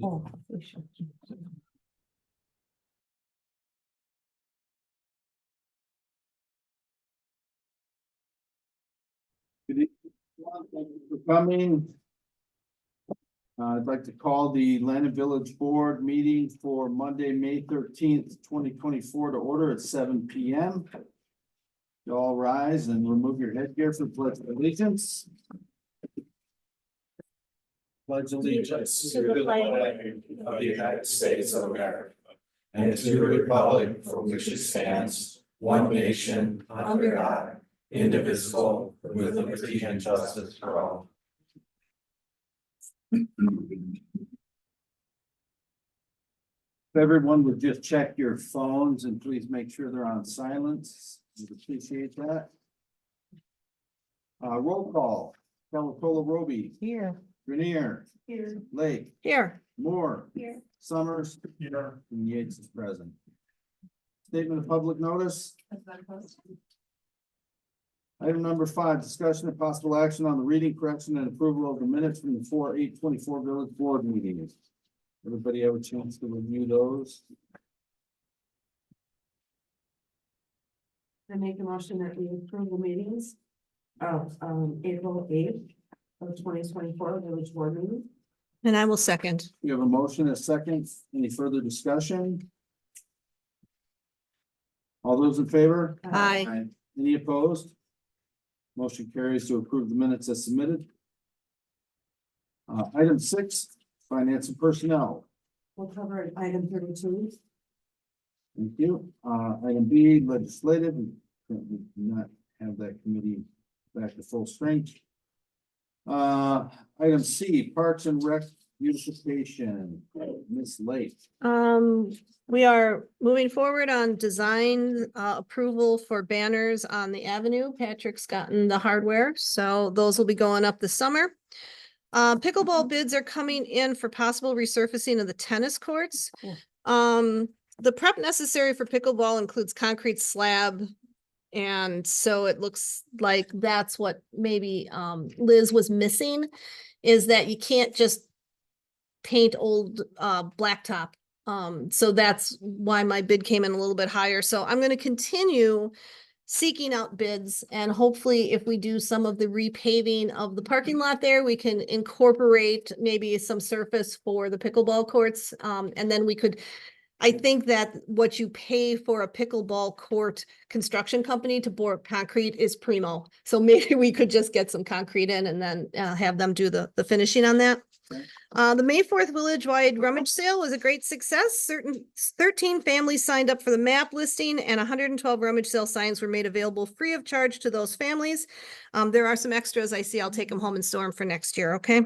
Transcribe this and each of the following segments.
Oh, we should. Good evening, everyone. Thank you for coming. I'd like to call the Landon Village Board meeting for Monday, May 13th, 2024 to order at 7 p.m. You all rise and remove your headgear for the pledge of allegiance. Pledge allegiance To the flag of the United States of America, and to the republic for which it stands, one nation, under God, indivisible, with liberty and justice for all. If everyone would just check your phones and please make sure they're on silence, we'd appreciate that. Roll call, Calacola Roby, Here. Grenier, Here. Lake, Here. Moore, Here. Summers, Here. and Yates is present. Statement of public notice. Item number 5, discussion of possible action on the reading, correction, and approval of the minutes from the 4/8/24 village board meetings. Everybody have a chance to review those? I make a motion that we approve the meetings of April 8th of 2024 village board meeting. And I will second. We have a motion, a second. Any further discussion? All those in favor? Aye. Any opposed? Motion carries to approve the minutes as submitted. Item 6, finance and personnel. We'll cover item 32. Thank you. Item B, legislative. We currently do not have that committee back to full strength. Item C, Parks and Rec beautification. Ms. Lake. We are moving forward on design approval for banners on the avenue. Patrick's gotten the hardware, so those will be going up this summer. Pickleball bids are coming in for possible resurfacing of the tennis courts. Yeah. The prep necessary for pickleball includes concrete slab. And so it looks like that's what maybe Liz was missing, is that you can't just paint old blacktop. So that's why my bid came in a little bit higher. So I'm going to continue seeking out bids, and hopefully if we do some of the repaving of the parking lot there, we can incorporate maybe some surface for the pickleball courts. And then we could, I think that what you pay for a pickleball court construction company to bore concrete is primo. So maybe we could just get some concrete in and then have them do the finishing on that. Okay. The May 4th village-wide rummage sale was a great success. 13 families signed up for the map listing, and 112 rummage sale signs were made available free of charge to those families. There are some extras I see. I'll take them home and store them for next year, okay?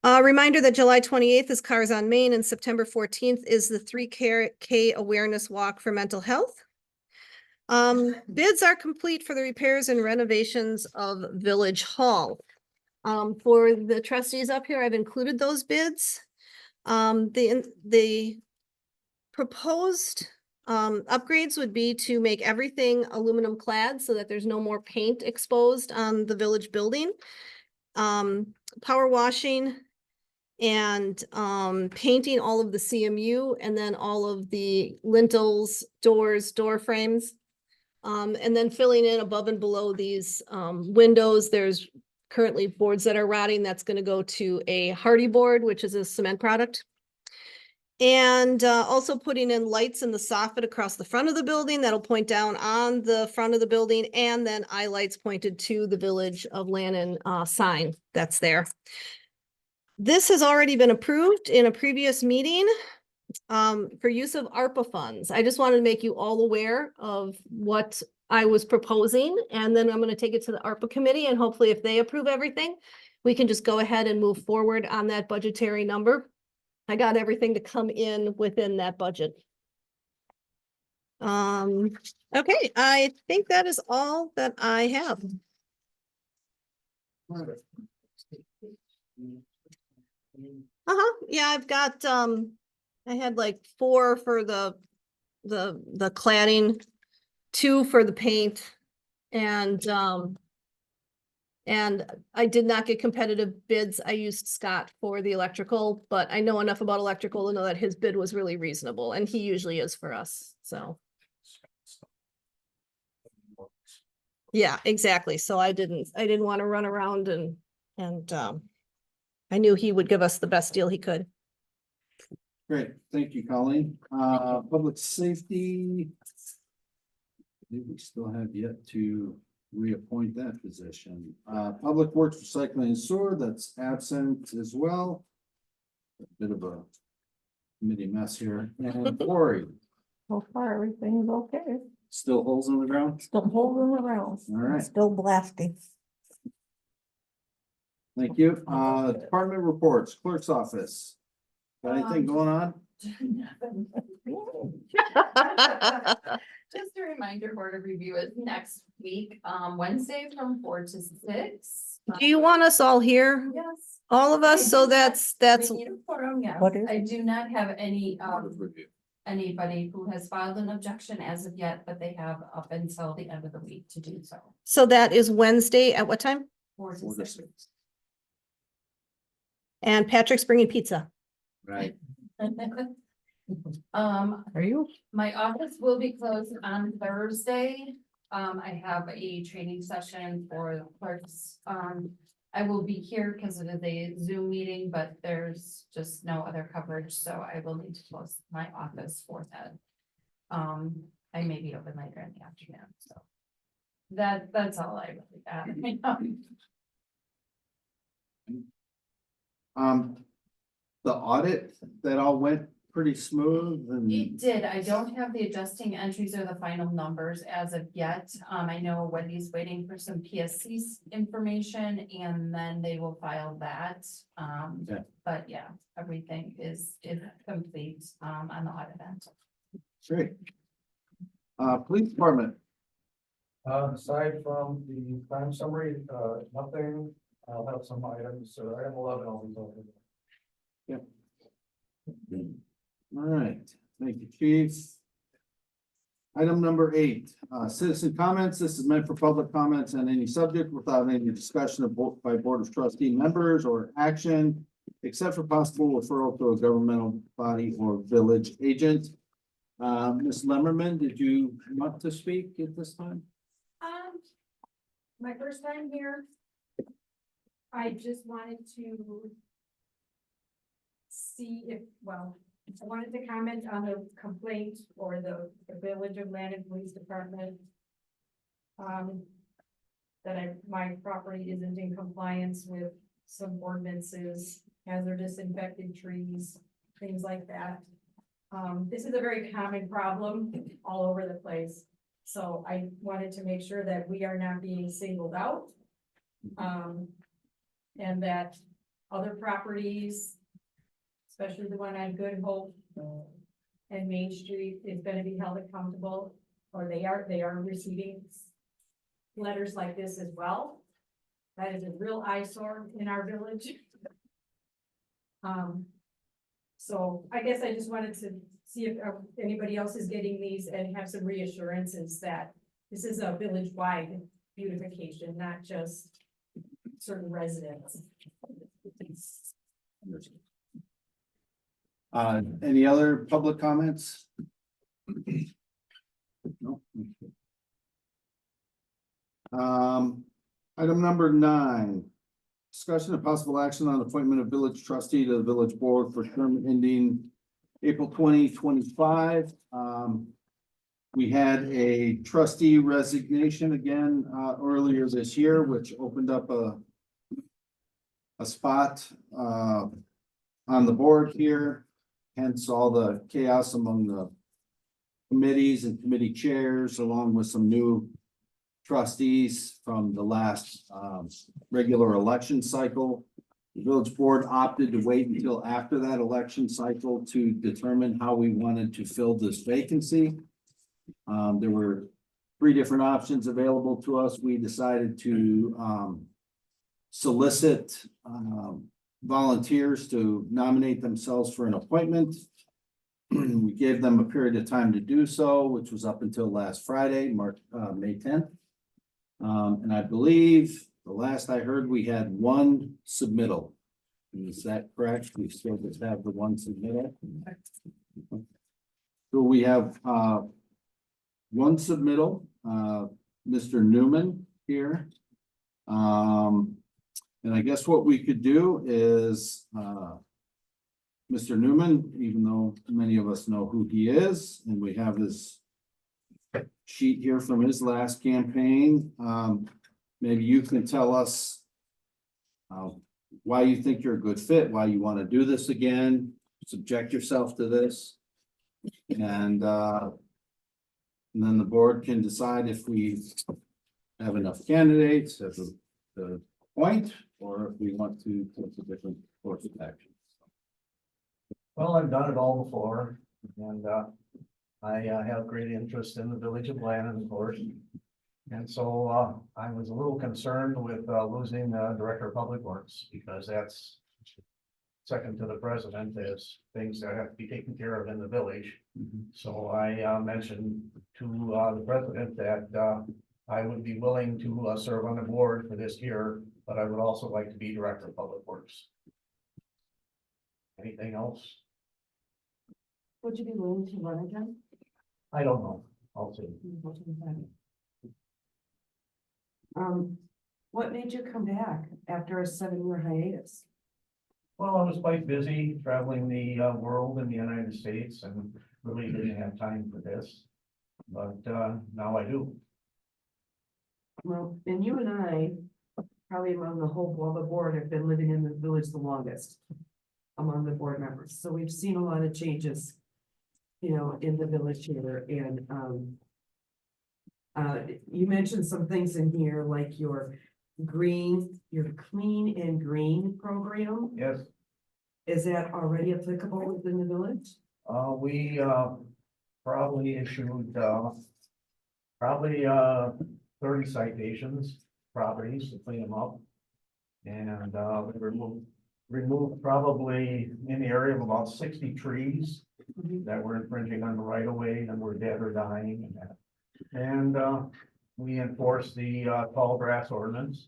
Reminder that July 28th is Cars on Main and September 14th is the 3K awareness walk for mental health. Bids are complete for the repairs and renovations of Village Hall. For the trustees up here, I've included those bids. The proposed upgrades would be to make everything aluminum clad so that there's no more paint exposed on the village building. Power washing and painting all of the CMU, and then all of the lintels, doors, door frames. And then filling in above and below these windows. There's currently boards that are rotting. That's going to go to a hardy board, which is a cement product. And also putting in lights in the soffit across the front of the building that'll point down on the front of the building, and then eye lights pointed to the Village of Lannon sign that's there. This has already been approved in a previous meeting for use of ARPA funds. I just wanted to make you all aware of what I was proposing, and then I'm going to take it to the ARPA committee, and hopefully if they approve everything, we can just go ahead and move forward on that budgetary number. I got everything to come in within that budget. Okay, I think that is all that I have. Yeah, I've got, I had like 4 for the cladding, 2 for the paint, and And I did not get competitive bids. I used Scott for the electrical, but I know enough about electrical to know that his bid was really reasonable, and he usually is for us, so. Yeah, exactly. So I didn't want to run around and I knew he would give us the best deal he could. Great, thank you, Colleen. Public safety. I think we still have yet to reappoint that position. Public Works, Recycling and Sewer, that's absent as well. Bit of a committee mess here. And Lori, So far, everything's okay. still holes in the ground? Still holding around. All right. Still blasting. Thank you. Department reports, clerk's office. Got anything going on? Just a reminder, board of review is next week, Wednesday from 4 to 6. Do you want us all here? Yes. All of us? So that's, We need a quorum, yes. What is I do not have any, Review. anybody who has filed an objection as of yet, but they have up until the end of the week to do so. so that is Wednesday at what time? 4 to 4 to 6. 6. And Patrick's bringing pizza. Right. Are you? My office will be closed on Thursday. I have a training session for clerks. I will be here because it is a Zoom meeting, but there's just no other coverage, so I will need to close my office for that. I may be open later in the afternoon, so. That's all I really got. The audit, that all went pretty smooth and. It did. I don't have the adjusting entries or the final numbers as of yet. I know Wendy's waiting for some PSC's information and then they will file that. Okay. But yeah, everything is complete, on the audit end. Great. Police department, Aside from the crime summary, nothing, I'll have some items, so item 11, I'll be talking about. all right, thank you, chief. Item number 8, citizen comments. This is meant for public comments on any subject without any discussion of by board of trustee members or action, except for possible referral to a governmental body or village agent. Ms. Lemmerman, did you want to speak at this time? My first time here. I just wanted to see if, well, I wanted to comment on the complaint or the Village of Landon Police Department. That my property isn't in compliance with some ordinances, hazardous infected trees, things like that. This is a very common problem all over the place. So I wanted to make sure that we are not being singled out. And that other properties, especially the one on Good Hope and Main Street, is gonna be held accountable, or they are receiving letters like this as well. That is a real eyesore in our village. So I guess I just wanted to see if anybody else is getting these and have some reassurances that this is a village-wide beautification, not just certain residents. Any other public comments? No. Item number 9. Discussion of possible action on appointment of village trustee to the village board for term ending April 2025. We had a trustee resignation again earlier this year, which opened up a spot on the board here. Hence all the chaos among the committees and committee chairs, along with some new trustees from the last regular election cycle. The village board opted to wait until after that election cycle to determine how we wanted to fill this vacancy. There were 3 different options available to us. We decided to solicit volunteers to nominate themselves for an appointment. We gave them a period of time to do so, which was up until last Friday, May 10th. And I believe the last I heard, we had one submittal. Is that correct? We still just have the one submittal? So we have, one submittal, Mr. Newman here. And I guess what we could do is, Mr. Newman, even though many of us know who he is, and we have his sheet here from his last campaign, maybe you can tell us why you think you're a good fit, why you want to do this again, subject yourself to this. And then the board can decide if we have enough candidates at the point, or if we want to take a different course of action. Well, I've done it all before, and I have great interest in the village of Blandon, of course. And so I was a little concerned with losing the Director of Public Works, because that's second to the president, as things that have to be taken care of in the village. So I mentioned to the president that I would be willing to serve on the board for this year, but I would also like to be Director of Public Works. Anything else? Would you be willing to run again? I don't know. I'll see. What made you come back after a 7-year hiatus? Well, I was quite busy traveling the world in the United States and really didn't have time for this. But now I do. Well, and you and I, probably among the whole board, have been living in the village the longest among the board members. So we've seen a lot of changes, you know, in the village here. And you mentioned some things in here like your clean and green program. Yes, Is that already applicable within the village? we probably issued probably 30 citations, properties to clean them up. And we removed probably in the area of about 60 trees that were infringing on the right of way and were dead or dying and that. And we enforced the tall grass ordinance.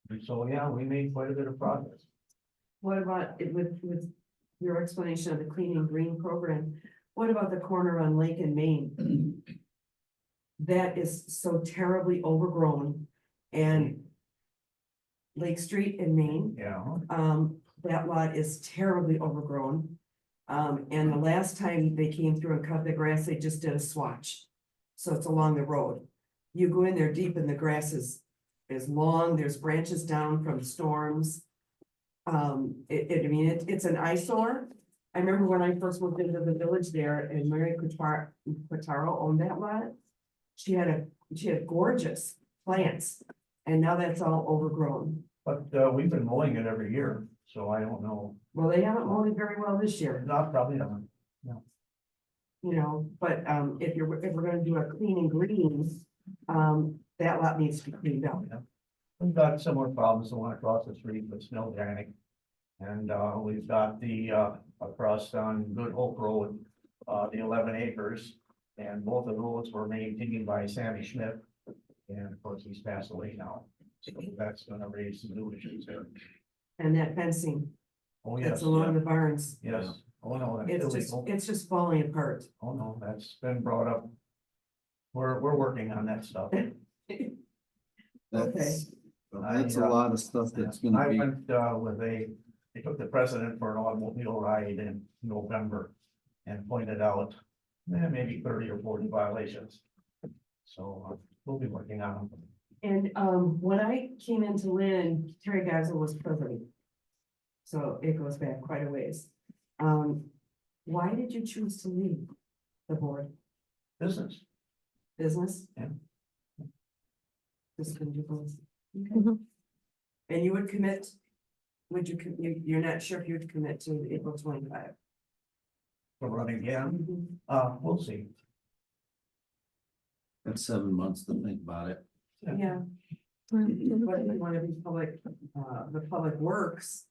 And so, yeah, we made quite a bit of progress. What about it with your explanation of the clean and green program? What about the corner on Lake and Main? That is so terribly overgrown, and Lake Street in Maine, Yeah, that lot is terribly overgrown. And the last time they came through and cut the grass, they just did a swatch. So it's along the road. You go in there deep and the grass is long, there's branches down from storms. I mean, it's an eyesore. I remember when I first moved into the village there and Mary Quataro owned that lot. She had gorgeous plants, and now that's all overgrown. but we've been mowing it every year, so I don't know. Well, they haven't mowed it very well this year, Not probably not. you know, but if we're gonna do a clean and green, that lot needs to be cleaned up. We've got similar problems, the one across the street with snow draining. And we've got the across on Good Hope Road, the 11 acres. And both of those were maintained by Sammy Schmidt. And of course, he's passed away now. So that's gonna raise some new issues there. And that fencing, Oh, yes, that's along the barns, yes. Oh, no, that's illegal. it's just falling apart. Oh, no, that's been brought up. We're working on that stuff. That's a lot of stuff that's gonna I be. went they took the president for an automobile ride in November and pointed out maybe 30 or 40 violations. So we'll be working on them. And when I came into Lynn, Terry Geisel was president. So it goes back quite a ways. Why did you choose to leave the board? Business. Business? Yeah. Just couldn't do both. Okay. Mhm. And you would commit, you're not sure if you would commit to April 25? To run again, we'll see. That's 7 months to think about it. Yeah, but if you want to be public, the public works,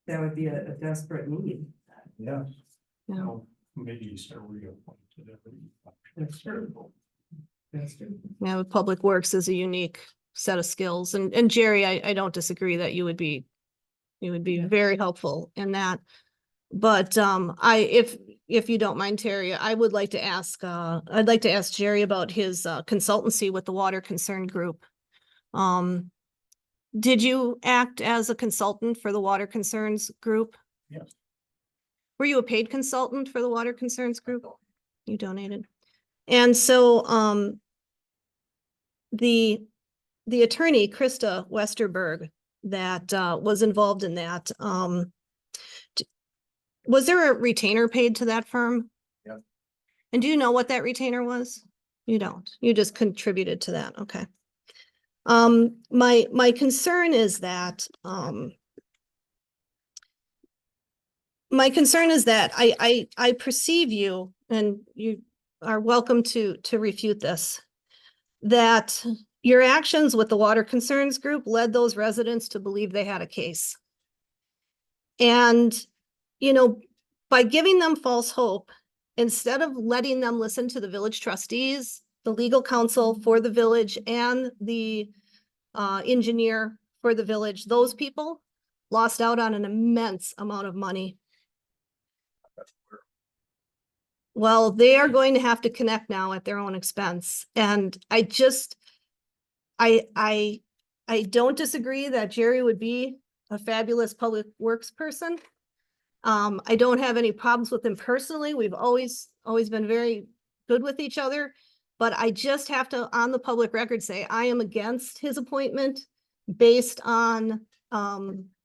that would be a desperate need. Yes. Yeah. Maybe you start reappointed every. That's true. That's true. Yeah, but Public Works is a unique set of skills. And Jerry, I don't disagree that you would be very helpful in that. But if you don't mind, Terry, I would like to ask, I'd like to ask Jerry about his consultancy with the Water Concern Group. Did you act as a consultant for the Water Concerns Group? Yes. Were you a paid consultant for the Water Concerns Group? You donated. And so, the attorney, Krista Westerberg, that, was involved in that, was there a retainer paid to that firm? Yep. And do you know what that retainer was? You don't, you just contributed to that, okay. My concern is that, I perceive you, and you are welcome to refute this, that your actions with the Water Concerns Group led those residents to believe they had a case. And, you know, by giving them false hope, instead of letting them listen to the village trustees, the legal counsel for the village, and the engineer for the village, those people lost out on an immense amount of money. Well, they are going to have to connect now at their own expense. And I don't disagree that Jerry would be a fabulous public works person. I don't have any problems with him personally. We've always been very good with each other. But I just have to, on the public record, say I am against his appointment based on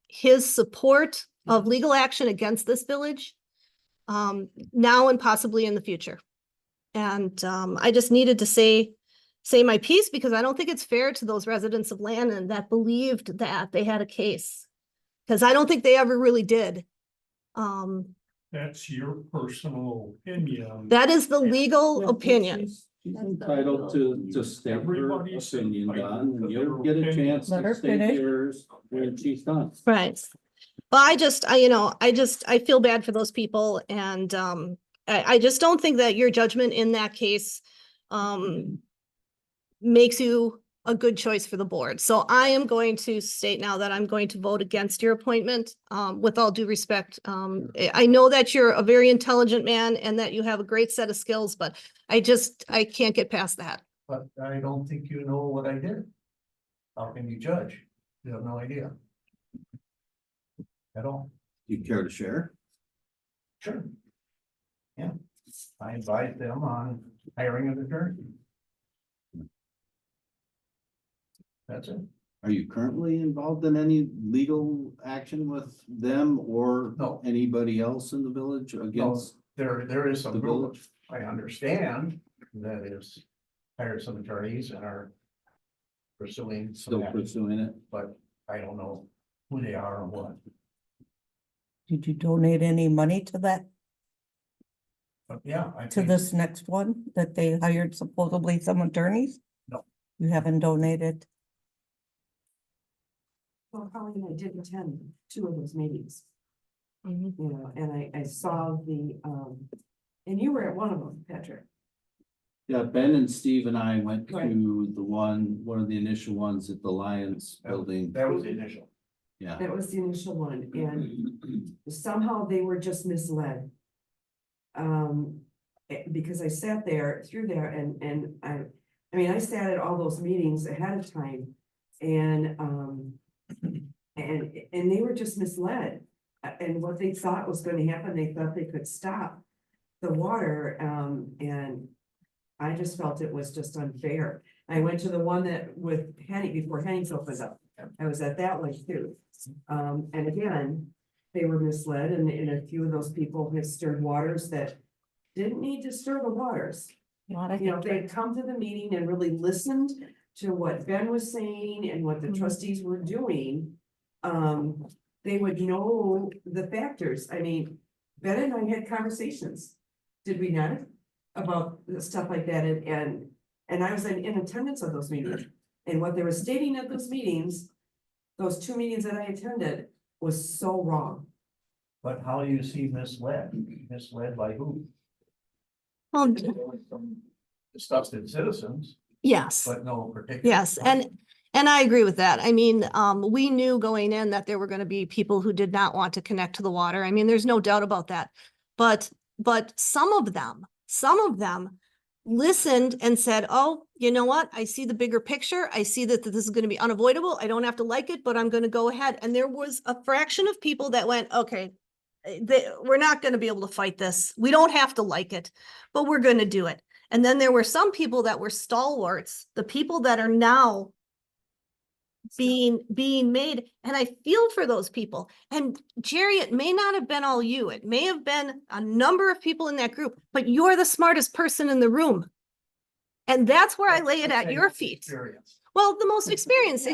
his support of legal action against this village, now and possibly in the future. And I just needed to say my piece, because I don't think it's fair to those residents of Lannon that believed that they had a case, because I don't think they ever really did. That's your personal opinion. That is the legal opinion. She's entitled to state her Everybody's opinion, entitled Don, to and you'll their get a opinion. chance Let to her state finish. yours when she's done. Right. Well, I feel bad for those people, and I just don't think that your judgment in that case makes you a good choice for the board. So I am going to state now that I'm going to vote against your appointment, with all due respect. I know that you're a very intelligent man and that you have a great set of skills, but I can't get past that. But I don't think you know what I did. How can you judge? You have no idea. At all. Do you care to share? Sure. Yeah, I advise them on hiring an attorney. That's it. Are you currently involved in any legal action with them or No. anybody else in the village No, against there is the some group, village? I understand that is hired some attorneys and are pursuing some Still action, pursuing it? but I don't know who they are or what. Did you donate any money to that, But yeah, I to think this next one that they hired supposedly some attorneys? No. You haven't donated? Well, Colleen, I did attend 2 of those meetings, Mhm. you know, and I saw and you were at one of them, Patrick. Yeah, Ben and Steve and I went Right. to one of the initial ones at the Lions building. that was the initial. Yeah. That was the initial one, and somehow they were just misled. Because I sat there through there and I mean, I sat at all those meetings ahead of time. And they were just misled. And what they thought was gonna happen, they thought they could stop the water, and I just felt it was just unfair. I went to the one that with Henny, before Henny's opened up. I was at that one too. And again, they were misled, and a few of those people had stirred waters that didn't need to stir the waters. You know, if they had come to the meeting and really listened to what Ben was saying and what the trustees were doing, they would know the factors. I mean, Ben and I had conversations, did we not? About the stuff like that, and I was in attendance of those meetings. And what they were stating at those meetings, those 2 meetings that I attended, was so wrong. But how do you see misled? Misled by who? Well, Disgusted citizens, yes. but no particular. Yes, and And I agree with that. I mean, we knew going in that there were going to be people who did not want to connect to the water. I mean, there's no doubt about that. But some of them listened and said, oh, you know what? I see the bigger picture. I see that this is going to be unavoidable. I don't have to like it, but I'm going to go ahead. And there was a fraction of people that went, okay, we're not going to be able to fight this. We don't have to like it, but we're going to do it. And then there were some people that were stalwarts, the people that are now being made, and I feel for those people. And Jerry, it may not have been all you, it may have been a number of people in that group, but you're the smartest person in the room. And that's where I lay it at your feet. Experience. Well, the most experienced, Yeah.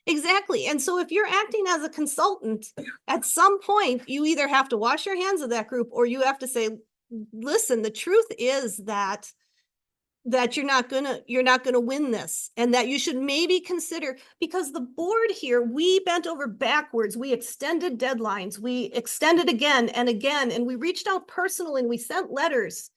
exactly. And so if you're acting as a consultant, at some point, you either have to wash your hands of that group, or you have to say, listen, the truth is that you're not gonna win this, and that you should maybe consider, because the board here, we bent over backwards, we extended deadlines, we extended again and again, and we reached out personally and we sent letters.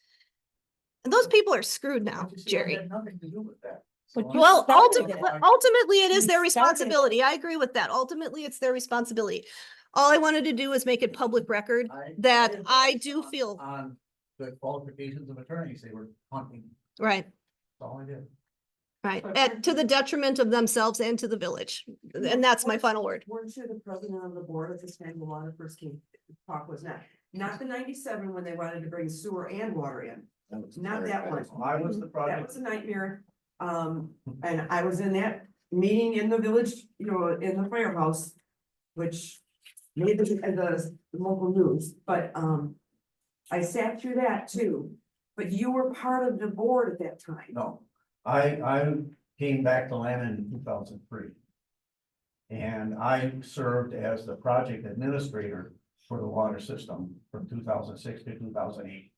And those people are screwed now, But you see, that Jerry. had nothing to do with that. So But you Well, started ultimately, it is You their started it. responsibility. I agree with that. Ultimately, it's their responsibility. All I wanted to do is make it public record that I do feel, On the qualifications of attorneys, they were hunting, right, that's all I did. right, But and to the detriment of themselves and to the village. And that's my final word. Weren't you the president of the board at this time when water first came, talk was not the 97 when they wanted to bring sewer and water in. Not that one. I was the That project, was a nightmare. And I was in that meeting in the village, you know, in the firehouse, which made the local news, but, I sat through that too. But you were part of the board at that time. no, I came back to Lana in 2003. And I served as the project administrator for the water system from 2006 to 2008.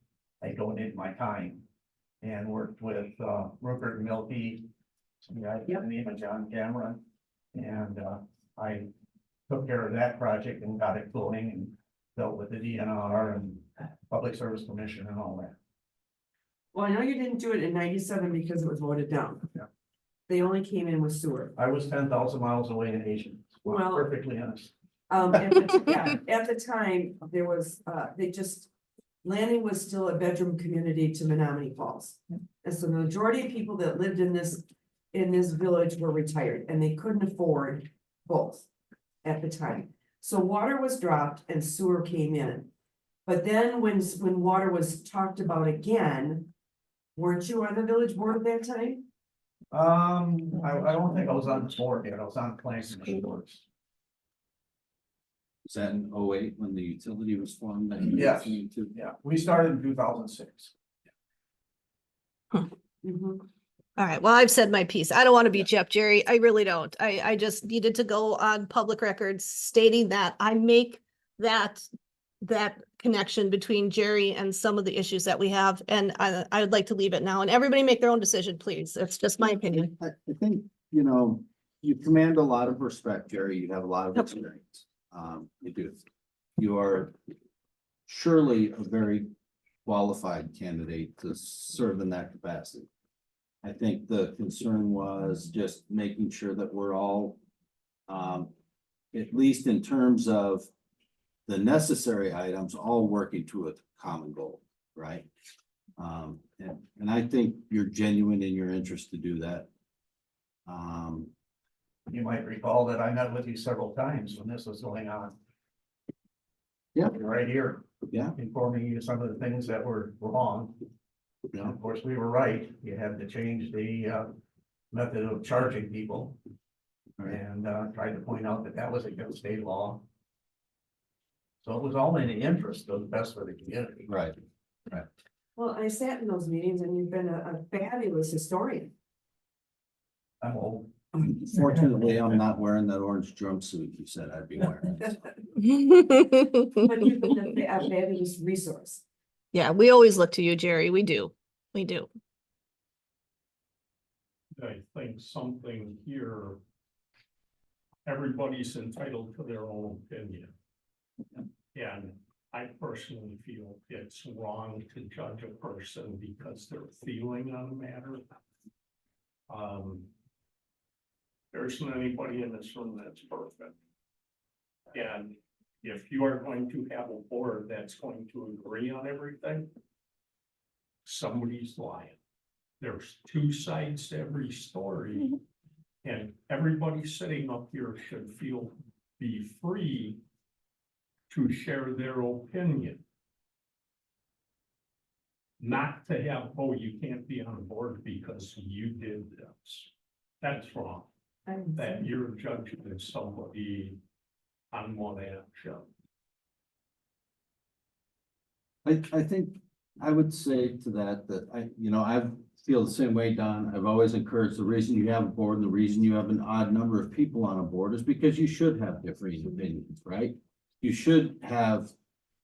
I donated my time and worked with Rupert Milkey, some guy by the name of John Cameron. And I took care of that project and got it going and dealt with the DNR and Public Service Commission and all that. Well, I know you didn't do it in 97 because it was voted down. Yeah. They only came in with sewer. I was 10,000 miles away in Asia. Well- Perfectly honest. At the time, there was, Lanning was still a bedroom community to Menominee Falls. And so the majority of people that lived in this village were retired, and they couldn't afford both at the time. So water was dropped and sewer came in. But then when water was talked about again, weren't you on the village board at that time? I don't think I was on the board yet. I was on planning commission boards. Was that in 08 when the utility was formed? that you Yes. came to? Yeah, we started in 2006. Mhm. All right, well, I've said my piece. I don't want to beat you up, Jerry. I really don't. I just needed to go on public records stating that I make that connection between Jerry and some of the issues that we have, and I would like to leave it now, and everybody make their own decision, please. It's just my opinion. I think, you know, you command a lot of respect, Jerry. You have a lot of Yep. experience. You do. You are surely a very qualified candidate to serve in that capacity. I think the concern was just making sure that we're all, at least in terms of the necessary items, all working to a common goal, right? And I think you're genuine in your interest to do that. You might recall that I met with you several times when this was going on. Yeah. You're right here, Yeah, informing you of some of the things that were wrong. And yeah, of course, we were right. You had to change the method of charging people. Right. And tried to point out that that was against state law. So it was all in the interest of the best for the community. right. Well, I sat in those meetings and you've been a fabulous historian. I'm old. Fortunately, I'm not wearing that orange jumpsuit you said I'd be wearing. But you've been a fabulous resource. Yeah, we always look to you, Jerry. We do. We do. I think something here. Everybody's entitled to their own opinion. And I personally feel it's wrong to judge a person because they're feeling on a matter. there isn't anybody in this room that's perfect. And if you are going to have a board that's going to agree on everything, somebody's lying. There's two sides to every story. And everybody sitting up here should be free to share their opinion. Not to have, oh, you can't be on board because you did this. That's wrong. That you're judging somebody on one action. I think I would say to that I feel the same way, Don. I've always encouraged the reason you have a board and the reason you have an odd number of people on a board is because you should have differing opinions, right? You should have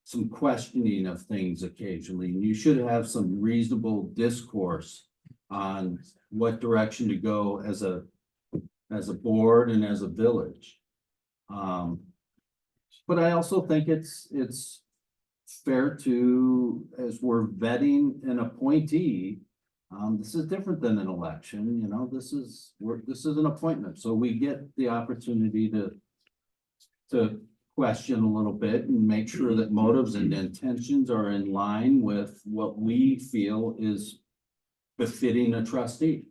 some questioning of things occasionally, and you should have some reasonable discourse on what direction to go as a board and as a village. But I also think it's fair to, as we're vetting an appointee, this is different than an election, this is an appointment, so we get the opportunity to question a little bit and make sure that motives and intentions are in line with what we feel is befitting a trustee.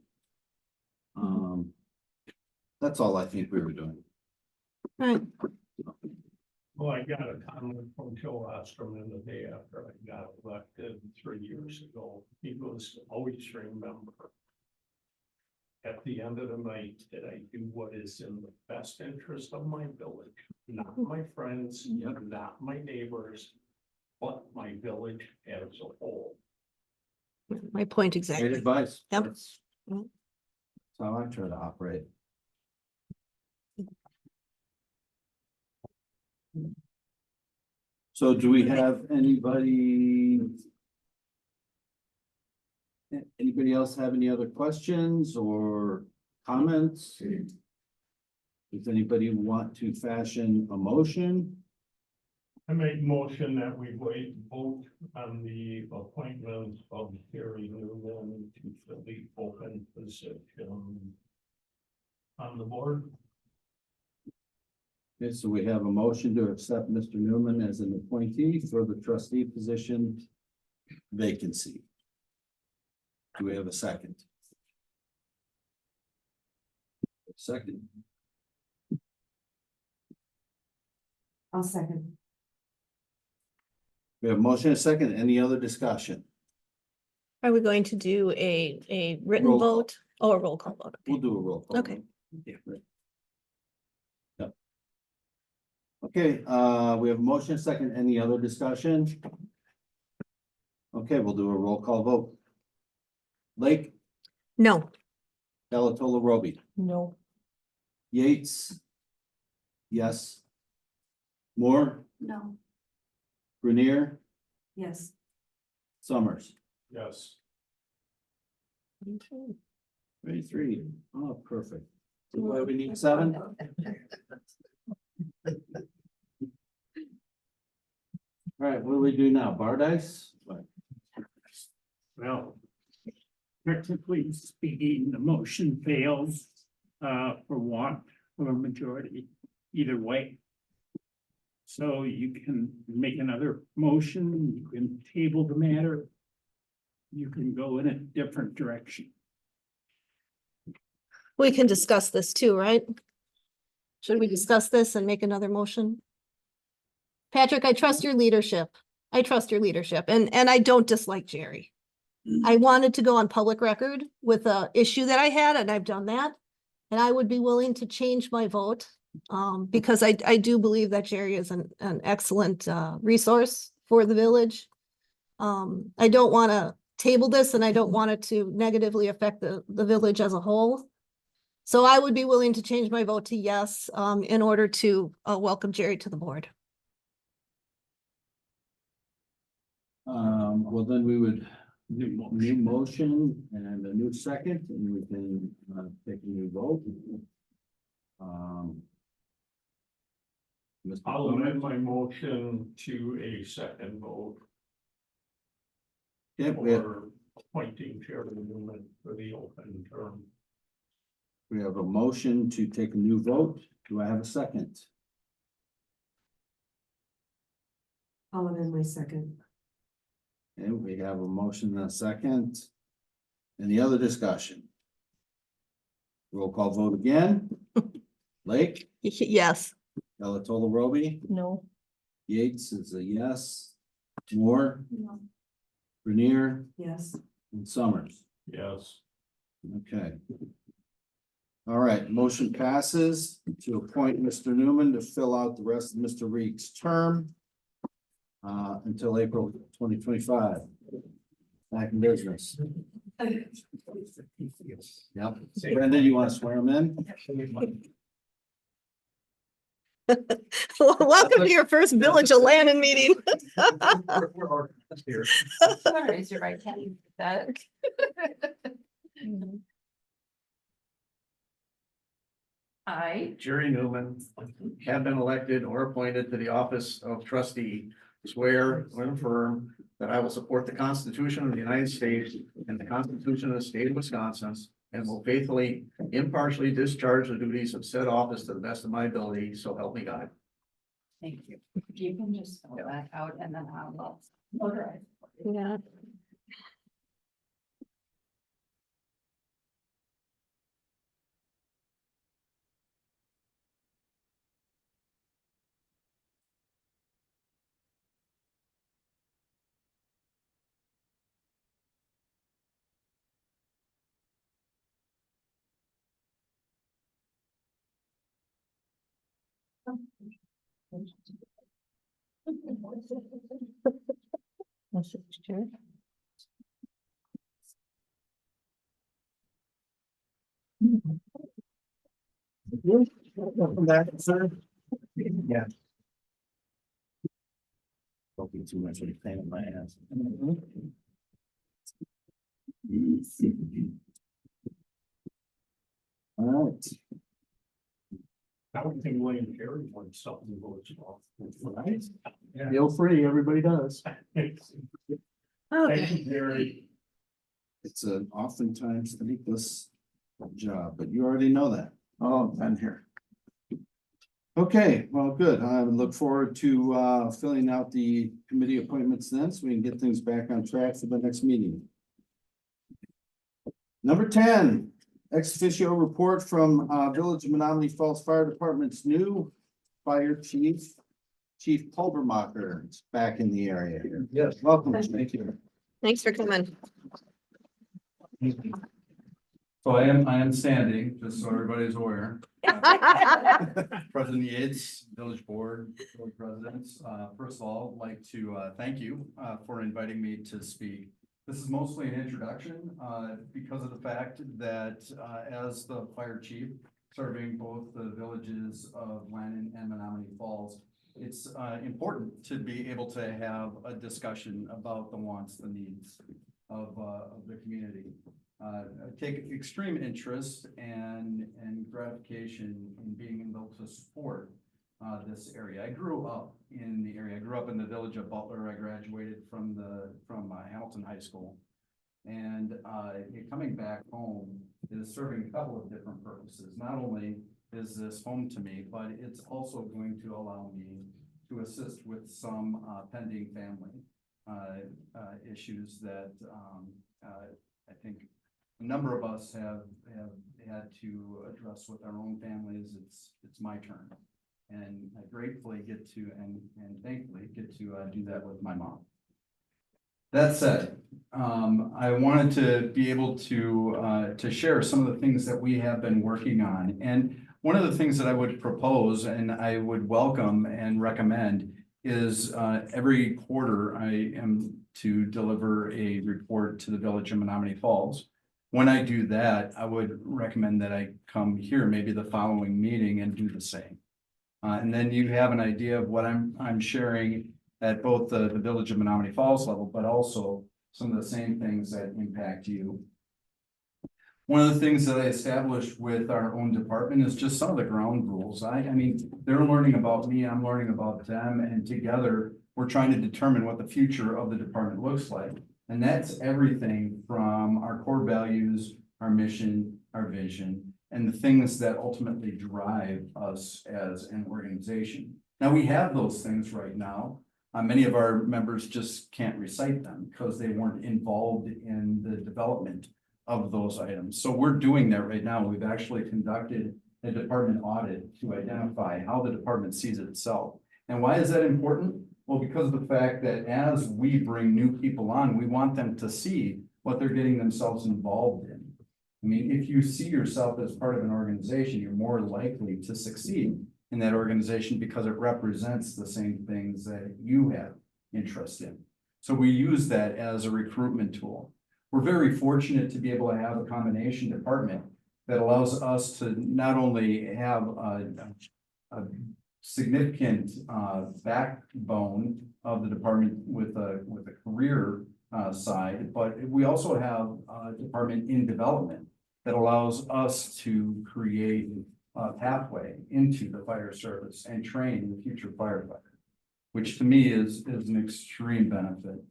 That's all I think we were doing. Right. Well, I got a comment from Joe Osterman the day after I got elected 3 years ago. He goes, always remember, at the end of the night, that I do what is in the best interest of my village, not my friends, not my neighbors, but my village as a whole. My point Great exactly. advice. Yep. That's how I try to operate. So do we have anybody else have any other questions or comments? Does anybody want to fashion a motion? I make motion that we vote on the appointment of Gary Newman to fill the open position on the board. Okay, so we have a motion to accept Mr. Newman as an appointee for the trustee position vacancy. Do we have a second? Second. I'll second. We have a motion and a second. Any other discussion? Are we going to do a written Roll call. vote? Oh, a roll call vote. We'll do a roll call. Okay. Yeah, right. Yep. Okay, we have a motion and a second. Any other discussion? Okay, we'll do a roll call vote. Lake, No. Delatola, Roby, No. Yates. Yes. Moore, No. Grenier, Yes. Summers. Yes. 23. Oh, perfect. So what, we need 7? All right, what do we do now? Bar dice? What? Well, technically speaking, the motion fails for want of a majority either way. So you can make another motion, you can table the matter. You can go in a different direction. We can discuss this too, right? Should we discuss this and make another motion? Patrick, I trust your leadership. I trust your leadership and I don't dislike Jerry. I wanted to go on public record with a issue that I had and I've done that. And I would be willing to change my vote because I do believe that Jerry is an excellent resource for the village. I don't want to table this and I don't want it to negatively affect the village as a whole. So I would be willing to change my vote to yes in order to welcome Jerry to the board. Well, then we would new motion and a new second, and we can take a new vote. Mr. I'll Plummer? amend my motion to a second vote Yeah, we have, for appointing Jerry Newman for the open term. We have a motion to take a new vote. Do I have a second? I'll amend my second. And we have a motion and a second. Any other discussion? Roll call vote again. Lake, Yes. Delatola Roby, No. Yates is a yes. Moore, Grenier, Yes. and Summers. Yes. Okay. All right, motion passes to appoint Mr. Newman to fill out the rest of Mr. Reed's term until April 2025. Back in business. Yep. Brenda, you want to swear him in? Welcome to your first Village of Lannon meeting. We're organized here. Raise your right hand. That. I. Jerry Newman, have been elected or appointed to the office of trustee, swear or affirm that I will support the Constitution of the United States and the Constitution of the State of Wisconsin, and will faithfully, impartially discharge the duties of said office to the best of my ability, so help me God. Thank you. You can just fill that out and then I'll notarize. Yeah. Welcome back, sir. Yeah. Don't be too much of a pain in my ass. All right. I don't think William Perry wants something goes off. Right. Yeah. Feel free, everybody does. Thank Okay. you, Jerry. It's an oftentimes thankless job, but you already know that. Oh, I'm here. Okay, well, good. I look forward to filling out the committee appointments then, so we can get things back on track for the next meeting. Number 10, ex officio report from Village of Menominee Falls Fire Department's new fire chief, Chief Pulvermacher, is back in the area here. Yes. Welcome, thank you. Thanks for coming. So I am standing, just so everybody's aware. President Yates, Village Board, Village Presidents, first of all, I'd like to thank you for inviting me to speak. This is mostly an introduction because of the fact that as the fire chief serving both the villages of Lannon and Menominee Falls, it's important to be able to have a discussion about the wants, the needs of the community. I take extreme interest and gratification in being able to support this area. I grew up in the area. I grew up in the village of Butler. I graduated from Hamilton High School. And coming back home is serving a couple of different purposes. Not only is this home to me, but it's also going to allow me to assist with some pending family issues that I think a number of us have had to address with our own families. It's my turn. And I gratefully get to, and thankfully get to do that with my mom. That said, I wanted to be able to share some of the things that we have been working on. And one of the things that I would propose and I would welcome and recommend is every quarter I am to deliver a report to the Village of Menominee Falls. When I do that, I would recommend that I come here maybe the following meeting and do the same. And then you have an idea of what I'm sharing at both the Village of Menominee Falls level, but also some of the same things that impact you. One of the things that I established with our own department is just some of the ground rules. I mean, they're learning about me, I'm learning about them, and together we're trying to determine what the future of the department looks like. And that's everything from our core values, our mission, our vision, and the things that ultimately drive us as an organization. Now, we have those things right now. Many of our members just can't recite them because they weren't involved in the development of those items. So we're doing that right now. We've actually conducted a department audit to identify how the department sees it itself. And why is that important? Well, because of the fact that as we bring new people on, we want them to see what they're getting themselves involved in. I mean, if you see yourself as part of an organization, you're more likely to succeed in that organization because it represents the same things that you have interest in. So we use that as a recruitment tool. We're very fortunate to be able to have a combination department that allows us to not only have a significant backbone of the department with a career side, but we also have a department in development that allows us to create a pathway into the fire service and train the future firefighter, which to me is an extreme benefit.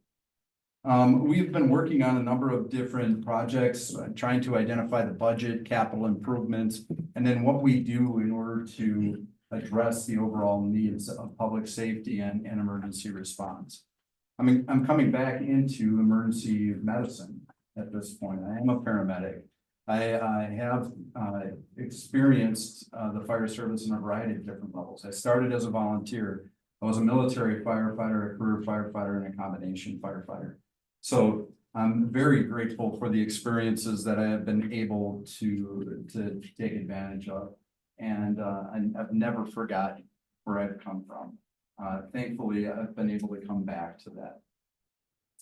We've been working on a number of different projects, trying to identify the budget, capital improvements, and then what we do in order to address the overall needs of public safety and emergency response. I mean, I'm coming back into emergency medicine at this point. I am a paramedic. I have experienced the fire service in a variety of different levels. I started as a volunteer. I was a military firefighter, a career firefighter, and a combination firefighter. So I'm very grateful for the experiences that I have been able to take advantage of. And I've never forgotten where I've come from. Thankfully, I've been able to come back to that.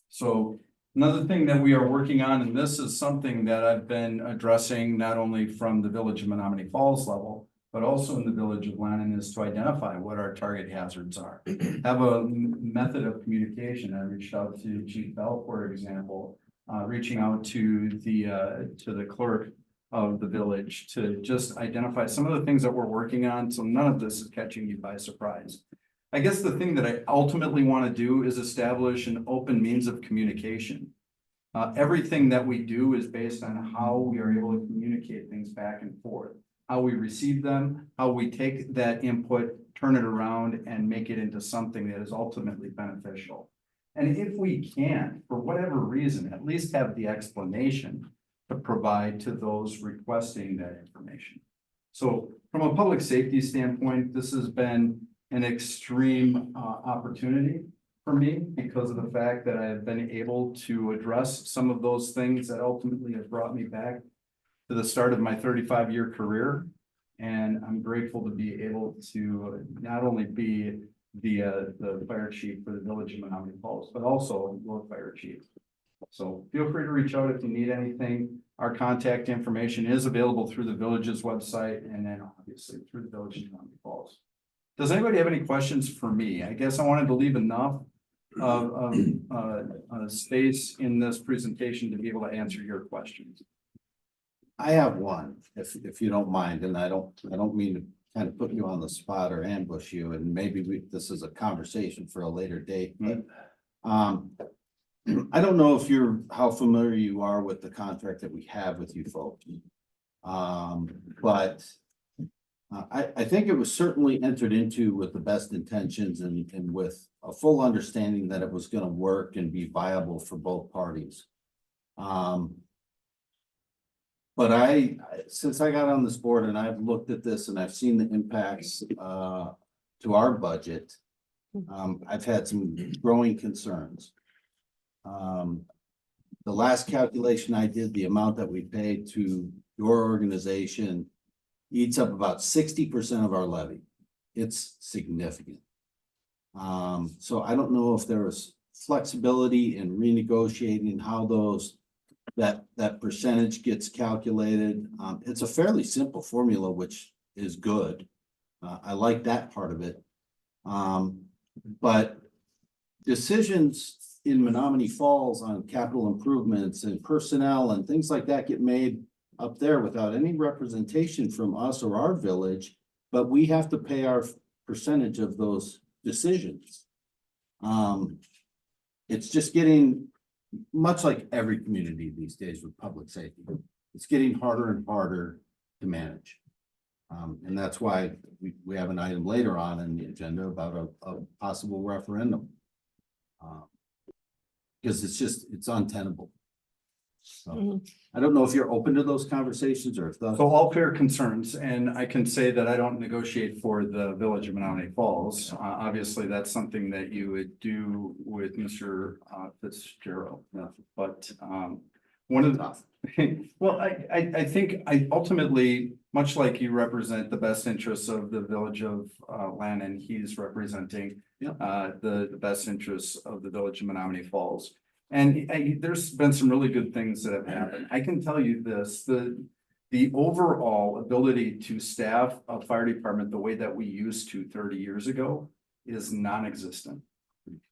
So another thing that we are working on, and this is something that I've been addressing not only from the Village of Menomonee Falls level, but also in the Village of Lannon, is to identify what our target hazards are. Have a method of communication. I reached out to Chief Bell, for example, reaching out to the clerk of the village to just identify some of the things that we're working on. So none of this is catching you by surprise. I guess the thing that I ultimately want to do is establish an open means of communication. Everything that we do is based on how we are able to communicate things back and forth, how we receive them, how we take that input, turn it around, and make it into something that is ultimately beneficial. And if we can, for whatever reason, at least have the explanation to provide to those requesting that information. So from a public safety standpoint, this has been an extreme opportunity for me because of the fact that I have been able to address some of those things that ultimately have brought me back to the start of my 35-year career. And I'm grateful to be able to not only be the fire chief for the Village of Menomonee Falls, but also your fire chief. So feel free to reach out if you need anything. Our contact information is available through the village's website and then obviously through the Village of Menomonee Falls. Does anybody have any questions for me? I guess I wanted to leave enough of space in this presentation to be able to answer your questions. I have one, if you don't mind, and I don't mean to kind of put you on the spot or ambush you, and maybe this is a conversation for a later date, but I don't know if how familiar you are with the contract that we have with you folks. But I think it was certainly entered into with the best intentions and with a full understanding that it was going to work and be viable for both parties. But since I got on this board and I've looked at this and I've seen the impacts to our budget, I've had some growing concerns. The last calculation I did, the amount that we paid to your organization eats up about 60% of our levy. It's significant. So I don't know if there was flexibility in renegotiating how that percentage gets calculated. It's a fairly simple formula, which is good. I like that part of it. But decisions in Menomonee Falls on capital improvements and personnel and things like that get made up there without any representation from us or our village, but we have to pay our percentage of those decisions. It's just getting, much like every community these days with public safety, it's getting harder and harder to manage. And that's why we have an item later on in the agenda about a possible referendum. Because it's untenable. So, Mhm. I don't know if you're open to those conversations or if those. So all fair concerns, and I can say that I don't negotiate for the Village of Menominee Falls. Obviously, that's something that you would do with Mr. Fitzgerald. But, one of the, well, I think I ultimately, much like you represent the best interests of the Village of, Lannon, he's representing the best interests of the Village of Menominee Falls. And there's been some really good things that have happened. I can tell you this, the overall ability to staff a fire department the way that we used to 30 years ago is non-existent.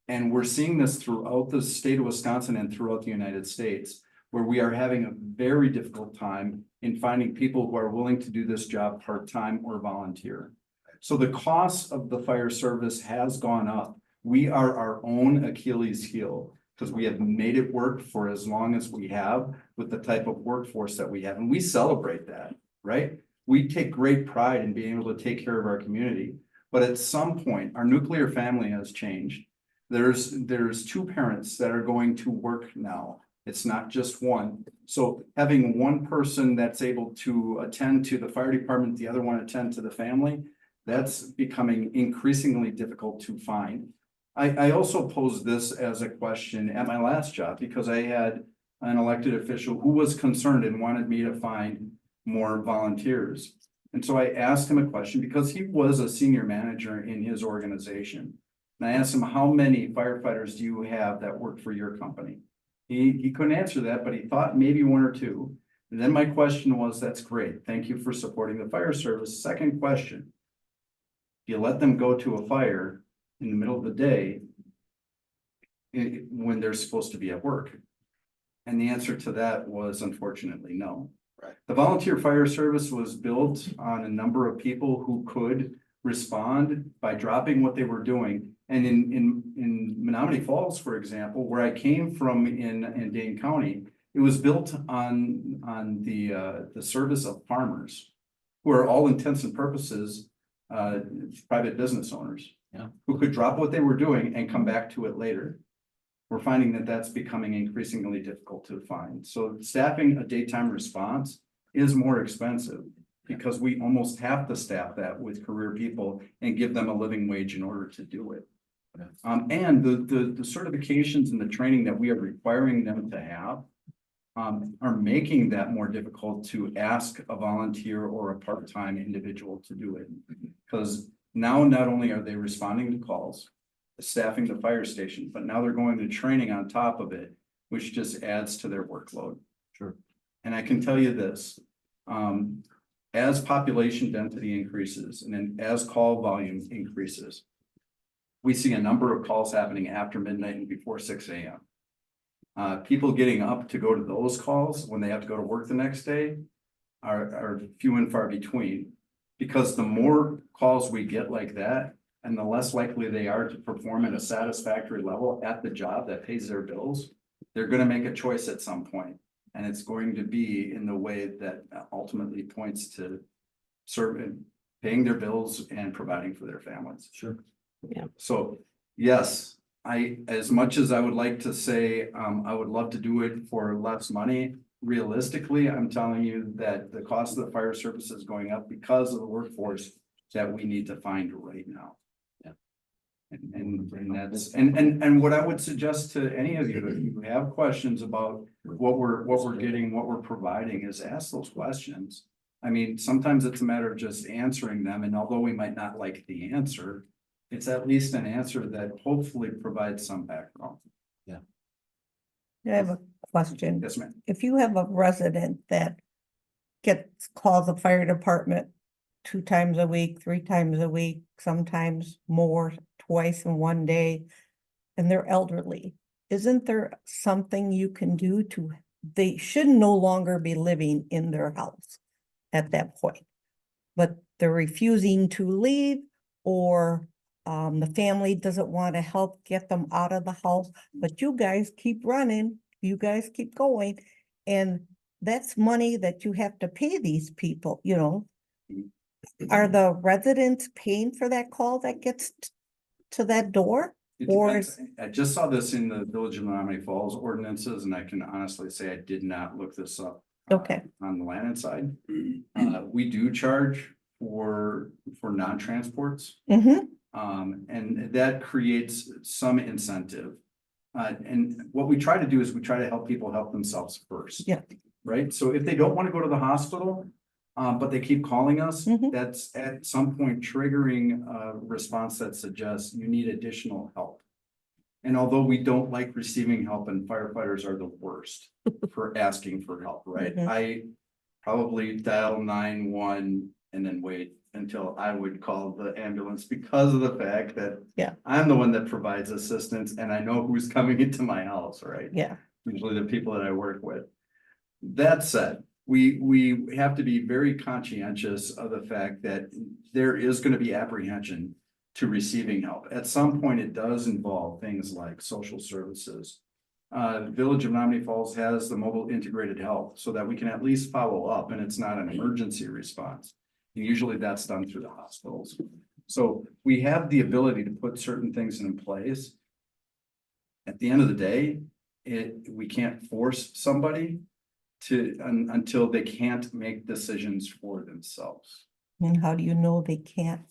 And we're seeing this throughout the state of Wisconsin and throughout the United States, where we are having a very difficult time in finding people who are willing to do this job part-time or volunteer. So the cost of the fire service has gone up. We are our own Achilles heel, because we have made it work for as long as we have with the type of workforce that we have. And we celebrate that, right? We take great pride in being able to take care of our community. But at some point, our nuclear family has changed. There's two parents that are going to work now. It's not just one. So having one person that's able to attend to the fire department, the other one attend to the family, that's becoming increasingly difficult to find. I also posed this as a question at my last job because I had an elected official who was concerned and wanted me to find more volunteers. And so I asked him a question because he was a senior manager in his organization. And I asked him, how many firefighters do you have that work for your company? He couldn't answer that, but he thought maybe one or two. And then my question was, that's great. Thank you for supporting the fire service. Second question. You let them go to a fire in the middle of the day when they're supposed to be at work? And the answer to that was unfortunately no. Right. The volunteer fire service was built on a number of people who could respond by dropping what they were doing. And in Menominee Falls, for example, where I came from in Dane County, it was built on the service of farmers who are all intents and purposes private business owners. Yeah. Who could drop what they were doing and come back to it later. We're finding that that's becoming increasingly difficult to find. So staffing a daytime response is more expensive because we almost have to staff that with career people and give them a living wage in order to do it. And the certifications and the training that we are requiring them to have are making that more difficult to ask a volunteer or a part-time individual to do it. Because now not only are they responding to calls, staffing the fire station, but now they're going to training on top of it, which just adds to their workload. Sure. And I can tell you this, as population density increases and then as call volume increases, we see a number of calls happening after midnight and before 6 a.m. People getting up to go to those calls when they have to go to work the next day are few and far between. Because the more calls we get like that, and the less likely they are to perform at a satisfactory level at the job that pays their bills, they're going to make a choice at some point. And it's going to be in the way that ultimately points to serving, paying their bills and providing for their families. Sure. Yeah. So, yes, as much as I would like to say, I would love to do it for less money. Realistically, I'm telling you that the cost of the fire service is going up because of the workforce that we need to find right now. Yeah. And that's, and what I would suggest to any of you, if you have questions about what we're getting, what we're providing, is ask those questions. I mean, sometimes it's a matter of just answering them, and although we might not like the answer, it's at least an answer that hopefully provides some background. I have a question. Yes, ma'am. If you have a resident that calls the fire department 2 times a week, 3 times a week, sometimes more, twice in one day, and they're elderly, isn't there something you can do they should no longer be living in their house at that point, but they're refusing to leave, or the family doesn't want to help get them out of the house, but you guys keep running, you guys keep going, and that's money that you have to pay these people, you know. Are the residents paying for that call that gets to that door? It Or depends. I just saw this in the Village of Menominee Falls ordinances, and I can honestly say I did not look this up. Okay. On the Lannon side, we do charge for non-transports. Mm-hmm, And that creates some incentive. And what we try to do is we try to help people help themselves first. Yeah. Right? So if they don't want to go to the hospital, but they keep calling us, Mhm. that's at some point triggering a response that suggests you need additional help. And although we don't like receiving help, and firefighters are the worst for asking for help, right? Mhm. I probably dial 911 and then wait until I would call the ambulance because of the fact that Yeah. I'm the one that provides assistance and I know who's coming into my house, right? yeah, Usually the people that I work with. That said, we have to be very conscientious of the fact that there is gonna be apprehension to receiving help. At some point, it does involve things like social services. Village of Menominee Falls has the mobile integrated health so that we can at least follow up and it's not an emergency response. And usually that's done through the hospitals. So we have the ability to put certain things in place. At the end of the day, we can't force somebody to, until they can't make decisions for themselves. and how do you know they can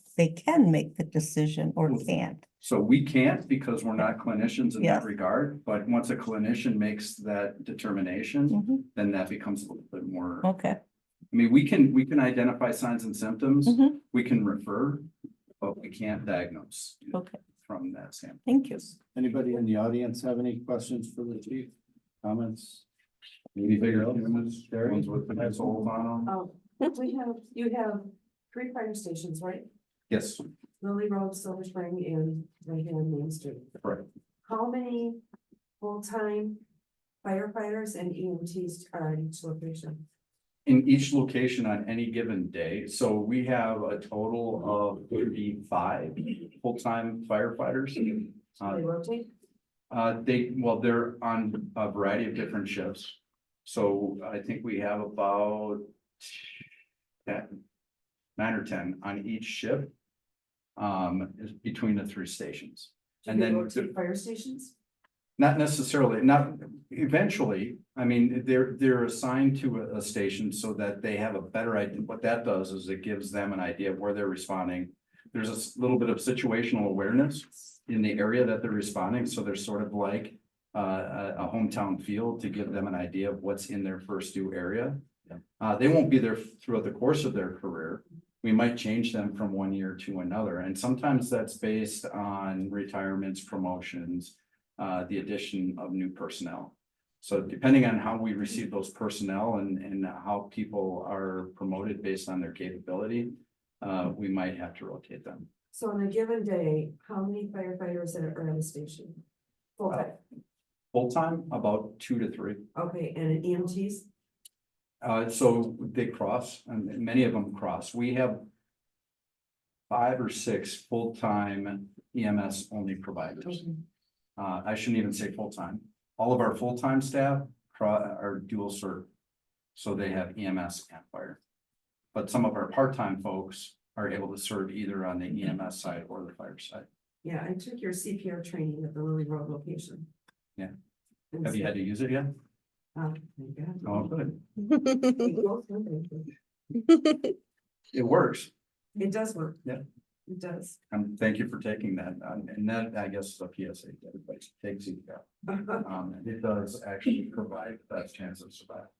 make the decision or can't? So we can't because we're not clinicians in Yeah. that regard, but once a clinician makes that determination, Mhm, then that becomes a little bit more. okay. I mean, we can identify signs and symptoms, Mhm, we can refer, but we can't diagnose. okay, From that standpoint. thank you. Anybody in the audience have any questions for the chief? Comments? Any bigger ones with the pencils on them? You have 3 fire stations, right? Yes, Lily Road, Silver Spring, and right here on Main Street. correct. How many full-time firefighters and EMTs are in each location? In each location on any given day, so we have a total of 35 full-time firefighters. Do they rotate? They're on a variety of different shifts. So I think we have about 9 or 10 on each shift. Is between the 3 stations. Do And they then rotate fire stations? not necessarily, not eventually, I mean, they're assigned to a station so that they have a better idea. What that does is it gives them an idea of where they're responding. There's little bit of situational awareness in the area that they're responding, so they're sort of like a hometown feel to give them an idea of what's in their first due area. They won't be there throughout the course of their career. We might change them from one year to another, and sometimes that's based on retirements, promotions, the addition of new personnel. So depending on how we receive those personnel and how people are promoted based on their capability, we might have to rotate them. So on a given day, how many firefighters are at a station? Full-time, Full-time, about 2 to 3. okay, and EMTs? So they cross, and many of them cross. We have 5 or 6 full-time EMS only providers. I shouldn't even say full-time. All of our full-time staff are dual cert. So they have EMS and fire. But some of our part-time folks are able to serve either on the EMS side or the fire side. Yeah, I took your CPR training at the Lily Road location. Yeah. And Have you had to use it yet? thank God. Oh, good. It It works. does work. Yeah. It does. And thank you for taking that. And that, I guess, is a PSA to everybody takes it. It does actually provide the best chance of survival.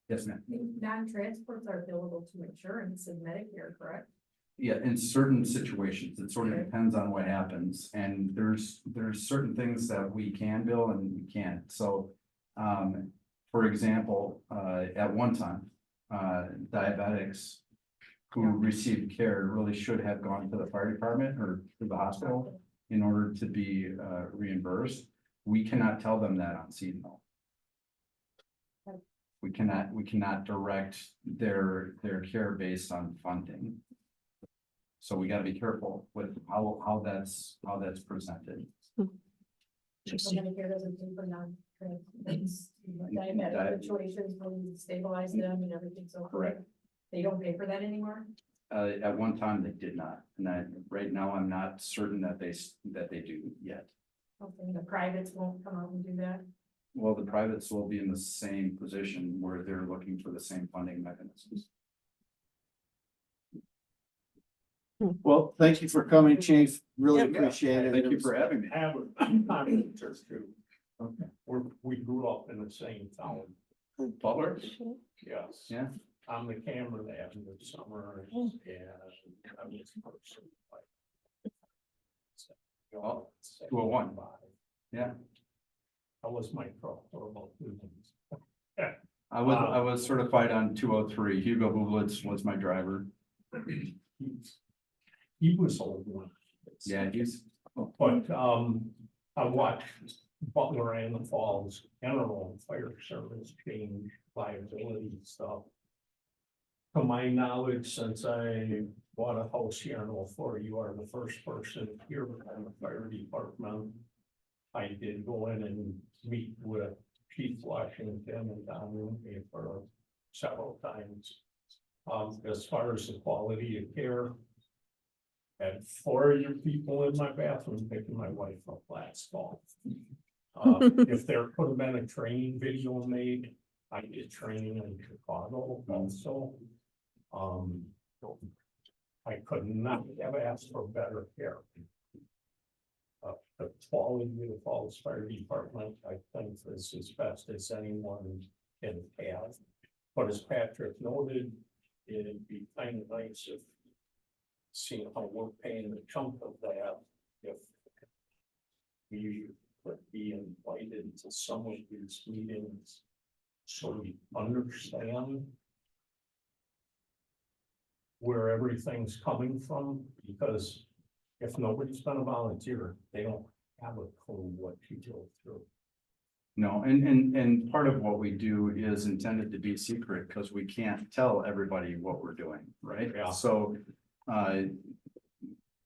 Yes, ma'am. Non-transports are billable to insurance and Medicare, correct? Yeah, in certain situations, it sort of depends on what happens, and there's certain things that we can bill and we can't, so. For example, at one time, diabetics who received care really should have gone to the fire department or to the hospital in order to be reimbursed. We cannot tell them that on CDL. We cannot direct their care based on funding. So we gotta be careful with how that's presented. So Medicare doesn't pay for It's diabetic situations when we stabilize them and everything's okay. Correct. They don't pay for that anymore? At one time they did not, and right now I'm not certain that they do yet. Okay, the privates won't come out and do that? Well, the privates will be in the same position where they're looking for the same funding mechanisms. Well, thank you for coming, chief. Really Yep. appreciate it. Thank you for having me. Have a interest too. Okay. We grew up in the same town, Butler? yes. Yeah. I'm the camera lad in the summer and I was person. Oh, 201. Yeah. I was my pro for about 2 months. I was certified on 203. Hugo Bublitz was my driver. He was old one. Yeah, But I watched Butler and the Falls General Fire Service change liability stuff. To my knowledge, since I bought a house here in 04, you are the first person here in the fire department. I did go in and meet with Chief Washington and Don Rooney for several times. As far as the quality of care. Had 4 of your people in my bathroom picking my wife up last fall. If there could have been a training video made, I did training in Chicago also. I could not have asked for better care. The quality of the Falls Fire Department, I think, is as best as anyone can have. But as Patrick noted, it'd be kind of nice if seeing how we're paying a chunk of that, if we could be invited to some of these meetings, so we understand where everything's coming from, because if nobody's been a volunteer, they don't have a clue what you go through. No, and part of what we do is intended to be secret because we can't tell everybody what we're doing, right? Yeah. So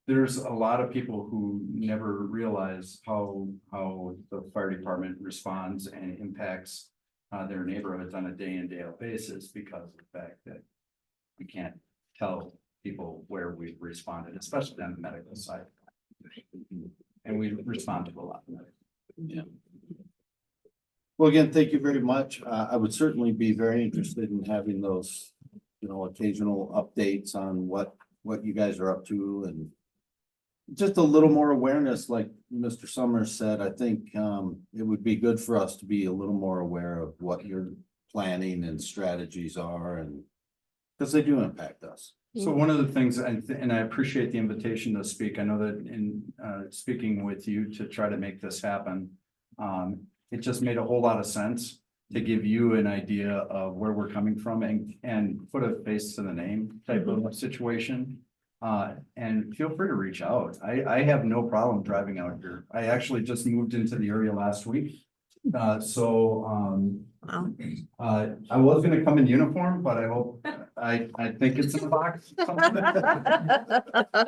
there's a lot of people who never realize how the fire department responds and impacts their neighborhoods on a day in, day out basis because of the fact that we can't tell people where we've responded, especially on the medical side. And we respond to a lot. Yeah. Well, again, thank you very much. I would certainly be very interested in having those, occasional updates on what you guys are up to and just a little more awareness, like Mr. Summers said. I think it would be good for us to be a little more aware of what your planning and strategies are, and because they do impact us. So one of the things, and I appreciate the invitation to speak. I know that in speaking with you to try to make this happen, it just made a whole lot of sense to give you an idea of where we're coming from and put a face to the name type of situation. And feel free to reach out. I have no problem driving out here. I actually just moved into the area last week. I was gonna come in uniform, but I think it's in the box.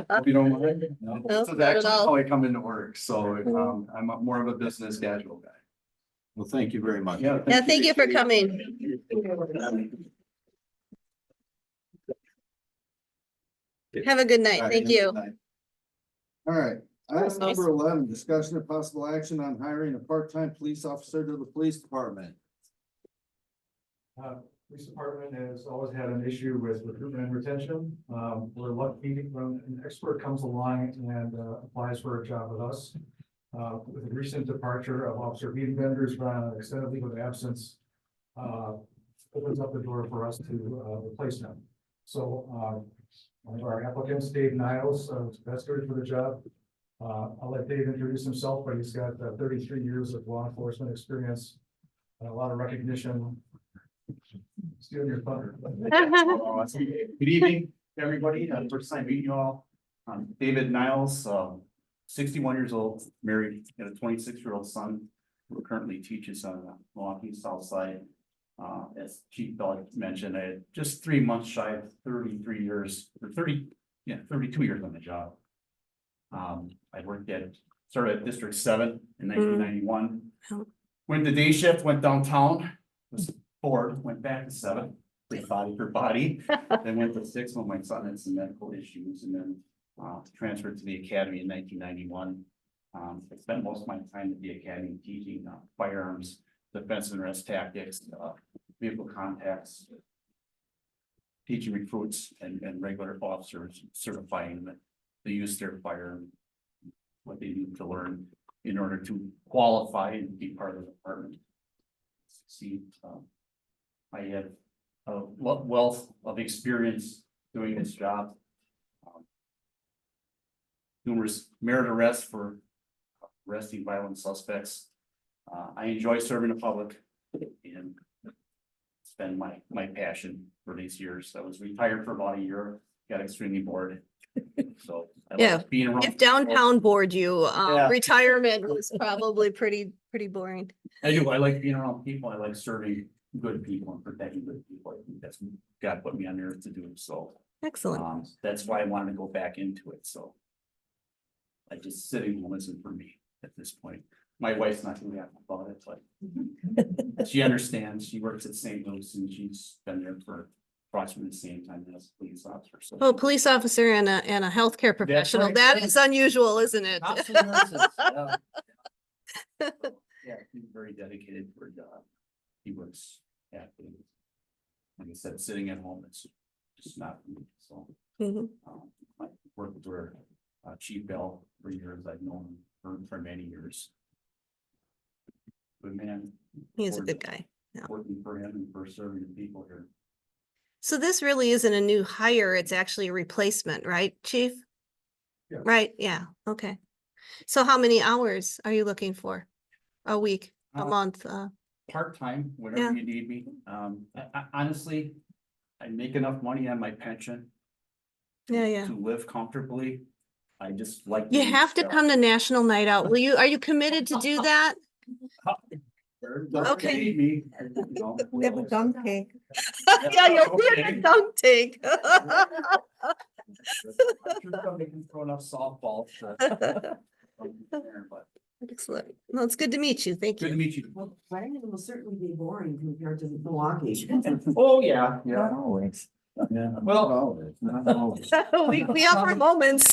If you don't mind. No, No, this is not at actually all. how I come into work, so I'm more of a business casual guy. Well, thank you very much. Yeah, thank you for coming. Have a good night. Thank you. All right, item number 11, discussion of possible action on hiring a part-time police officer to the police department. Police department has always had an issue with recruitment and retention. We're lucky when an expert comes along and applies for a job with us. With the recent departure of Officer Wiedenbender, who's been on an extended leave of absence, opens up the door for us to replace him. So one of our applicants, Dave Niles, is best suited for the job. I'll let Dave introduce himself, but he's got 33 years of law enforcement experience and a lot of recognition. Stealing your thunder. Good evening, everybody. First time meeting you all. I'm David Niles, 61 years old, married, got a 26-year-old son who currently teaches on the Milwaukee South Side. As Chief Doug mentioned, I had just 3 months shy of 32 years on the job. I started at District 7 in 1991. Went to day shift, went downtown, was bored, went back to 7, body for body. Then went to 6 when my son had some medical issues, and then transferred to the academy in 1991. I spent most of my time at the academy teaching firearms, defense and rest tactics, vehicle contacts, teaching recruits and regular officers, certifying that they use their firearm, what they need to learn in order to qualify and be part of the department. Succeed. I have a wealth of experience doing this job. Numerous merit arrests for arresting violent suspects. I enjoy serving the public and it's been my passion for these years. I was retired for about a year, got extremely bored. So I Yeah, like being around. If downtown bored you, Yeah. retirement was probably pretty boring. I do, I like being around people, I like serving good people and protecting good people, I think that's what God put me on earth to do, so. Excellent. That's why I wanted to go back into it, so. I just sitting home isn't for me at this point. My wife's not gonna happy about it, but she understands, she works at St. Louis and she's been there for approximately the same time as a police officer, so. Oh, police officer and a healthcare professional. right. That is unusual, isn't it? Cops and nurses, yeah. Yeah, he's very dedicated to her job. He works at, like I said, sitting at home, it's just not for me, so. Mhm. I worked with her, Chief Bell for years, I've known her for many years. Good man. He's a good guy. Yeah. Working for him and for serving the people here. So this really isn't a new hire, it's actually a replacement, right, chief? Yeah. Right, yeah, okay. So how many hours are you looking for? A week, a Uh, month? Part-time, Yeah. whenever you need me, honestly, I make enough money on my pension Yeah. to live comfortably. I just like. You have to come to National Night Out. Are you committed to do that? Okay. Need me, We have a dunk tank. Yeah, you're Okay. a dunk tank. I'm sure somebody can throw enough softballs. But Excellent. Well, it's good to meet you. Thank good to you. meet you. Well, Flanagan will certainly be boring compared to Milwaukee. Oh, yeah, Not always. yeah. Well, We have our moments.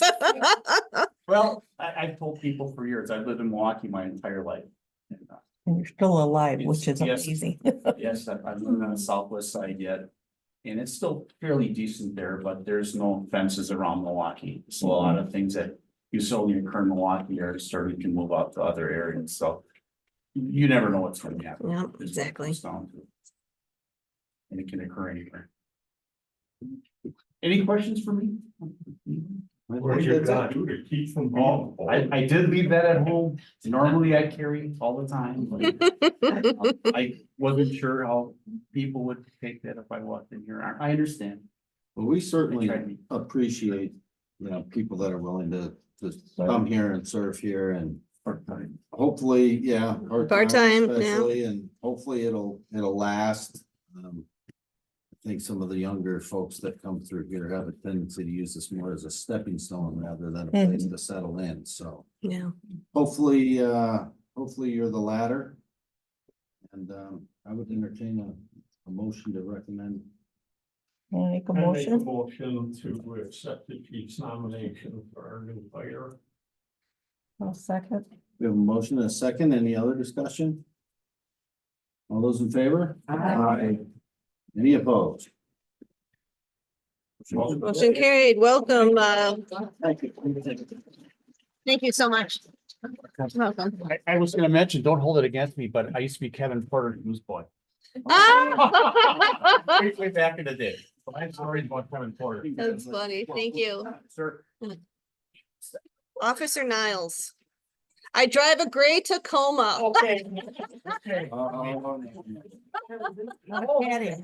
well, I've told people for years, I've lived in Milwaukee my entire life. And, And you're still alive, which is Yes. amazing. yes, I've lived on the southwest side yet. And it's still fairly decent there, but there's no fences around Milwaukee. So a lot of things that you saw in your current Milwaukee are starting to move out to other areas, so. You never know what's going to happen. Yeah, is what it exactly. comes down to. And it can occur anywhere. Any questions for me? What's your job do to keep from being? I did leave that at home. Normally I carry all the time. but I wasn't sure how people would take that if I walked in here. I understand. Well, we I certainly tried to be- appreciate, people that are willing to come here and serve here and part-time. hopefully, yeah. Part-time, yeah. Especially, and hopefully it'll last. I think some of the younger folks that come through here have a tendency to use this more as a stepping stone rather than a place to settle in, so. Yeah. Hopefully you're the latter. And, I would entertain a motion to recommend. Make a I make a motion. motion to accept the chief's nomination for our new fire. I'll second. We have a motion and a second. Any other discussion? All those in favor? Aye. Any opposed? Motion carried. Welcome. Thank you. Thank you so much. Welcome. I was gonna mention, don't hold it against me, but I used to be Kevin Porter's newsboy. Ah! Way back in the day. So I'm sorry about Kevin Porter. That's funny. Thank you. Sir. Officer Niles. I drive a gray Tacoma. Okay. Okay. Patty.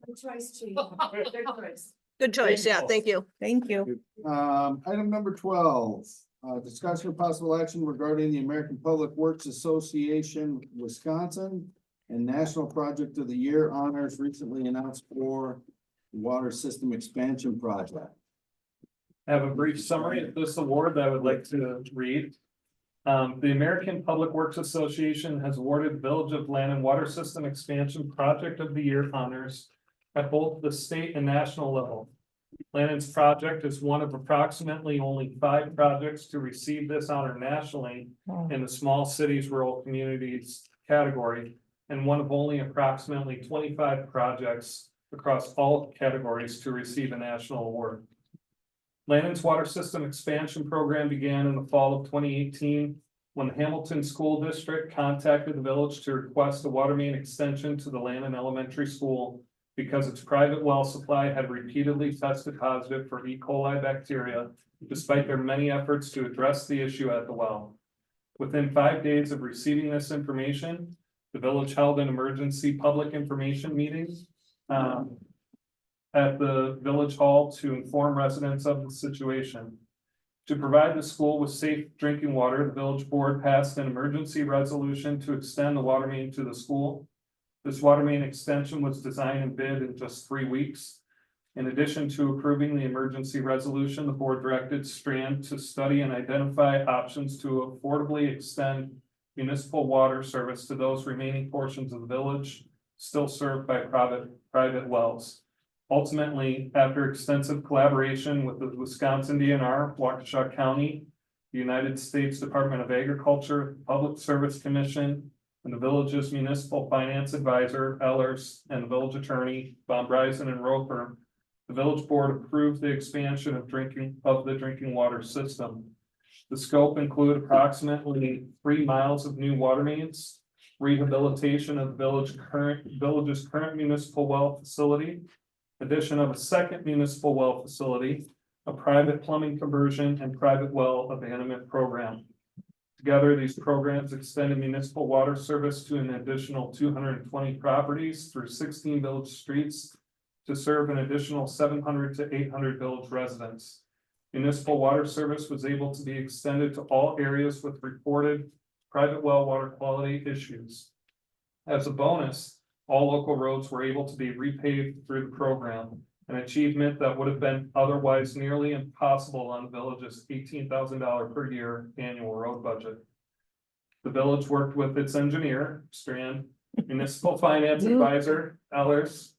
Good choice, Chief. Good choice. Good choice. Yeah, thank you. Thank you. Item number 12, discussion of possible action regarding the American Public Works Association, Wisconsin And National Project of the Year honors recently announced for Water System Expansion Project. I have a brief summary of this award that I would like to read. The American Public Works Association has awarded Village of Lannon Water System Expansion Project of the Year honors at both the state and national level. Lannon's project is one of approximately only 5 projects to receive this honor nationally in the small cities, rural communities category, and one of only approximately 25 projects across all categories to receive a national award. Lannon's water system expansion program began in the fall of 2018 when the Hamilton School District contacted the village to request a water main extension to the Lannon Elementary School because its private well supply had repeatedly tested positive for E. coli bacteria, despite their many efforts to address the issue at the well. Within 5 days of receiving this information, the village held an emergency public information meeting at the village hall to inform residents of the situation. To provide the school with safe drinking water, the village board passed an emergency resolution to extend the water main to the school. This water main extension was designed and bid in just 3 weeks. In addition to approving the emergency resolution, the board directed Strand to study and identify options to affordably extend municipal water service to those remaining portions of the village still served by private wells. Ultimately, after extensive collaboration with the Wisconsin DNR, Waukesha County, the United States Department of Agriculture, Public Service Commission, and the village's municipal finance advisor, Ellers, and the village attorney, Von Bryson and Roper, the village board approved the expansion of the drinking water system. The scope included approximately 3 miles of new water mains, rehabilitation of the village's current municipal well facility, addition of a second municipal well facility, a private plumbing conversion, and private well abandonment program. Together, these programs extended municipal water service to an additional 220 properties through 16 village streets to serve an additional 700 to 800 village residents. Municipal water service was able to be extended to all areas with reported private well water quality issues. As a bonus, all local roads were able to be repaved through the program, an achievement that would have been otherwise nearly impossible on the village's $18,000 per year annual road budget. The village worked with its engineer, Strand, municipal finance advisor, Ellers,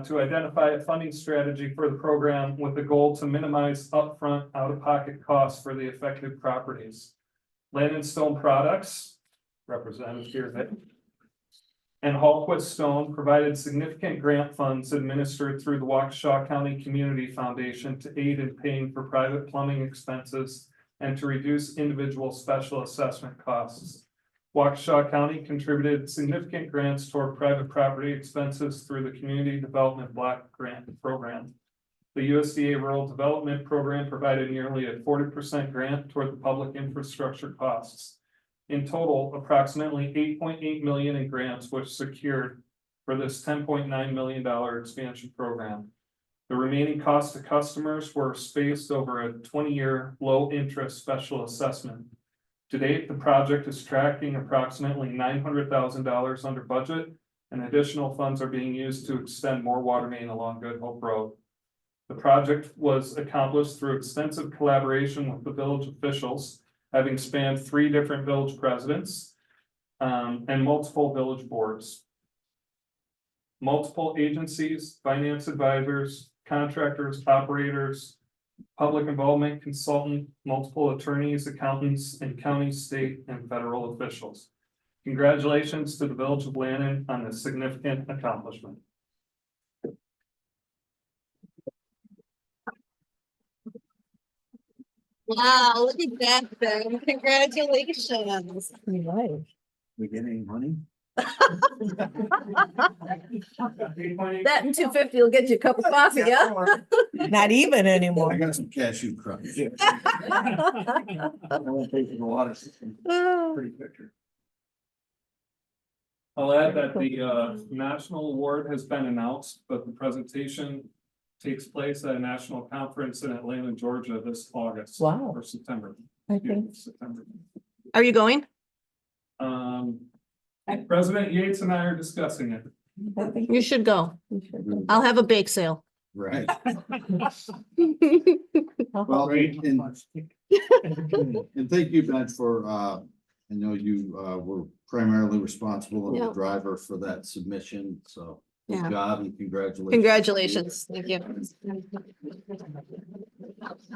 to identify a funding strategy for the program with the goal to minimize upfront out-of-pocket costs for the affected properties. Lannon Stone Products, represented here, and Hallquist Stone provided significant grant funds administered through the Waukesha County Community Foundation to aid in paying for private plumbing expenses and to reduce individual special assessment costs. Waukesha County contributed significant grants toward private property expenses through the Community Development Block Grant Program. The USDA Rural Development Program provided nearly a 40% grant toward the public infrastructure costs. In total, approximately $8.8 million in grants was secured for this $10.9 million expansion program. The remaining costs to customers were spaced over a 20-year low-interest special assessment. To date, the project is tracking approximately $900,000 under budget, and additional funds are being used to extend more water main along Good Hope Road. The project was accomplished through extensive collaboration with the village officials, having spanned 3 different village presidents and multiple village boards. Multiple agencies, finance advisors, contractors, operators, public involvement consultant, multiple attorneys, accountants, and county, state, and federal officials. Congratulations to the Village of Lannon on this significant accomplishment. Wow, look at that, Ben. Congratulations. We get any money? That and $250 will get you a cup of coffee, yeah? Not even I anymore. got some cashew crumbs. I won't pay for the water system. Pretty picture. I'll add that the national award has been announced, but the presentation takes place at a national conference in Atlanta, Georgia this August. Wow. Or September. I think. September. Are you going? President Yates and I are discussing it. You should go. I'll have a bake sale. Right. Oh, Well, Great. and thank you, Ben, for, I know you, were primarily responsible and Yeah. the driver for that submission, so. Yeah. Good job and congratulations. Congratulations. Thank you.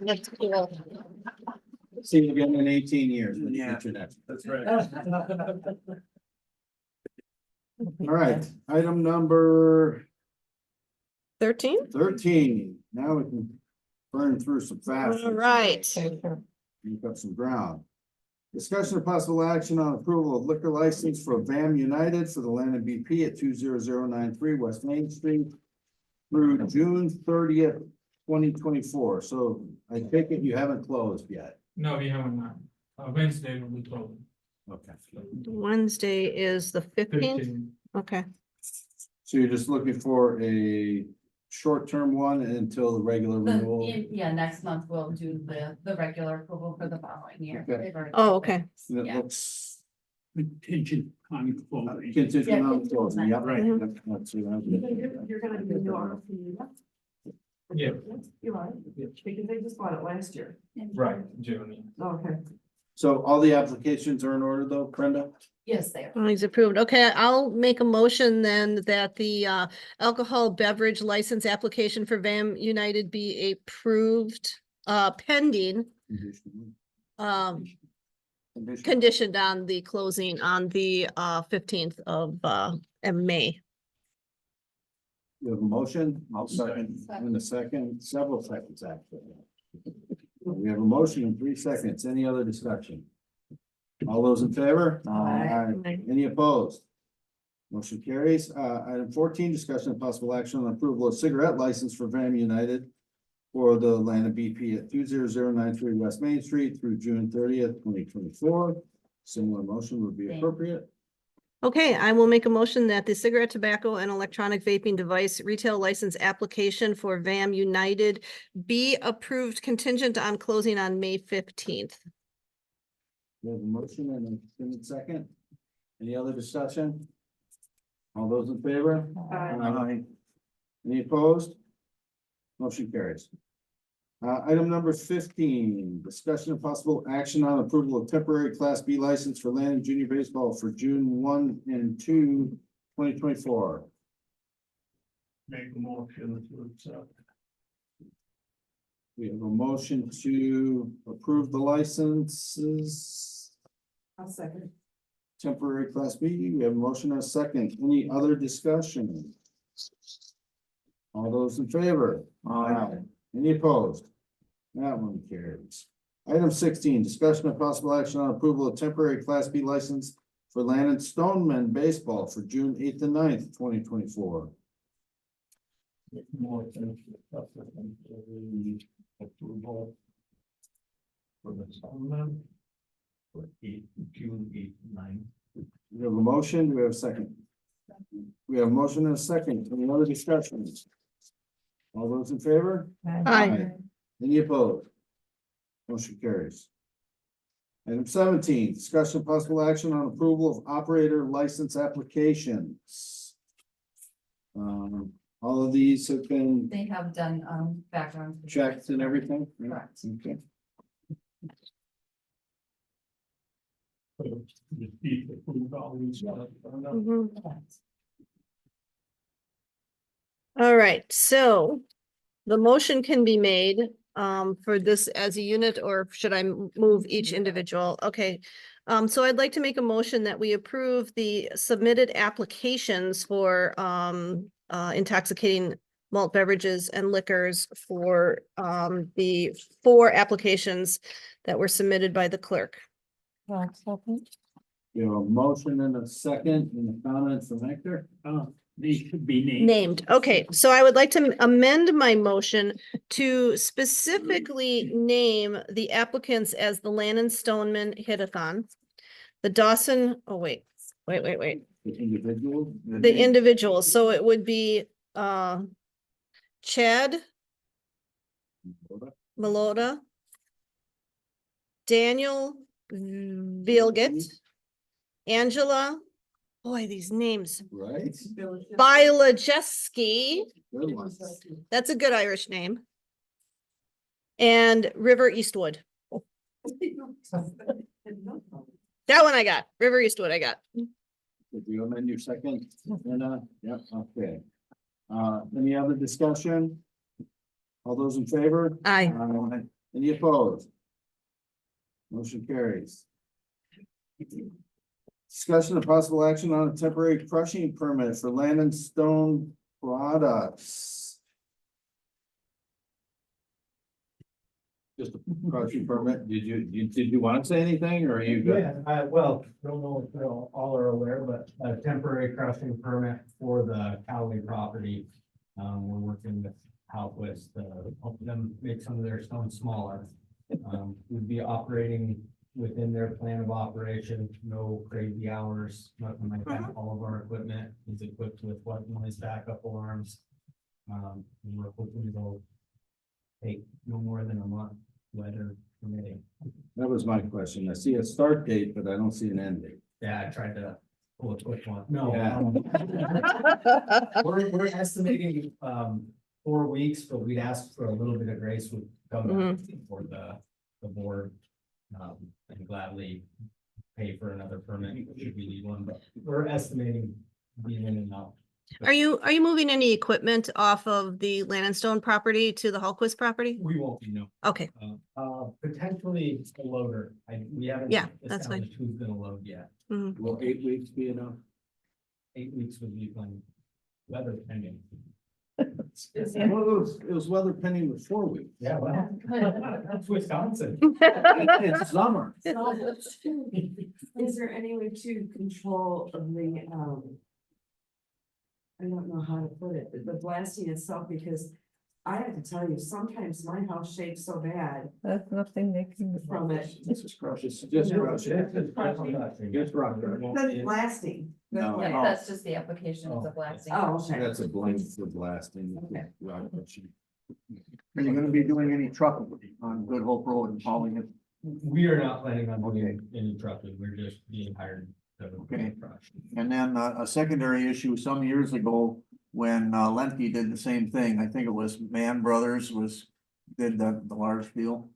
That's cool. See you again in 18 years when you Yeah. get your next. That's right. All right, item number 13? 13. Now we can burn through some fast. All right. Okay, sure. Make up some ground. Discussion of possible action on approval of liquor license for VAM United for the land of BP at 20093 West Main Street through June 30th, 2024. So I take it you haven't closed yet. No, we haven't, Wednesday will be closed. Okay. Wednesday is the 15th. Okay. So you're just looking for a short-term one until the regular renewal? Yeah, next month we'll do the regular approval for the following year. Okay. They've already- Oh, okay. And it Yeah. looks Contingent on closing. contingent on closing. Yep. Right. Yep, that's what I was getting at. You're gonna be new on. Yeah. You are, because they just bought it last year. Right, June. Okay. So all the applications are in order though, Brenda? Yes, they are. Oh, he's approved. Okay, I'll make a motion then that the alcohol beverage license application for VAM United be approved pending conditioned on the closing on the 15th of May. You have a motion? I'll second. In a second, several seconds actually. We have a motion in 3 seconds. Any other discussion? All those in favor? Aye. Any opposed? Motion carries. Item 14, discussion of possible action on approval of cigarette license for VAM United for the land of BP at 20093 West Main Street through June 30th, 2024. Similar motion would be appropriate. Okay, I will make a motion that the cigarette, tobacco, and electronic vaping device retail license application for VAM United be approved contingent on closing on May 15th. We have a motion and a second. Any other discussion? All those in favor? Aye. Any opposed? Motion carries. Item number 15, discussion of possible action on approval of temporary Class B license for land and junior baseball for June 1 and 2, 2024. Make a motion to accept. We have a motion to approve the licenses. I'll second. Temporary Class B, we have a motion and a second. Any other discussion? All those in favor? Aye. Any opposed? That one carries. Item 16, discussion of possible action on approval of temporary Class B license for Landon Stoneman Baseball for June 8th and 9th, 2024. Motion to accept the approval for the summer. For June 8, 9. We have a motion, do we have a second? We have a motion and a second. Any other discussions? All those in favor? Aye. Any opposed? Motion carries. Item 17, discussion of possible action on approval of operator license applications. All of these have been They have done background. checked and everything? Correct. Okay. Repeat approve all these. Mhm. All right, so the motion can be made for this as a unit, or should I move each individual? Okay. So I'd like to make a motion that we approve the submitted applications for intoxicating malt beverages and liquors for the 4 applications that were submitted by the clerk. We have a motion and a second and a comment from Hector. These should be named. Named, okay, so I would like to amend my motion to specifically name the applicants as the Lannon Stoneman Hit-a-thon. The Dawson, oh, wait. The individual. The individuals, so it would be Chad Malota, Daniel Vilgit, Angela Boy, these names. Right? Bilajeski, Good one. that's a good Irish name. And River Eastwood. That one I got. River Eastwood I got. Did you amend your second? Yep, okay. Any other discussion? All those in favor? Aye. Any opposed? Motion carries. Discussion of possible action on a temporary crushing permit for Land and Stone Products. Just a crushing permit. Did you want to say anything or are you good? Yeah, well, don't know if they're all are aware, but a temporary crushing permit for the Cowley property. We're working with Halquist to help them make some of their stones smaller. We'd be operating within their plan of operation, no crazy hours, nothing like that. All of our equipment is equipped with what noise backup alarms. And we're hoping it'll take no more than a month, weather permitting. That was my question. I see a start date, but I don't see an end date. Yeah, I tried to pull a quick one. No. Yeah. We're estimating 4 weeks, but we'd ask for a little bit of grace would come back for the board. And gladly pay for another permit should we need one, but we're estimating being in and out. Are you moving any equipment off of the Land and Stone property to the Hallquist property? We won't be, no. Okay, Potentially a loader. We haven't. Yeah, that's fine. established who's gonna load yet. Will 8 weeks be enough? 8 weeks would be when weather pending. Well, it was weather pending with 4 weeks. Yeah, well, that's Wisconsin. It's summer. Is there any way to control the, I don't know how to put it, the blasting itself, because I have to tell you, sometimes my house shakes so bad That's nothing they can. from it. Just crush it. Just crush it. Just crush it. That's blasting. No. Yeah, that's just the application of the blasting. Oh, okay. That's a blame for blasting. Okay. Rock crushing. Are you gonna be doing any trucking on Good Hope Road and hauling it? We are not planning on doing any trucking. We're just being hired. To Okay. crush. And then a secondary issue some years ago, when Lemke did the same thing, I think it was Mann Brothers did the large deal.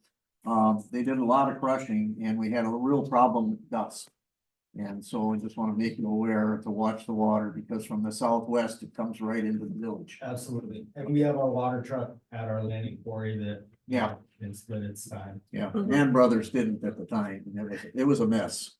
They did a lot of crushing and we had a real problem with dust. And so I just want to make you aware to watch the water because from the southwest, it comes right into the village. Absolutely. And we have our water truck at our landing quarry that. Yeah. It's been its time. Yeah, Mann Brothers didn't at the time. And it was a mess.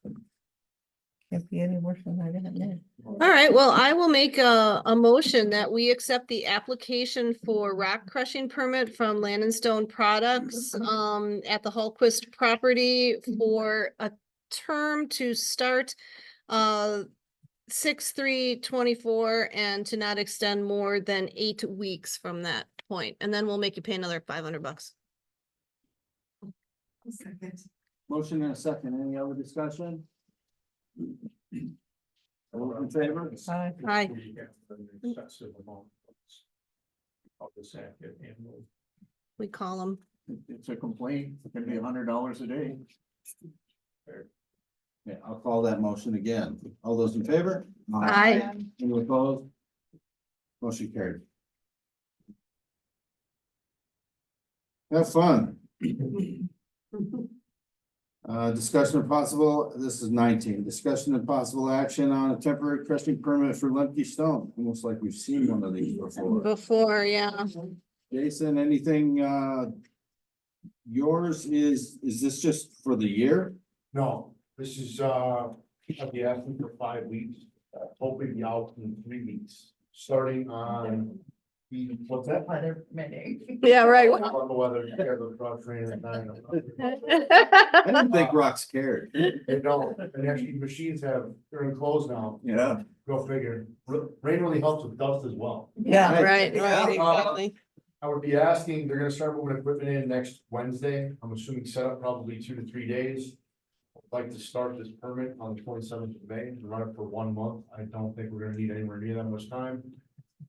Can't be any worse than that. all right, well, I will make a motion that we accept the application for rock crushing permit from Land and Stone Products at the Hallquist property for a term to start 6/3/24 and to not extend more than 8 weeks from that point. And then we'll make you pay another $500. Motion and a second. Any other discussion? All in favor? Aye. Aye. We have an excessive amount of the sack and We call them. It's a complaint. It can be $100 a day. Yeah, I'll call that motion again. All those in favor? Aye. Any opposed? Motion carried. Have fun. Discussion of possible, this is 19, discussion of possible action on a temporary crushing permit for Lemke Stone, almost like we've seen one of these before. Before, yeah. Jason, anything, yours is this just for the year? No, this is, I'll be asking for 5 weeks, hoping to be out in 3 weeks, starting on. What's that? Weather permitting. Yeah, right. On the weather, yeah, the cross rain and nine. I didn't think Rock's cared. They don't, and actually machines they're enclosed now, Yeah. go figure, rain really helps with dust as well. Yeah. Right, Yeah. right, exactly. I would be asking, they're gonna start moving equipment in next Wednesday, I'm assuming set up probably 2 to 3 days. I'd like to start this permit on the 27th of May, and run it for 1 month, I don't think we're gonna need anywhere near that much time.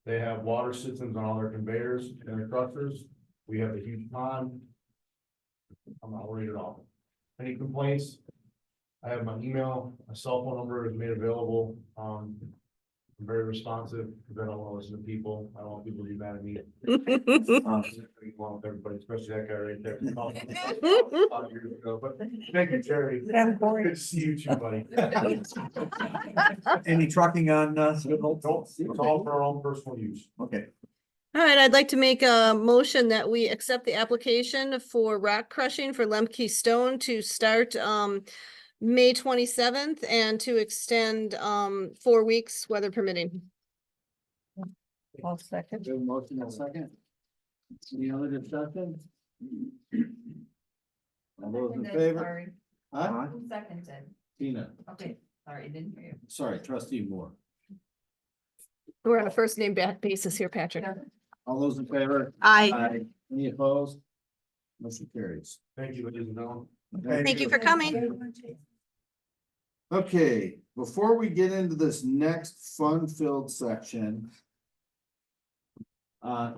They have water systems on all their conveyors and their crushers, we have a huge pond. I'm not worried at all. Any complaints? I have my email, my cell phone number is made available, I'm very responsive, because I don't want to listen to people, I don't want people to be mad at me. Want everybody, especially that guy right there. Years ago, but thank you, Jerry. I'm bored. Good to see you too, buddy. Any trucking on, Don't, it's all for our own personal use. okay, All right, I'd like to make a motion that we accept the application for rock crushing for Lemke Stone to start May 27th and to extend 4 weeks, weather permitting. I'll second. we have a motion and a second. Any other discussion? All those in favor? Sorry, Huh? who seconded? Tina, Okay, sorry, I didn't hear you. sorry, trustee Moore. We're on a first name basis here, Patrick. All those in favor? Aye. Any opposed? Motion carries. Thank you, ladies and gentlemen. Thank you for coming. Okay, before we get into this next fun-filled section.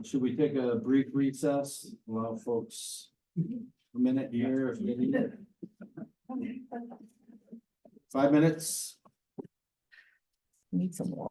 Should we take a brief recess? Allow folks a minute here if they need it. 5 minutes. Need some more.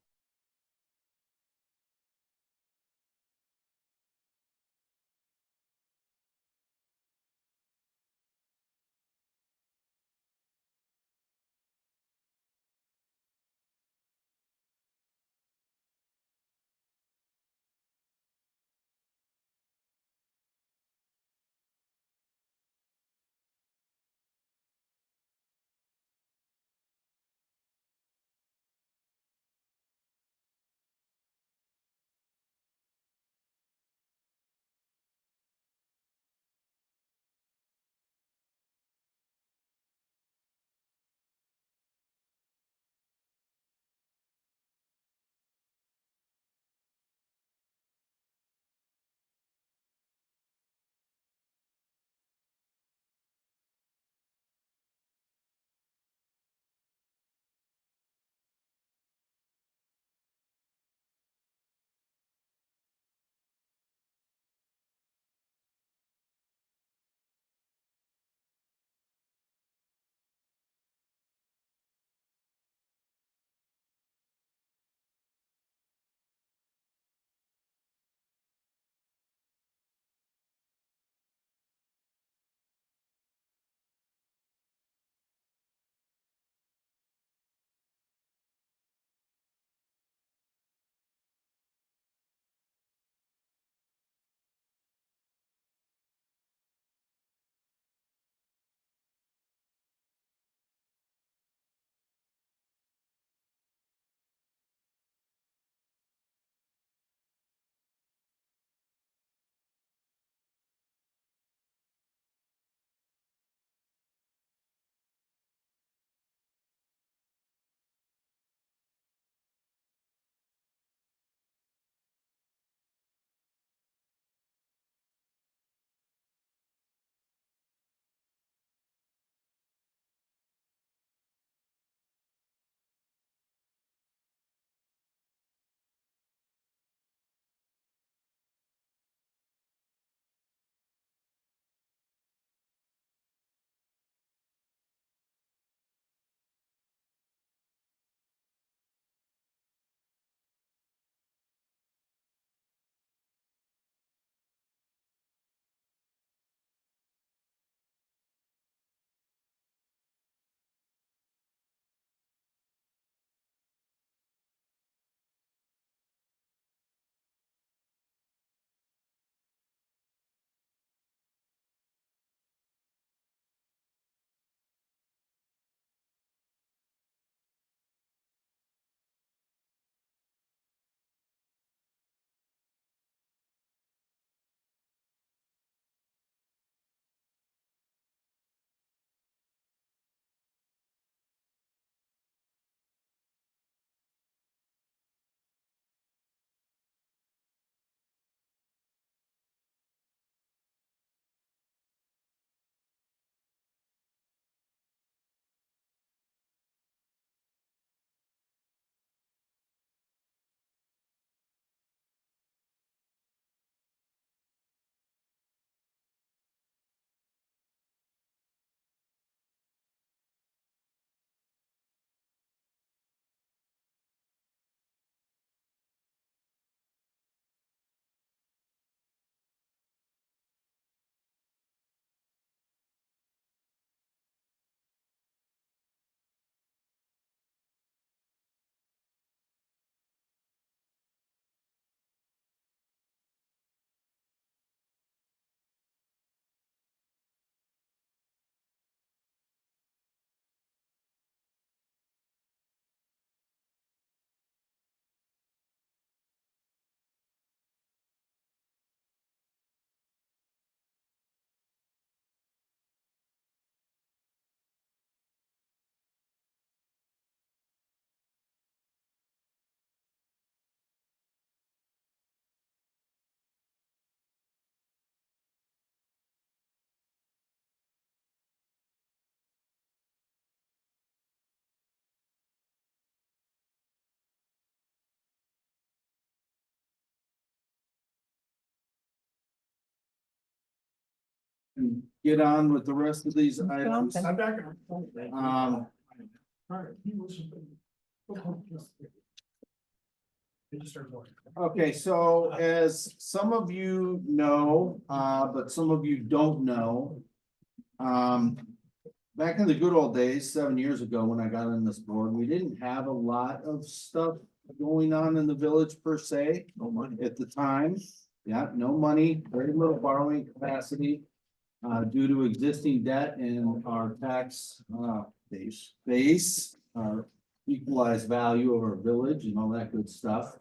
get on with the rest of these items. Jonathan. I'm back. Okay, so as some of you know, but some of you don't know. Back in the good old days, 7 years ago, when I got on this board, we didn't have a lot of stuff going on in the village per se. No money. At the time, yeah, no money, very little borrowing capacity. Due to existing debt and our tax, base, our equalized value of our village and all that good stuff.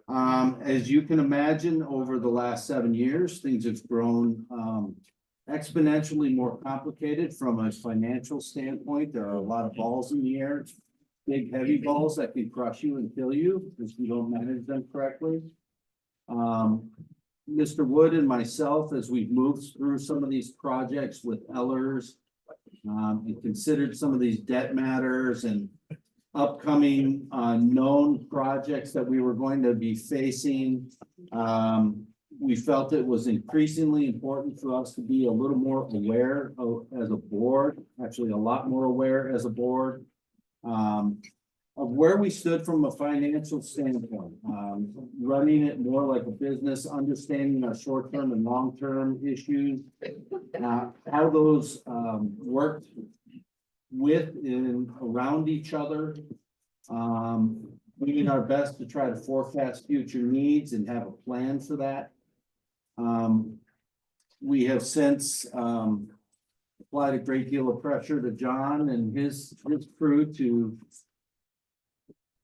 As you can imagine, over the last 7 years, things have grown, exponentially more complicated from a financial standpoint. There are a lot of balls in the air. Big, heavy balls that can crush you and kill you if you don't manage them correctly. Mr. Wood and myself, as we've moved through some of these projects with Ellers, and considered some of these debt matters and upcoming, known projects that we were going to be facing. We felt it was increasingly important for us to be a little more aware of, as a board, actually a lot more aware as a board. Of where we stood from a financial standpoint, running it more like a business, understanding our short-term and long-term issues. How those worked with and around each other. Doing our best to try to forecast future needs and have a plan for that. We have since applied a great deal of pressure to John and his crew to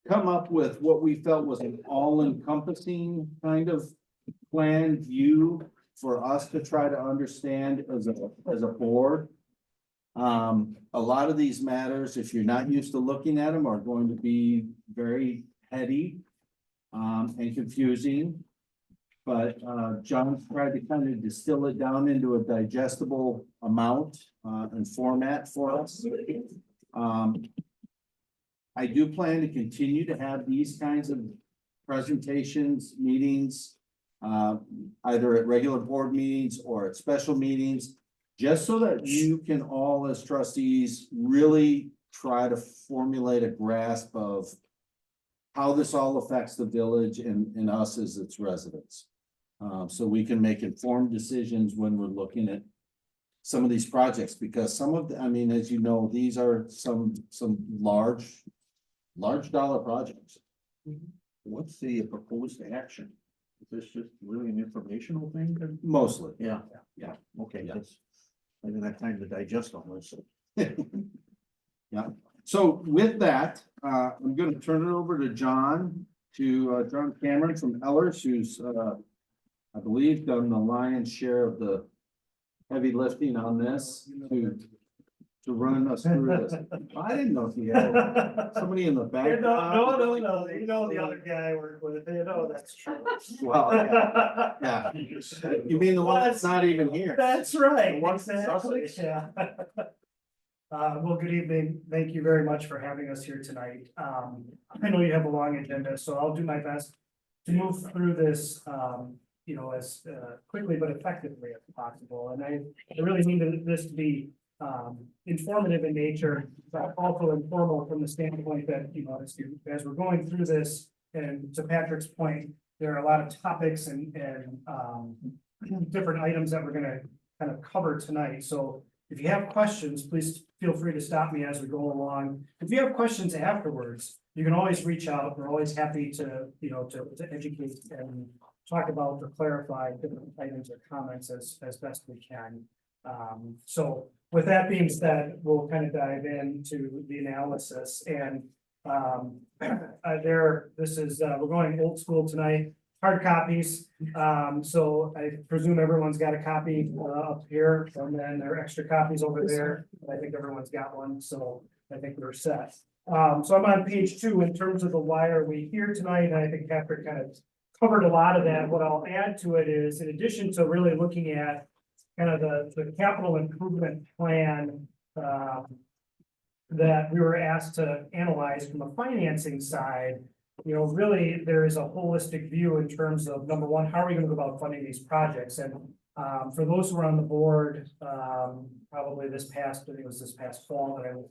come up with what we felt was an all-encompassing kind of plan view for us to try to understand as a board. A lot of these matters, if you're not used to looking at them, are going to be very heady and confusing. But John's tried to kind of distill it down into a digestible amount and format for us. I do plan to continue to have these kinds of presentations, meetings, either at regular board meetings or at special meetings, just so that you can all as trustees really try to formulate a grasp of how this all affects the village and us as its residents. So we can make informed decisions when we're looking at some of these projects, because some of the, I mean, as you know, these are some large dollar projects. What's the proposed action? Is this just really an informational thing? Mostly. Yeah, okay, Yeah. that's, I didn't have time to digest all this. Yeah, so with that, I'm gonna turn it over to John Cameron from Ellers, who's, I believe, done the lion's share of the heavy lifting on this to run us through this. I didn't know if you had somebody in the back. No, you know the other guy I work with, that's true. Well, yeah. You mean the one that's not even here? That's right, What's exactly, Sussex? yeah. Well, good evening. Thank you very much for having us here tonight. I know you have a long agenda, so I'll do my best to move through this, as quickly but effectively as possible. And I really need this to be informative in nature, but also informal from the standpoint that, as we're going through this, and to Patrick's point, there are a lot of topics and different items that we're gonna kind of cover tonight. So if you have questions, please feel free to stop me as we go along. If you have questions afterwards, you can always reach out. We're always happy to educate and talk about or clarify different items or comments as best we can. So with that being said, we'll kind of dive into the analysis and we're going old school tonight, hard copies. So I presume everyone's got a copy up here, and then there are extra copies over there. I think everyone's got one, so I think we're set. So I'm on page 2 in terms of the why are we here tonight, and I think Patrick kind of covered a lot of that. What I'll add to it is, in addition to really looking at kind of the capital improvement plan that we were asked to analyze from a financing side, really there is a holistic view in terms of, number one, how are we going to go about funding these projects? And For those who were on the board, probably this past, I think it was this past fall, that I was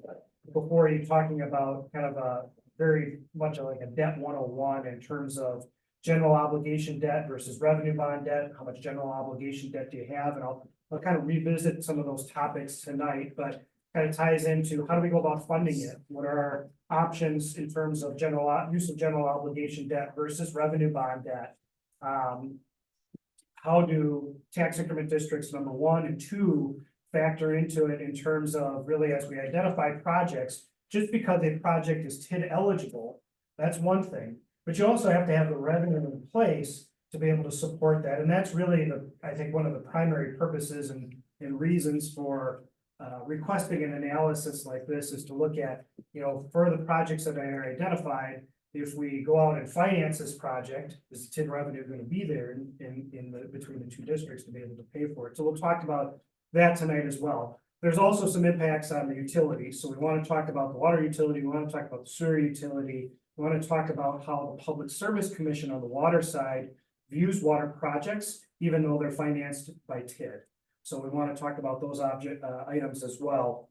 before you talking about kind of a very much like a debt 101 in terms of general obligation debt versus revenue bond debt, how much general obligation debt do you have? And I'll kind of revisit some of those topics tonight, but kind of ties into how do we go about funding it? What are our options in terms of use of general obligation debt versus revenue bond debt? How do tax increment districts number 1 and 2 factor into it in terms of really as we identify projects? Just because a project is TID eligible, that's one thing, but you also have to have the revenue in place to be able to support that. And that's really I think one of the primary purposes and reasons for requesting an analysis like this is to look at, for the projects that are identified, if we go out and finance this project, is TID revenue going to be there between the 2 districts to be able to pay for it? So we'll talk about that tonight as well. There's also some impacts on the utility. So we want to talk about the water utility. We want to talk about the sewer utility. We want to talk about how the Public Service Commission on the water side views water projects, even though they're financed by TID. So we want to talk about those items as well.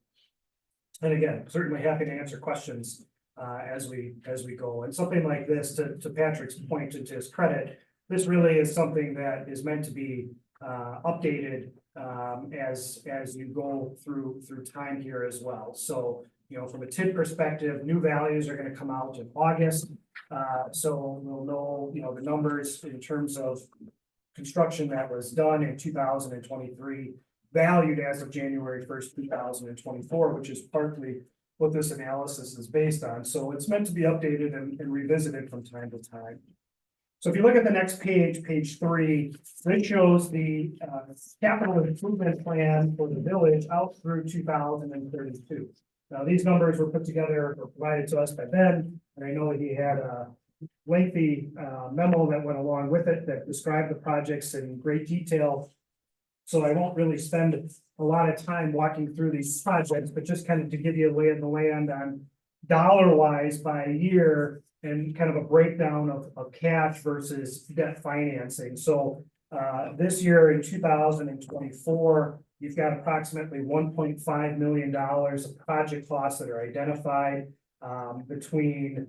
And again, certainly happy to answer questions as we go. And something like this, to Patrick's point, and to his credit, this really is something that is meant to be updated as you go through time here as well. So, from a TID perspective, new values are going to come out in August. So we'll know, the numbers in terms of construction that was done in 2023, valued as of January 1st, 2024, which is partly what this analysis is based on. So it's meant to be updated and revisited from time to time. So if you look at the next page, page 3, this shows the capital improvement plan for the village out through 2032. Now, these numbers were put together or provided to us by Ben, and I know he had a lengthy memo that went along with it that described the projects in great detail. So I won't really spend a lot of time walking through these projects, but just kind of to give you a lay of the land on dollar-wise by year and kind of a breakdown of cash versus debt financing. So this year in 2024, you've got approximately $1.5 million of project costs that are identified between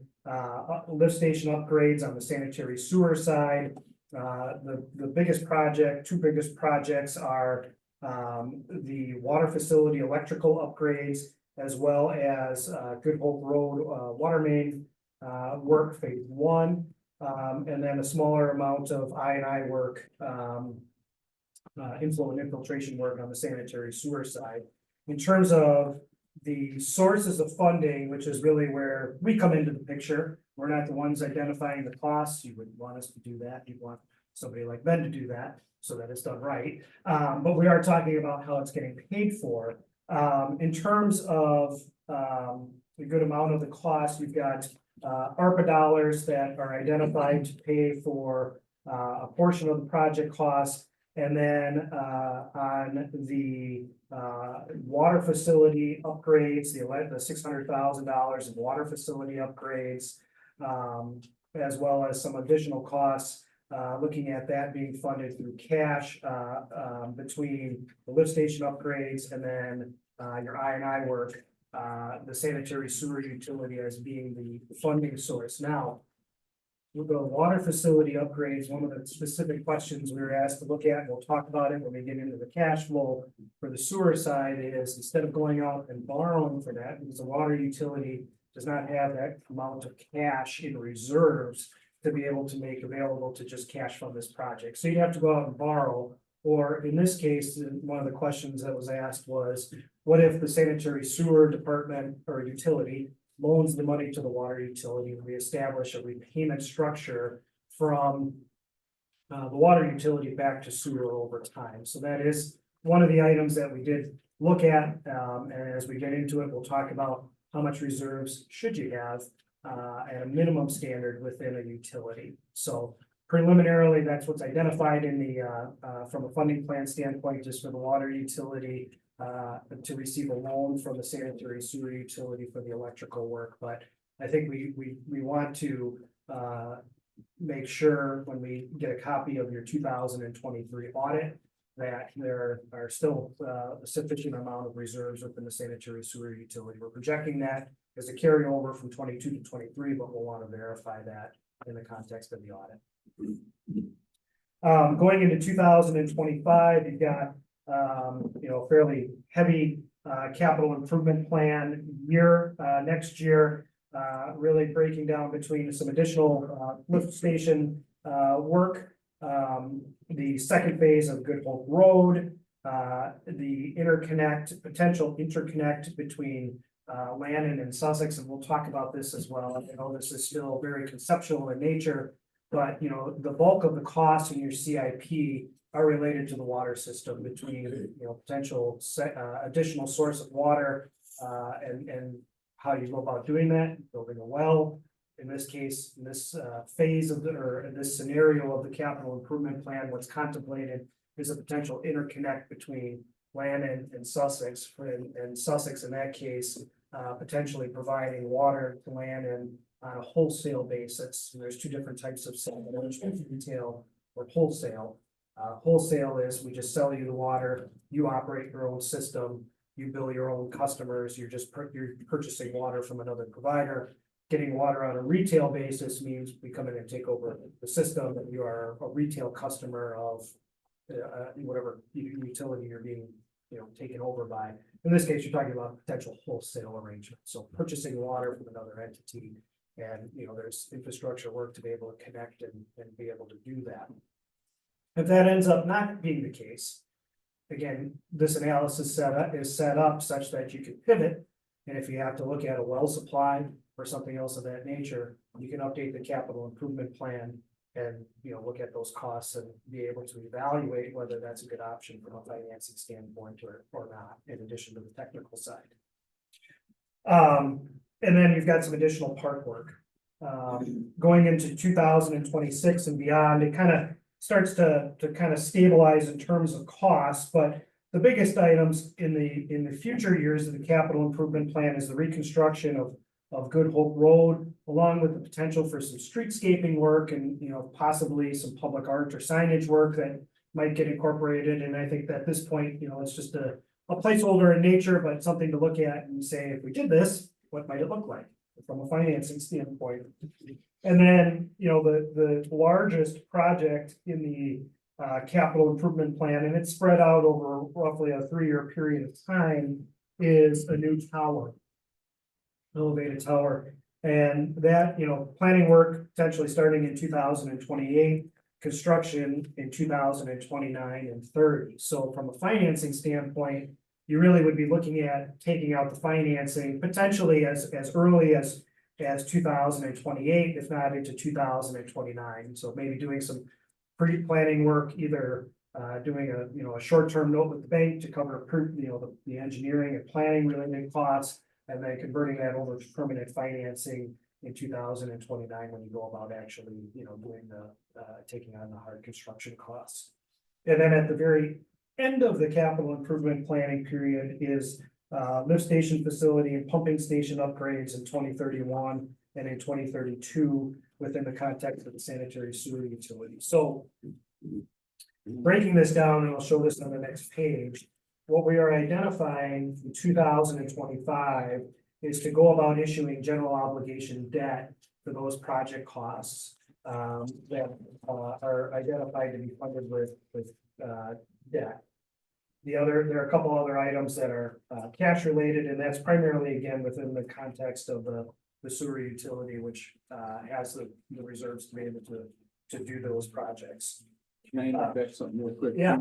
lift station upgrades on the sanitary sewer side. The biggest project, 2 biggest projects are the water facility electrical upgrades, as well as Good Hope Road water main work phase 1, and then a smaller amount of I&I work, inflow and infiltration work on the sanitary sewer side. In terms of the sources of funding, which is really where we come into the picture, we're not the ones identifying the costs. You wouldn't want us to do that. You'd want somebody like Ben to do that so that it's done right. But we are talking about how it's getting paid for. In terms of a good amount of the cost, you've got ARPA dollars that are identified to pay for a portion of the project costs. And then on the water facility upgrades, the $600,000 of water facility upgrades, as well as some additional costs, looking at that being funded through cash between the lift station upgrades and then your I&I work, the sanitary sewer utility as being the funding source. Now, with the water facility upgrades, one of the specific questions we were asked to look at, and we'll talk about it when we get into the cash flow for the sewer side, is instead of going out and borrowing for that, because the water utility does not have that amount of cash in reserves to be able to make available to just cash fund this project. So you'd have to go out and borrow, or in this case, one of the questions that was asked was, what if the sanitary sewer department or utility loans the money to the water utility and we establish a repayment structure from the water utility back to sewer over time? So that is one of the items that we did look at. And as we get into it, we'll talk about how much reserves should you have at a minimum standard within a utility. So preliminarily, that's what's identified in the from a funding plan standpoint, just for the water utility, to receive a loan from the sanitary sewer utility for the electrical work. But I think we want to make sure when we get a copy of your 2023 audit that there are still a sufficient amount of reserves within the sanitary sewer utility. We're projecting that as a carryover from 22 to 23, but we'll want to verify that in the context of the audit. Going into 2025, you've got fairly heavy capital improvement plan year next year, really breaking down between some additional lift station work. The second phase of Good Hope Road, the potential interconnect between Lannon and Sussex, and we'll talk about this as well. I know this is still very conceptual in nature, but the bulk of the costs in your CIP are related to the water system between potential additional source of water and how you go about doing that, building a well. In this case, in this phase of in this scenario of the capital improvement plan, what's contemplated is a potential interconnect between Lannon and Sussex, and Sussex in that case, potentially providing water to Lannon on a wholesale basis. And there's two different types of sale, retail or wholesale. Wholesale is we just sell you the water, you operate your own system, you bill your own customers, you're purchasing water from another provider. Getting water on a retail basis means we come in and take over the system, and you are a retail customer of whatever utility you're being taken over by. In this case, you're talking about potential wholesale arrangement, so purchasing water from another entity, and there's infrastructure work to be able to connect and be able to do that. If that ends up not being the case, again, this analysis is set up such that you can pivot, and if you have to look at a well supply or something else of that nature, you can update the capital improvement plan and look at those costs and be able to evaluate whether that's a good option from a financing standpoint or not, in addition to the technical side. And then you've got some additional park work. Going into 2026 and beyond, it kind of starts to kind of stabilize in terms of costs, but the biggest items in the future years of the capital improvement plan is the reconstruction of Good Hope Road, along with the potential for some streetscaping work and, possibly some public art or signage work that might get incorporated. And I think that at this point, it's just a placeholder in nature, but something to look at and say, if we did this, what might it look like from a financing standpoint? And then, the largest project in the capital improvement plan, and it's spread out over roughly a 3-year period of time, is a new tower. Elevated tower, and that planning work potentially starting in 2028, construction in 2029 and 30. So from a financing standpoint, you really would be looking at taking out the financing potentially as early as 2028, if not into 2029. So maybe doing some pre-planning work, either doing a short-term note with the bank to cover the engineering and planning related costs, and then converting that over to permanent financing in 2029 when you go about actually, doing taking on the hard construction costs. And then at the very end of the capital improvement planning period is lift station facility and pumping station upgrades in 2031 and in 2032 within the context of the sanitary sewer utility. So breaking this down, and I'll show this on the next page. What we are identifying in 2025 is to go about issuing general obligation debt for those project costs that are identified to be funded with debt. There are a couple other items that are cash related, and that's primarily again within the context of the sewer utility, which has the reserves to be able to do those projects. Can I interject something real quick? Yeah.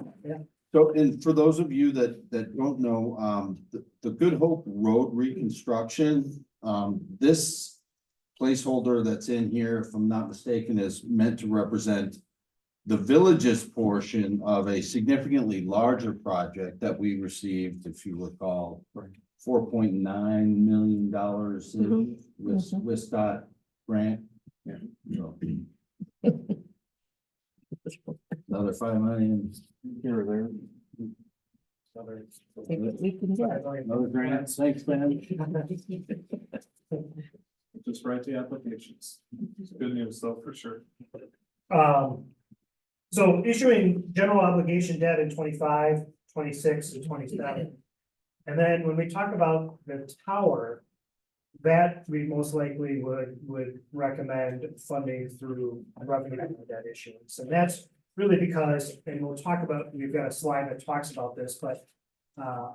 So, and for those of you that don't know, the Good Hope Road reconstruction, this placeholder that's in here, if I'm not mistaken, is meant to represent the village's portion of a significantly larger project that we received, if you recall, $4.9 million with WISDOT grant. Yeah. So, another $5 million here or there. We can get. Another grant. Thanks, man. Just write the applications. Good news though, for sure. So issuing general obligation debt in 25, 26, and 27. And then when we talk about the tower, that we most likely would recommend funding through revenue debt issuance. And that's really because, and we'll talk about, we've got a slide that talks about this, but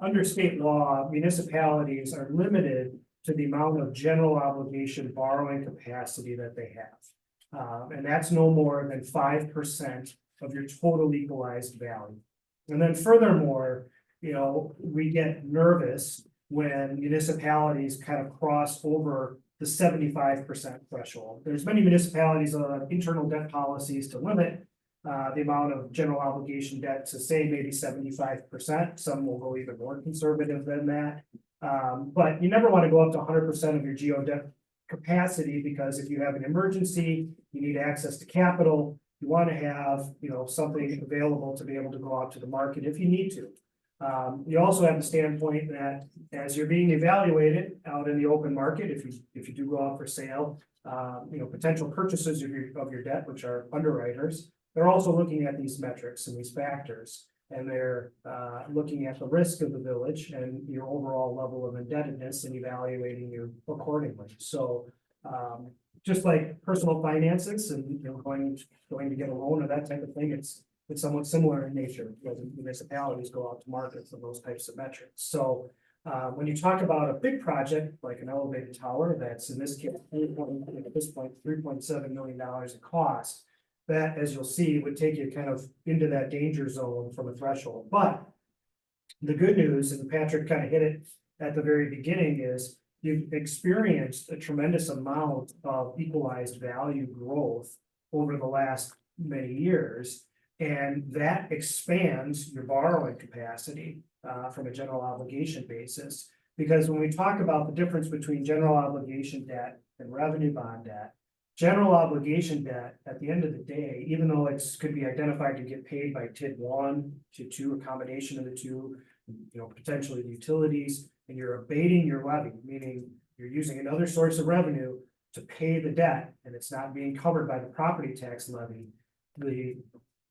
under state law, municipalities are limited to the amount of general obligation borrowing capacity that they have. And that's no more than 5% of your total equalized value. And then furthermore, you know, we get nervous when municipalities kind of cross over the 75% threshold. There's many municipalities on internal debt policies to limit the amount of general obligation debt to say maybe 75%. Some will go even more conservative than that. But you never want to go up to 100% of your geo debt capacity, because if you have an emergency, you need access to capital, you want to have, you know, something available to be able to go out to the market if you need to. You also have the standpoint that as you're being evaluated out in the open market, if you do go out for sale, you know, potential purchasers of your debt, which are underwriters, they're also looking at these metrics and these factors, and they're looking at the risk of the village and your overall level of indebtedness and evaluating you accordingly. So just like personal finances and, you know, going to get a loan or that type of thing, it's somewhat similar in nature. Because municipalities go out to market for those types of metrics. So when you talk about a big project like an elevated tower, that's in this case, at this point, $3.7 million in cost, that, as you'll see, would take you kind of into that danger zone from a threshold. But the good news, and Patrick kind of hit it at the very beginning, is you've experienced a tremendous amount of equalized value growth over the last many years. And that expands your borrowing capacity from a general obligation basis. Because when we talk about the difference between general obligation debt and revenue bond debt, general obligation debt, at the end of the day, even though it could be identified to get paid by TID 1, TID 2, a combination of the two, you know, potentially the utilities, and you're abating your levy, meaning you're using another source of revenue to pay the debt, and it's not being covered by the property tax levy. The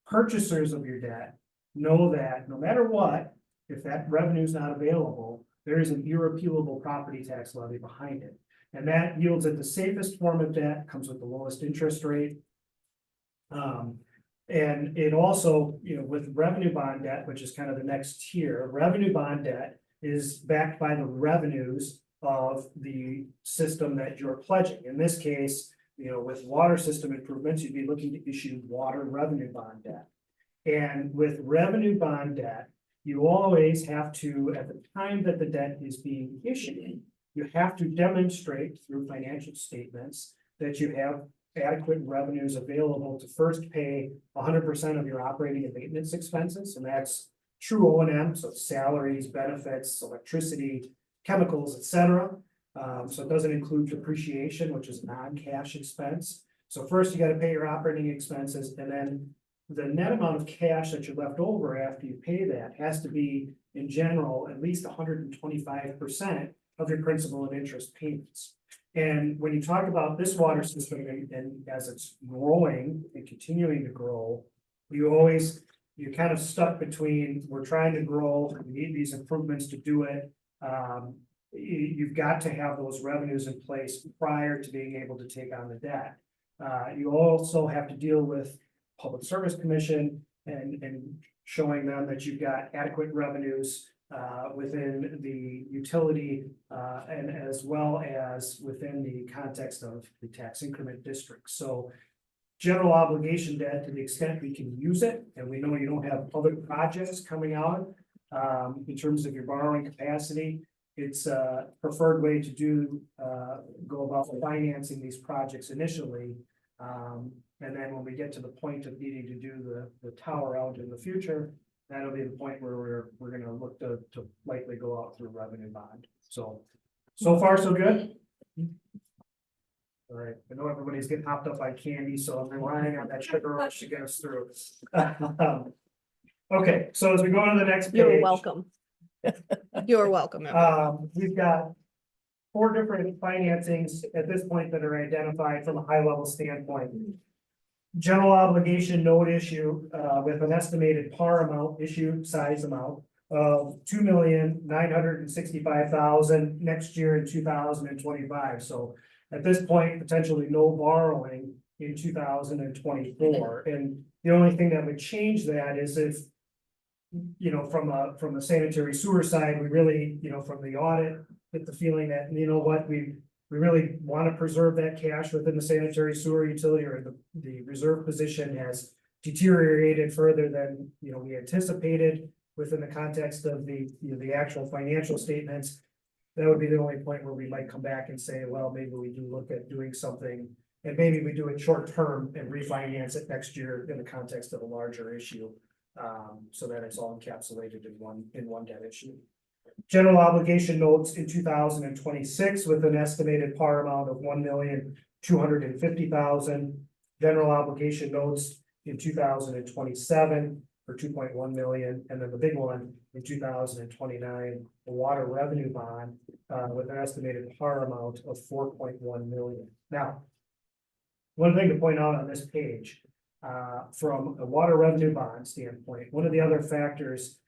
purchasers of your debt know that no matter what, if that revenue is not available, there is an irrepealable property tax levy behind it. And that yields at the safest form of debt, comes with the lowest interest rate. And it also, you know, with revenue bond debt, which is kind of the next tier, revenue bond debt is backed by the revenues of the system that you're pledging. In this case, you know, with water system improvements, you'd be looking to issue water revenue bond debt. And with revenue bond debt, you always have to, at the time that the debt is being issued, you have to demonstrate through financial statements that you have adequate revenues available to first pay 100% of your operating and maintenance expenses. And that's true O&M, so salaries, benefits, electricity, chemicals, etc. So it doesn't include depreciation, which is non-cash expense. So first you got to pay your operating expenses, and then the net amount of cash that you're left over after you pay that has to be, in general, at least 125% of your principal and interest payments. And when you talk about this water system and as it's growing and continuing to grow, you're kind of stuck between, we're trying to grow, we need these improvements to do it. You've got to have those revenues in place prior to being able to take on the debt. You also have to deal with Public Service Commission and showing them that you've got adequate revenues within the utility and as well as within the context of the tax increment district. So general obligation debt, to the extent we can use it, and we know you don't have public projects coming out in terms of your borrowing capacity, it's a preferred way to go about financing these projects initially. And then when we get to the point of needing to do the tower out in the future, that'll be the point where we're gonna look to likely go out through revenue bond. So far, so good. All right, I know everybody's getting hopped up on candy, so I'm relying on that sugar rush to get us through. Okay, so as we go on to the next page. You're welcome. You're welcome. Emma. We've got 4 different financings at this point that are identified from a high level standpoint. general obligation note issue, with an estimated par amount, issue size amount of $2,965,000 next year in 2025. So at this point, potentially no borrowing in 2024. And the only thing that would change that is if, you know, from a sanitary sewer side, we really, you know, from the audit, get the feeling that, you know what, we really want to preserve that cash within the sanitary sewer utility, or the reserve position has deteriorated further than, you know, we anticipated within the context of the, you know, the actual financial statements. That would be the only point where we might come back and say, well, maybe we do look at doing something, and maybe we do it short term and refinance it next year in the context of a larger issue. So that it's all encapsulated in one debt issue. General obligation notes in 2026 with an estimated par amount of $1,250,000. General obligation notes in 2027 for $2.1 million, and then the big one in 2029, the water revenue bond with an estimated par amount of $4.1 million. Now, one thing to point out on this page, from a water revenue bond standpoint, one of the other factors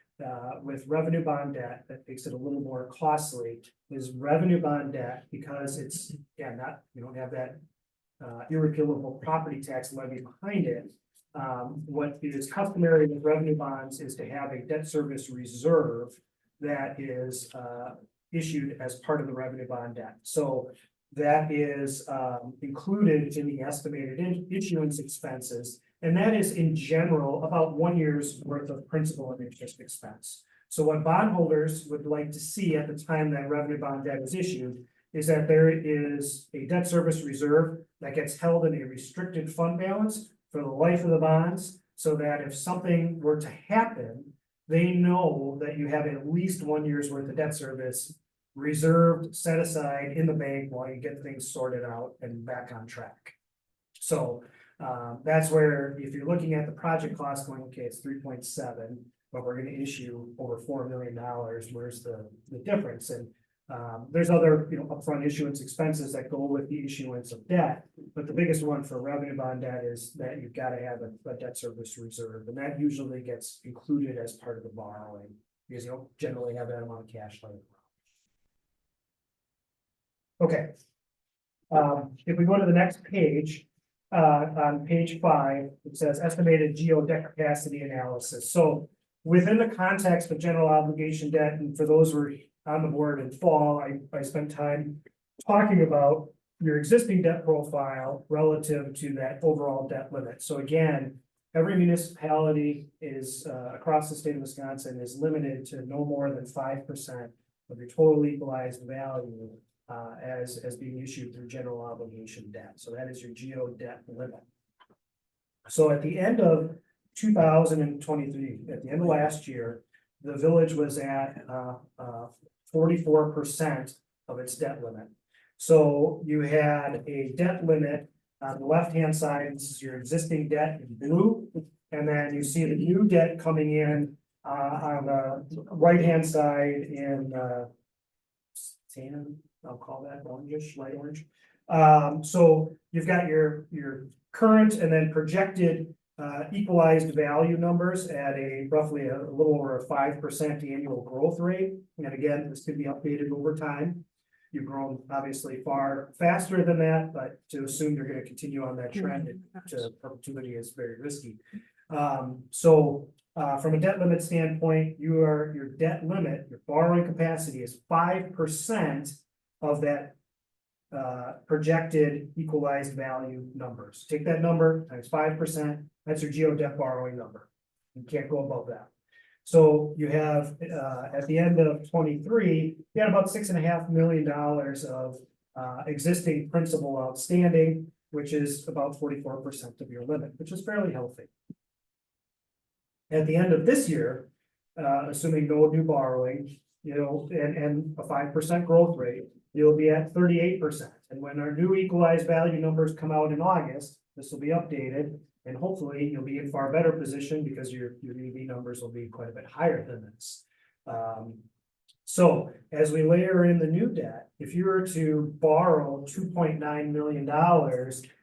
with revenue bond debt that makes it a little more costly is revenue bond debt, because it's, yeah, not, you don't have that irrepealable property tax levy behind it. What is customary with revenue bonds is to have a debt service reserve that is issued as part of the revenue bond debt. So that is included in the estimated issuance expenses. And that is in general about 1 year's worth of principal and interest expense. So what bondholders would like to see at the time that revenue bond debt is issued is that there is a debt service reserve that gets held in a restricted fund balance for the life of the bonds, so that if something were to happen, they know that you have at least 1 year's worth of debt service reserved, set aside in the bank while you get things sorted out and back on track. So that's where, if you're looking at the project cost going, okay, it's 3.7, but we're going to issue over $4 million, where's the difference? And there's other, you know, upfront issuance expenses that go with the issuance of debt, but the biggest one for revenue bond debt is that you've got to have a debt service reserve, and that usually gets included as part of the borrowing, because you don't generally have that amount of cash laying around. Okay. If we go to the next page, on page 5, it says estimated geo debt capacity analysis. So within the context of general obligation debt, and for those who are on the board in fall, I spent time talking about your existing debt profile relative to that overall debt limit. So again, every municipality is across the state of Wisconsin is limited to no more than 5% of your total equalized value as being issued through general obligation debt. So that is your geo debt limit. So at the end of 2023, at the end of last year, the village was at 44% of its debt limit. So you had a debt limit on the left-hand side. This is your existing debt in blue, and then you see the new debt coming in on the right-hand side in tan. I'll call that orangish, light orange. So you've got your current and then projected equalized value numbers at a roughly a little over a 5% annual growth rate. And again, this could be updated over time. You've grown obviously far faster than that, but to assume you're going to continue on that trend to perpetuity is very risky. So from a debt limit standpoint, your debt limit, your borrowing capacity is 5% of that projected equalized value numbers. Take that number times 5%, that's your geo debt borrowing number. You can't go above that. So you have at the end of 23, you had about $6.5 million of existing principal outstanding, which is about 44% of your limit, which is fairly healthy. At the end of this year, assuming no new borrowing, you know, and a 5% growth rate, you'll be at 38%. And when our new equalized value numbers come out in August, this will be updated, and hopefully you'll be in far better position because your EV numbers will be quite a bit higher than this. So as we layer in the new debt, if you were to borrow $2.9 million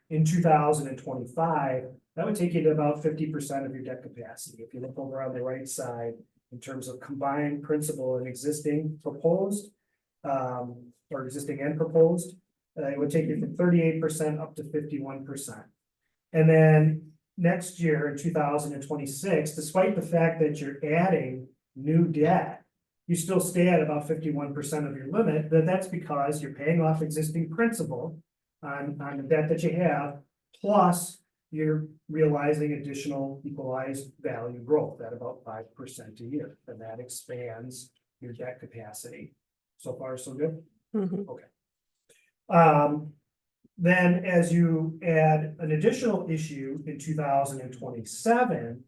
in 2025, that would take you to about 50% of your debt capacity. If you look over on the right side, in terms of combined principal and existing proposed, or existing and proposed, it would take you from 38% up to 51%. And then next year in 2026, despite the fact that you're adding new debt, you still stay at about 51% of your limit, that's because you're paying off existing principal on the debt that you have, plus you're realizing additional equalized value growth at about 5% a year, and that expands your debt capacity. So far, so good? Mhm. Then as you add an additional issue in 2027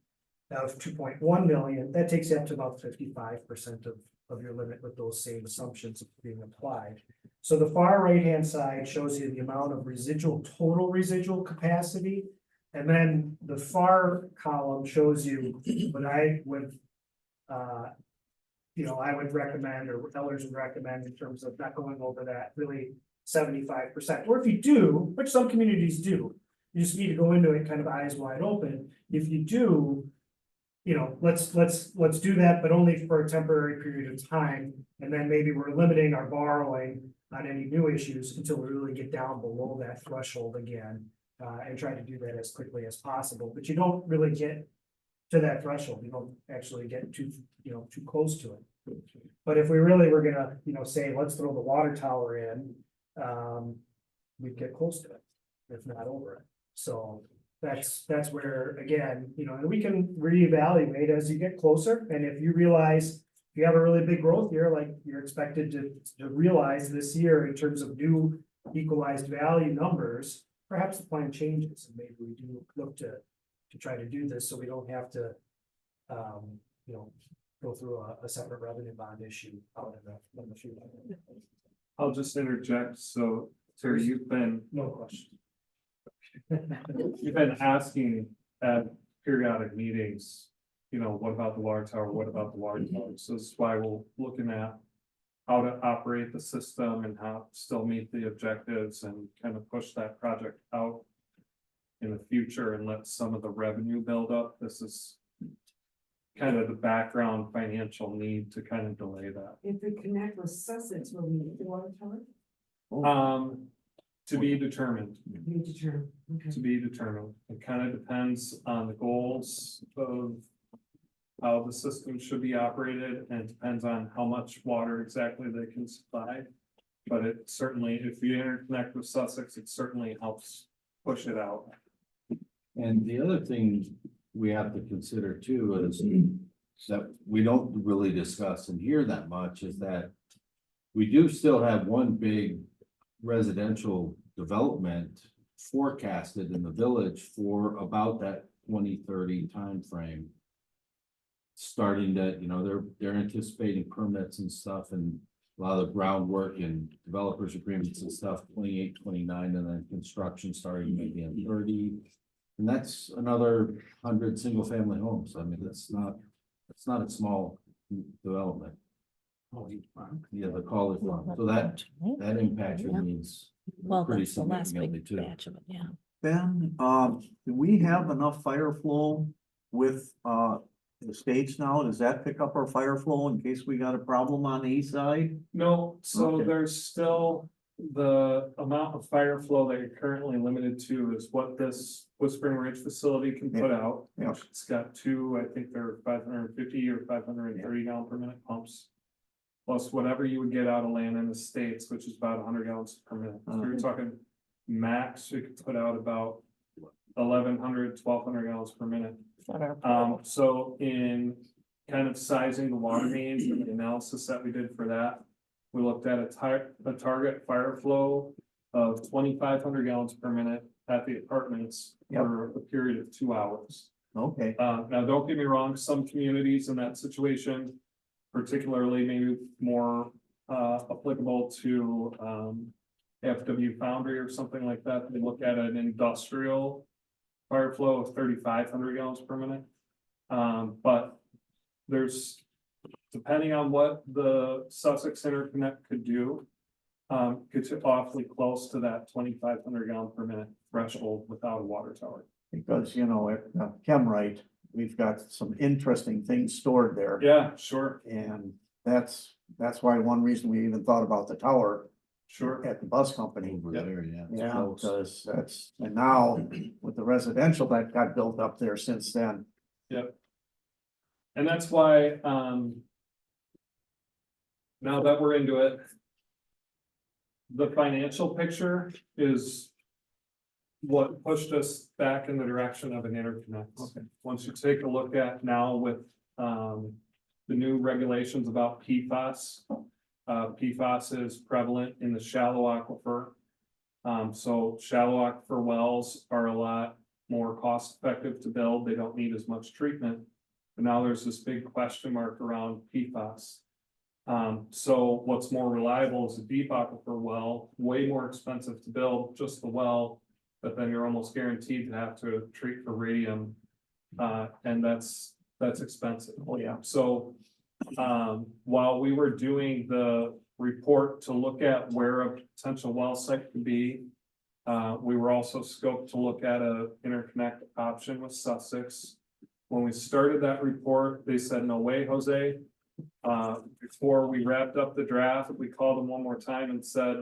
of 2.1 million, that takes you up to about 55% of your limit with those same assumptions being applied. So the far right-hand side shows you the amount of total residual capacity. And then the far column shows you what I would, I would recommend, or others would recommend in terms of not going over that really 75%. Or if you do, which some communities do, you just need to go into it kind of eyes wide open. If you do, let's do that, but only for a temporary period of time. And then maybe we're limiting our borrowing on any new issues until we really get down below that threshold again. And try to do that as quickly as possible, but you don't really get to that threshold. You don't actually get too close to it. But if we really were gonna, say, let's throw the water tower in, we'd get close to it, if not over it. So that's where, again, and we can reevaluate as you get closer. And if you realize you have a really big growth year, like you're expected to realize this year in terms of new equalized value numbers, perhaps the plan changes and maybe we do look to try to do this so we don't have to, go through a separate revenue bond issue out in the future. I'll just interject. So Terry, you've been No question. asking at periodic meetings, what about the water tower? What about the water tower? So this is why we're looking at how to operate the system and how to still meet the objectives and kind of push that project out in the future and let some of the revenue build up. This is kind of the background financial need to kind of delay that. If we connect with Sussex, will we need the water tower? To be determined, Need to turn, okay. to be determined. It kind of depends on the goals of how the system should be operated, and it depends on how much water exactly they can supply. But it certainly, if you interconnect with Sussex, it certainly helps push it out. And the other thing we have to consider too is that we don't really discuss and hear that much is that we do still have one big residential development forecasted in the village for about that 2030 timeframe. Starting to, they're anticipating permits and stuff and a lot of the groundwork and developers agreements and stuff, 28, 29, and then construction starting maybe in 30. And that's another 100 single family homes. I mean, it's not a small development. Yeah, the college farm. So that impacts your needs pretty significantly too. Ben, do we have enough fire flow with the states now? Does that pick up our fire flow in case we got a problem on the east side? No, so Okay. there's still the amount of fire flow that you're currently limited to is what this Whispering Ridge facility can put out. Yeah. It's got two, I think they're 550 or 530 gallon per minute pumps. Plus whatever you would get out of land in the States, which is about 100 gallons per minute. So you're talking max, we could put out about 1,100, 1,200 gallons per minute. So in kind of sizing the water mains and the analysis that we did for that, we looked at a target fire flow of 2,500 gallons per minute at the apartments for a period of 2 hours. Okay. Now, don't get me wrong, some communities in that situation, particularly maybe more applicable to FW Foundry or something like that, they look at an industrial fire flow of 3,500 gallons per minute. But there's, depending on what the Sussex Interconnect could do, gets it awfully close to that 2,500 gallon per minute threshold without a water tower. Because, you know, at Chemrite, we've got some interesting things stored there. Yeah, sure, And that's why one reason we even thought about the tower sure. at the bus company. Over there, yeah. it's Yeah, close. because that's, and now with the residential that got built up there since then. And that's why, now that we're into it. The financial picture is. What pushed us back in the direction of an interconnect. Okay. Once you take a look at now with, the new regulations about PFAS. PFAS is prevalent in the shallow aquifer. So shallow aquifer wells are a lot more cost effective to build. They don't need as much treatment. But now there's this big question mark around PFAS. So what's more reliable is a deep aquifer well, way more expensive to build, just the well. But then you're almost guaranteed to have to treat for radium. And that's expensive. Oh, yeah. So, while we were doing the report to look at where a potential well site could be. We were also scoped to look at a interconnect option with Sussex. When we started that report, they said, no way, Jose. Before we wrapped up the draft, we called them one more time and said,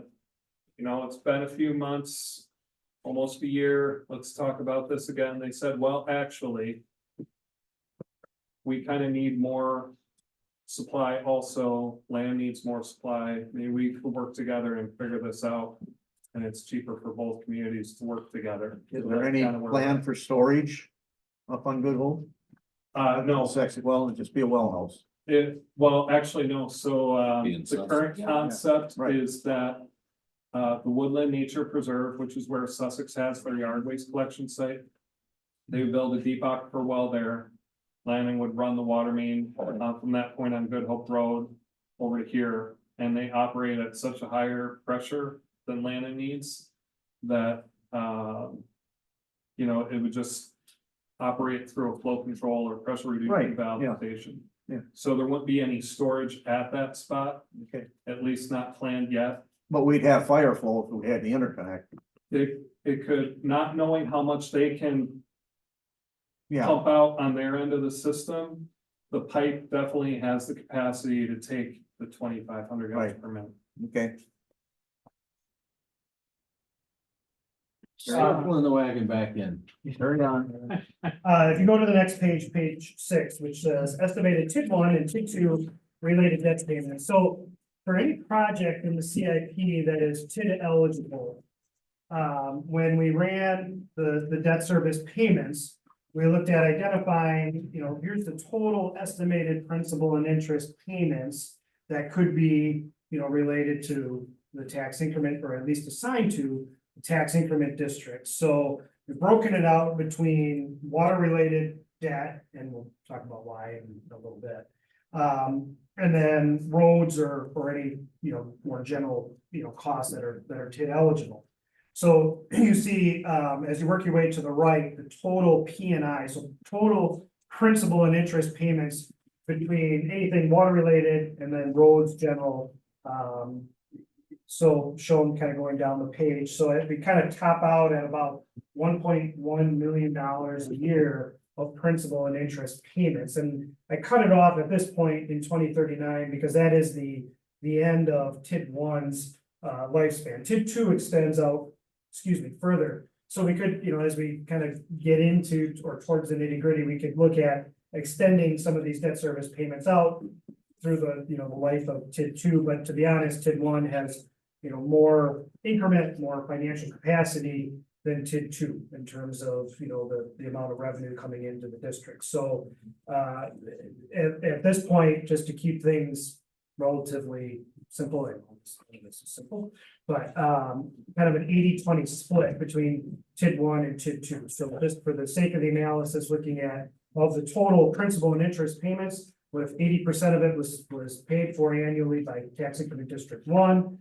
you know, it's been a few months, almost a year, let's talk about this again. They said, well, actually, we kind of need more supply also, land needs more supply, maybe we could work together and figure this out. And it's cheaper for both communities to work together. Is So there that's any kinda where we're plan at. for storage up on Good Hope? No, Sex, well, it'd just be a well house. well, actually, no, so, Be in the Sussex. current concept Right. is that. The Woodland Nature Preserve, which is where Sussex has their yard waste collection site. They would build a deep aquifer well there. Lanning would run the water main, from that point on Good Hope Road over to here, and they operate at such a higher pressure than Lanning needs. That, you know, it would just operate through a flow control or pressure reducing Right, valve yeah. station. Yeah. So there wouldn't be any storage at that spot, Okay. at least not planned yet. But we'd have fire flow if we had the interconnect. It could, not knowing how much they can Yeah, pump out on their end of the system. The pipe definitely has the capacity to take the 2,500 gallons Right. per minute. okay. Pulling the wagon back in. Carry on. If you go to the next page, page 6, which says estimated TID 1 and TID 2 related debt payments. So for any project in the CIP that is TID eligible, when we ran the debt service payments, we looked at identifying, you know, here's the total estimated principal and interest payments that could be, you know, related to the tax increment, or at least assigned to the tax increment district. So we've broken it out between water-related debt, and we'll talk about why in a little bit. And then roads or any, you know, more general, you know, costs that are TID eligible. So you see, as you work your way to the right, the total P&I, so total principal and interest payments between anything water-related and then roads, general. So shown kind of going down the page, so we kind of top out at about $1.1 million a year of principal and interest payments, and I cut it off at this point in 2039 because that is the end of TID 1's lifespan. TID 2 extends out, further. So we could, you know, as we kind of get into or towards the nitty-gritty, we could look at extending some of these debt service payments out through the, you know, the life of TID 2, but to be honest, TID 1 has, you know, more increment, more financial capacity than TID 2 in terms of, you know, the amount of revenue coming into the district. So at this point, just to keep things relatively simple, and this is simple, but kind of an 80-20 split between TID 1 and TID 2. So just for the sake of the analysis, looking at of the total principal and interest payments, with 80% of it was paid for annually by tax increment district 1.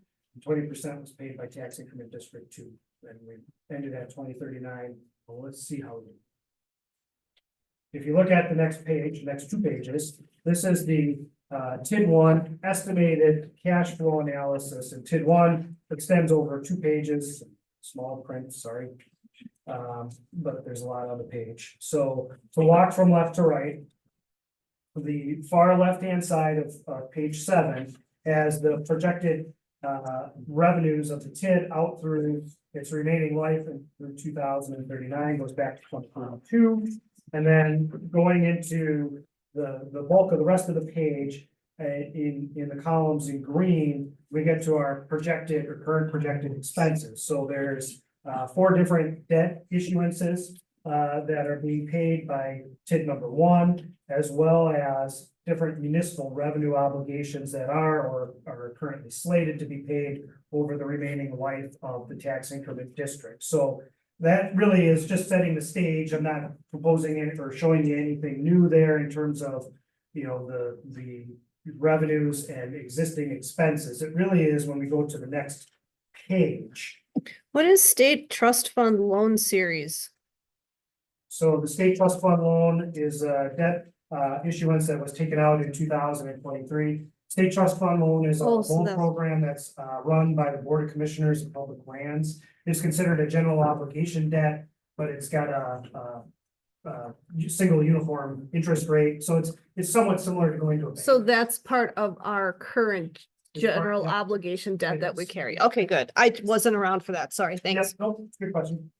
20% was paid by tax increment district 2, and we ended at 2039. Well, let's see how we do. If you look at the next page, next 2 pages, this is the TID 1 estimated cash flow analysis, and TID 1 extends over 2 pages, small print, sorry. but there's a lot on the page. So to walk from left to right, the far left-hand side of page 7 has the projected revenues of the TID out through its remaining life and through 2039, goes back to 2022. And then going into the bulk of the rest of the page, in the columns in green, we get to our projected or current projected expenses. So there's 4 different debt issuances that are being paid by TID number 1, as well as different municipal revenue obligations that are or are currently slated to be paid over the remaining life of the tax increment district. So that really is just setting the stage. I'm not proposing it or showing you anything new there in terms of, you know, the revenues and existing expenses. It really is when we go to the next page. What is state trust fund loan series? So the state trust fund loan is a debt issuance that was taken out in 2023. State trust fund loan is a Oh, so loan that's- program that's run by the Board of Commissioners of Public Lands. It's considered a general obligation debt, but it's got a single uniform interest rate. So it's somewhat similar to going to a bank. So that's part of our current It's part- general yeah. obligation debt It that we is. carry. Okay, good. I wasn't around for that. Sorry, thanks. Yes, no, it's a good question.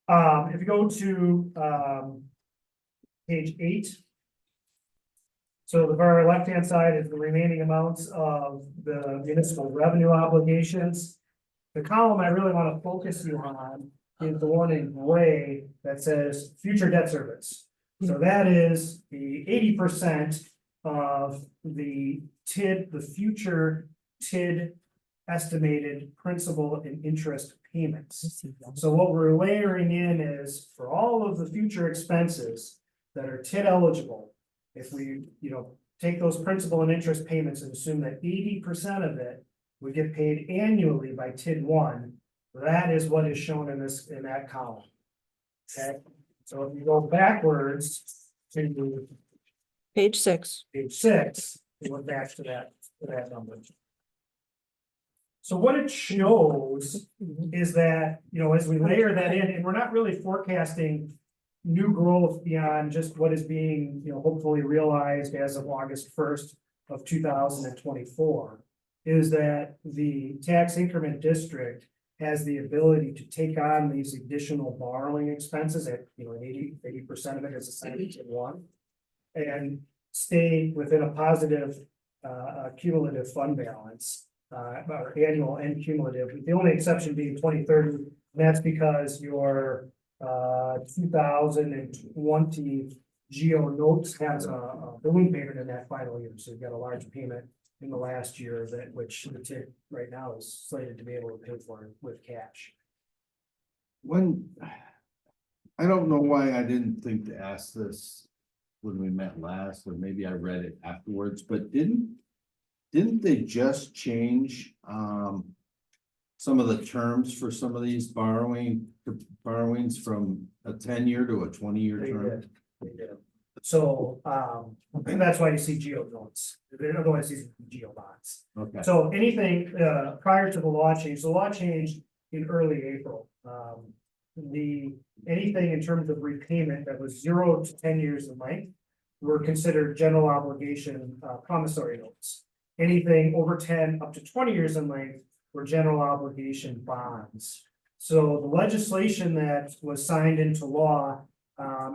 If you go to page 8. So the very left-hand side is the remaining amounts of the municipal revenue obligations. The column I really want to focus you on is the one in gray that says future debt service. So that is the 80% of the TID, the future TID estimated principal and interest payments. So what we're layering in is for all of the future expenses that are TID eligible, if we, you know, take those principal and interest payments and assume that 80% of it would get paid annually by TID 1, that is what is shown in that column. Okay, so if you go backwards to Page 6. page 6, it went back to that number. So what it shows is that, you know, as we layer that in, and we're not really forecasting new growth beyond just what is being, you know, hopefully realized as of August 1st of 2024, is that the tax increment district has the ability to take on these additional borrowing expenses at, you know, 80% of it is assigned to one, and stay within a positive cumulative fund balance, or annual and cumulative, with the only exception being 2030. And that's because your 2020 GO notes has a balloon payment in that final year, so you've got a large payment in the last year that which the TID right now is slated to be able to pay for with cash. When, I don't know why I didn't think to ask this when we met last, or maybe I read it afterwards, but didn't they just change some of the terms for some of these borrowings from a 10-year to a 20-year They term? did, they did. So, and that's why you see GO notes, otherwise these are GO bonds. Okay, So anything prior to the law change, the law changed in early April. Anything in terms of repayment that was 0 to 10 years in length were considered general obligation promissory notes. Anything over 10 up to 20 years in length were general obligation bonds. So the legislation that was signed into law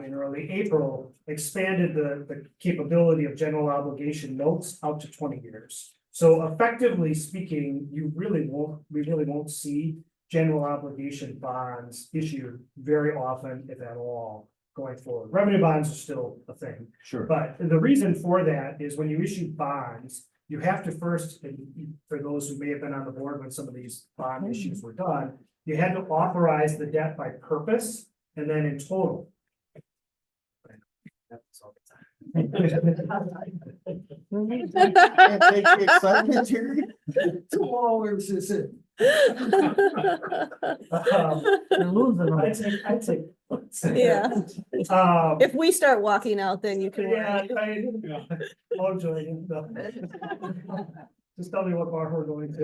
in early April expanded the capability of general obligation notes out to 20 years. So effectively speaking, we really won't see general obligation bonds issued very often, if at all, going forward. Revenue bonds are still a thing. sure. But the reason for that is when you issue bonds, you have to first, and for those who may have been on the board when some of these bond issues were done, you had to authorize the debt by purpose and then in total. That's all the Can't take the excitement, Jerry. 2 hours is it? time. You're losing I'd take. Yeah. Um, If we start walking out, then you can. yeah, oh, Julian, no. just tell me what bar we're going to.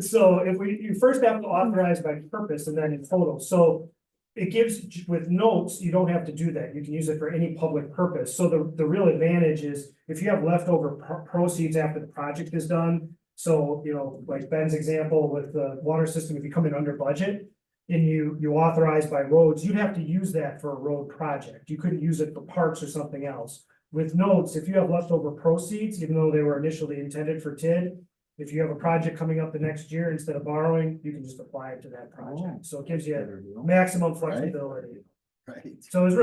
So if you first have to authorize by purpose and then in total, so. It gives, with notes, you don't have to do that, you can use it for any public purpose, so the real advantage is, if you have leftover proceeds after the project is done. So, you know, like Ben's example with the water system, if you come in under budget. And you authorize by roads, you'd have to use that for a road project, you couldn't use it for parks or something else. With notes, if you have leftover proceeds, even though they were initially intended for TID. If you have a project coming up the next year, instead of borrowing, you can just apply it to that project, so it gives you maximum flexibility. Right. So it was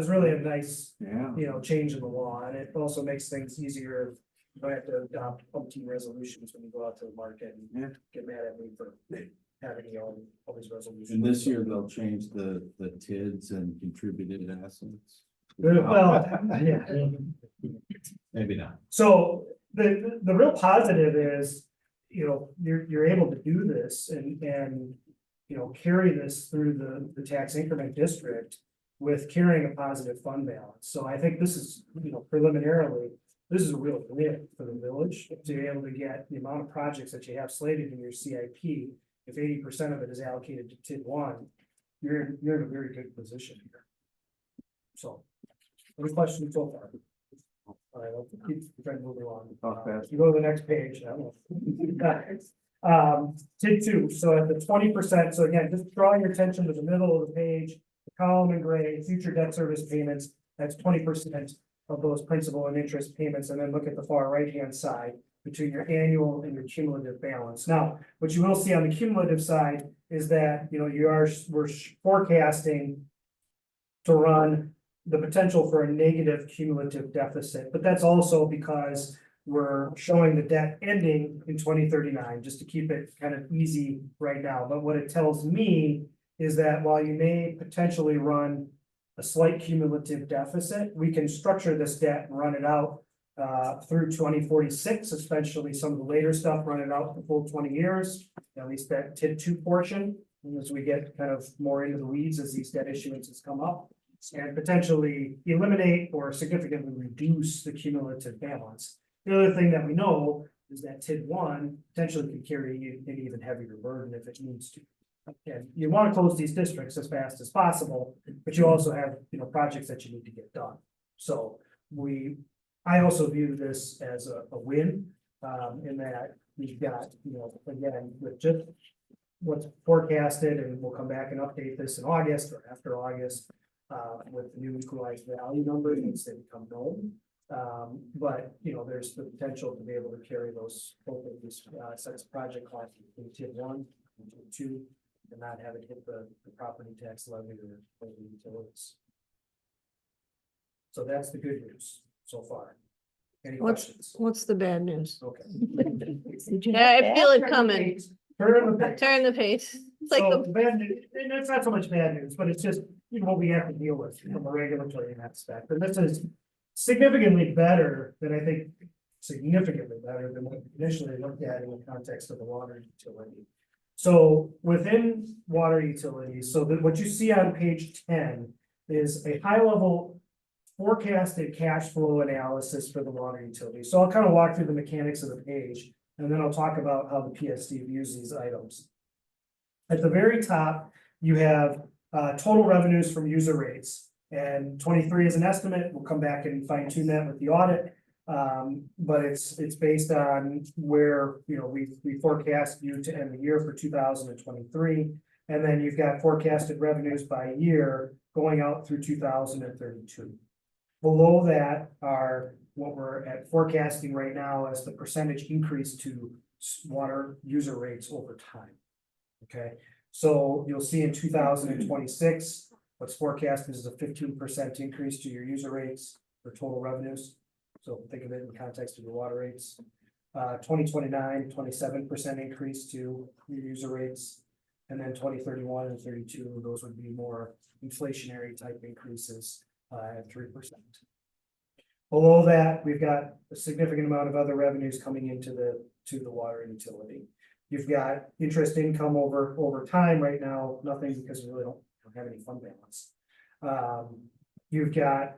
really a nice, Yeah. you know, change in the law, and it also makes things easier. You don't have to adopt umpteen resolutions when you go out to the market Yeah. and get mad at me for having all these resolutions. And this year they'll change the TIDs and contributed assets. Well, yeah. Maybe not. So the real positive is, you know, you're able to do this and, you know, carry this through the tax increment district with carrying a positive fund balance. So I think this is, you know, preliminarily, this is a real win for the village to be able to get the amount of projects that you have slated in your CIP. If 80% of it is allocated to TID 1, you're in a very good position here. So, any questions so far? All right, I'll keep trying to move along. If you go to the next page, I don't know. TID 2, so at the 20%, so again, just draw your attention to the middle of the page, the column in gray, future debt service payments, that's 20% of those principal and interest payments, and then look at the far right-hand side between your annual and your cumulative balance. Now, what you will see on the cumulative side is that, you know, we're forecasting to run the potential for a negative cumulative deficit, but that's also because we're showing the debt ending in 2039, just to keep it kind of easy right now. But what it tells me is that while you may potentially run a slight cumulative deficit, we can structure this debt and run it out through 2046, especially some of the later stuff, run it out the full 20 years, at least that TID 2 portion. And as we get kind of more into the weeds as these debt issuances come up, and potentially eliminate or significantly reduce the cumulative balance. The other thing that we know is that TID 1 potentially could carry an even heavier burden if it needs to. And you want to close these districts as fast as possible, but you also have, you know, projects that you need to get done. So I also view this as a win, in that we've got, you know, again, with just what's forecasted, and we'll come back and update this in August or after August, with the new equalized value numbers once they become known. But, you know, there's the potential to be able to carry those, both of these sets of project costs in TID 1 and TID 2, and not have it hit the property tax levy or the utilities. So that's the good news so far. Any questions? What's the bad news? Okay. Yeah, I feel it coming. Turn the page. Turn the page. It's like So the, bad news, and it's not so much bad news, but it's just, you know, what we have to deal with from a regulatory aspect, and this is significantly better than I think, significantly better than what we initially looked at in the context of the water utility. So within water utilities, so that what you see on page 10 is a high level forecasted cash flow analysis for the water utility. So I'll kind of walk through the mechanics of the page, and then I'll talk about how the PSD views these items. At the very top, you have total revenues from user rates, and 23 is an estimate. We'll come back and fine tune that with the audit. But it's based on where, you know, we forecast you to end the year for 2023. And then you've got forecasted revenues by year going out through 2032. Below that are what we're at forecasting right now as the percentage increase to water user rates over time. Okay, so you'll see in 2026, what's forecasted is a 15% increase to your user rates for total revenues. So think of it in context of your water rates. 2029, 27% increase to your user rates. And then 2031 and 32, those would be more inflationary type increases at 3%. Below that, we've got a significant amount of other revenues coming into the water utility. You've got interest income over time right now, nothing because we really don't have any fund balance. You've got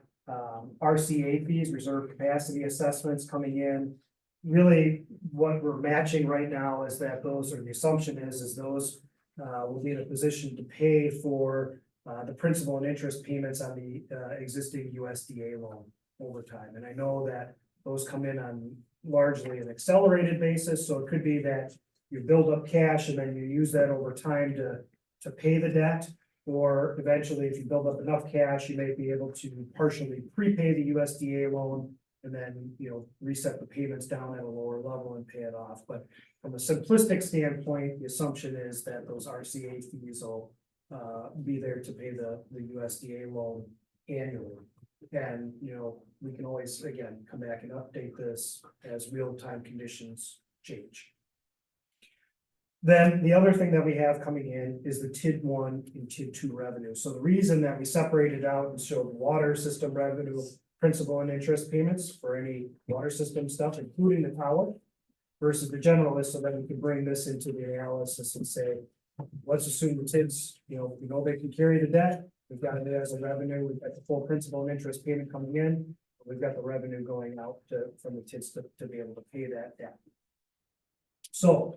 RCA fees, reserve capacity assessments coming in. really what we're matching right now is that those, or the assumption is those will be in a position to pay for the principal and interest payments on the existing USDA loan over time. And I know that those come in on largely an accelerated basis, so it could be that you build up cash and then you use that over time to pay the debt. Or eventually, if you build up enough cash, you may be able to partially prepay the USDA loan and then, reset the payments down at a lower level and pay it off. But from a simplistic standpoint, the assumption is that those RCA fees will be there to pay the USDA loan annually. And, we can always, again, come back and update this as real-time conditions change. Then the other thing that we have coming in is the TID 1 and TID 2 revenue. So the reason that we separated out and showed water system revenue, principal and interest payments for any water system stuff, including the tower, versus the general is so that we can bring this into the analysis and say, let's assume the TIDs, we know they can carry the debt. We've got it as a revenue. We've got the full principal and interest payment coming in. We've got the revenue going out from the TIDs to be able to pay that debt. So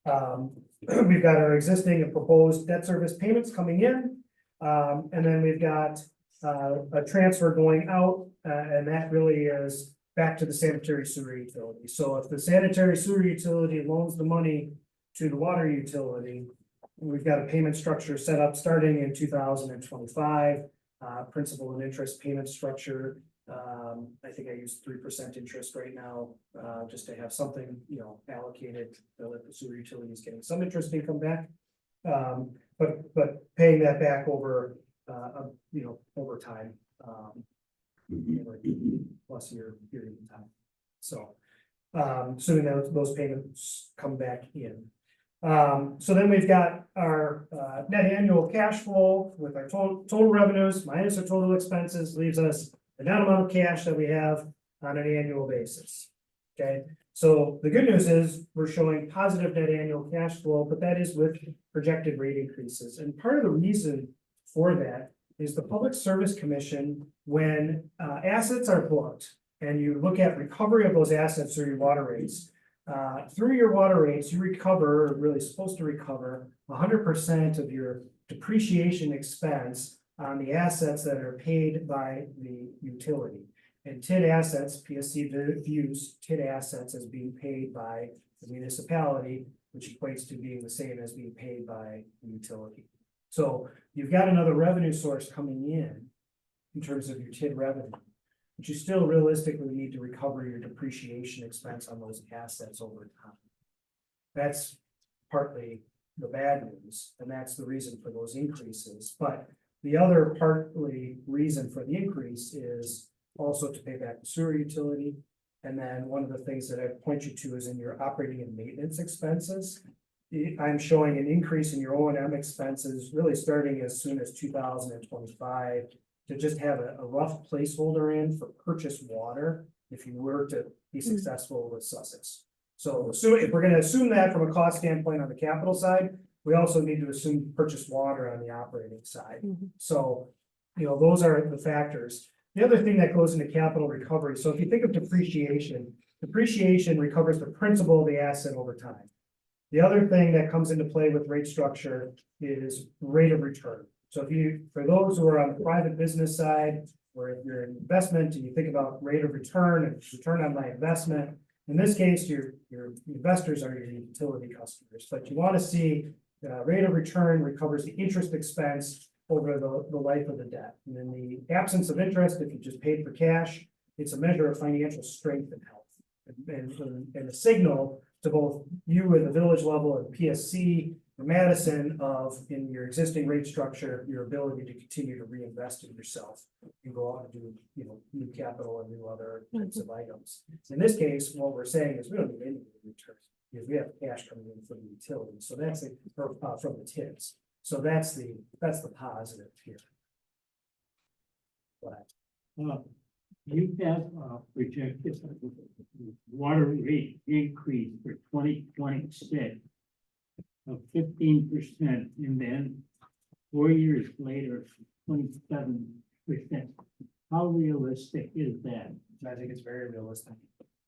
we've got our existing and proposed debt service payments coming in. And then we've got a transfer going out, and that really is back to the sanitary sewer utility. So if the sanitary sewer utility loans the money to the water utility, we've got a payment structure set up starting in 2025, principal and interest payment structure. I think I use 3% interest right now, just to have something, allocated so that the sewer utility is getting some interest income back. But paying that back over, over time, plus year period of time. So, assuming that those payments come back in. So then we've got our net annual cash flow with our total revenues minus our total expenses leaves us the net amount of cash that we have on an annual basis. Okay, so the good news is we're showing positive net annual cash flow, but that is with projected rate increases. And part of the reason for that is the Public Service Commission, when assets are booked and you look at recovery of those assets through your water rates, you recover, or really supposed to recover 100% of your depreciation expense on the assets that are paid by the utility. And TID assets, PSC views TID assets as being paid by the municipality, which equates to being the same as being paid by the utility. So you've got another revenue source coming in terms of your TID revenue, but you still realistically need to recover your depreciation expense on those assets over time. That's partly the bad news, and that's the reason for those increases. But the other partly reason for the increase is also to pay back the sewer utility. And then one of the things that I point you to is in your operating and maintenance expenses. I'm showing an increase in your O&M expenses really starting as soon as 2025 to just have a rough placeholder in for purchased water if you were to be successful with Sussex. So if we're going to assume that from a cost standpoint on the capital side, we also need to assume purchased water on the operating side. So, those are the factors. The other thing that goes into capital recovery. So if you think of depreciation recovers the principal of the asset over time. The other thing that comes into play with rate structure is rate of return. So for those who are on the private business side, or if you're in investment and you think about rate of return and return on my investment, in this case, your investors are your utility customers, but you want to see rate of return recovers the interest expense over the life of the debt. And in the absence of interest, if you just paid for cash, it's a measure of financial strength and health. And a signal to both you at the village level and PSC or Madison of, in your existing rate structure, your ability to continue to reinvest in yourself and go out and do, new capital and new other types of items. In this case, what we're saying is we don't need any returns because we have cash coming in from the utility. So that's from the TIDs. So that's the positive here. But, you have projected water rate increase for 2026 of 15%, and then 4 years later, 27%. How realistic is that? I think it's very realistic.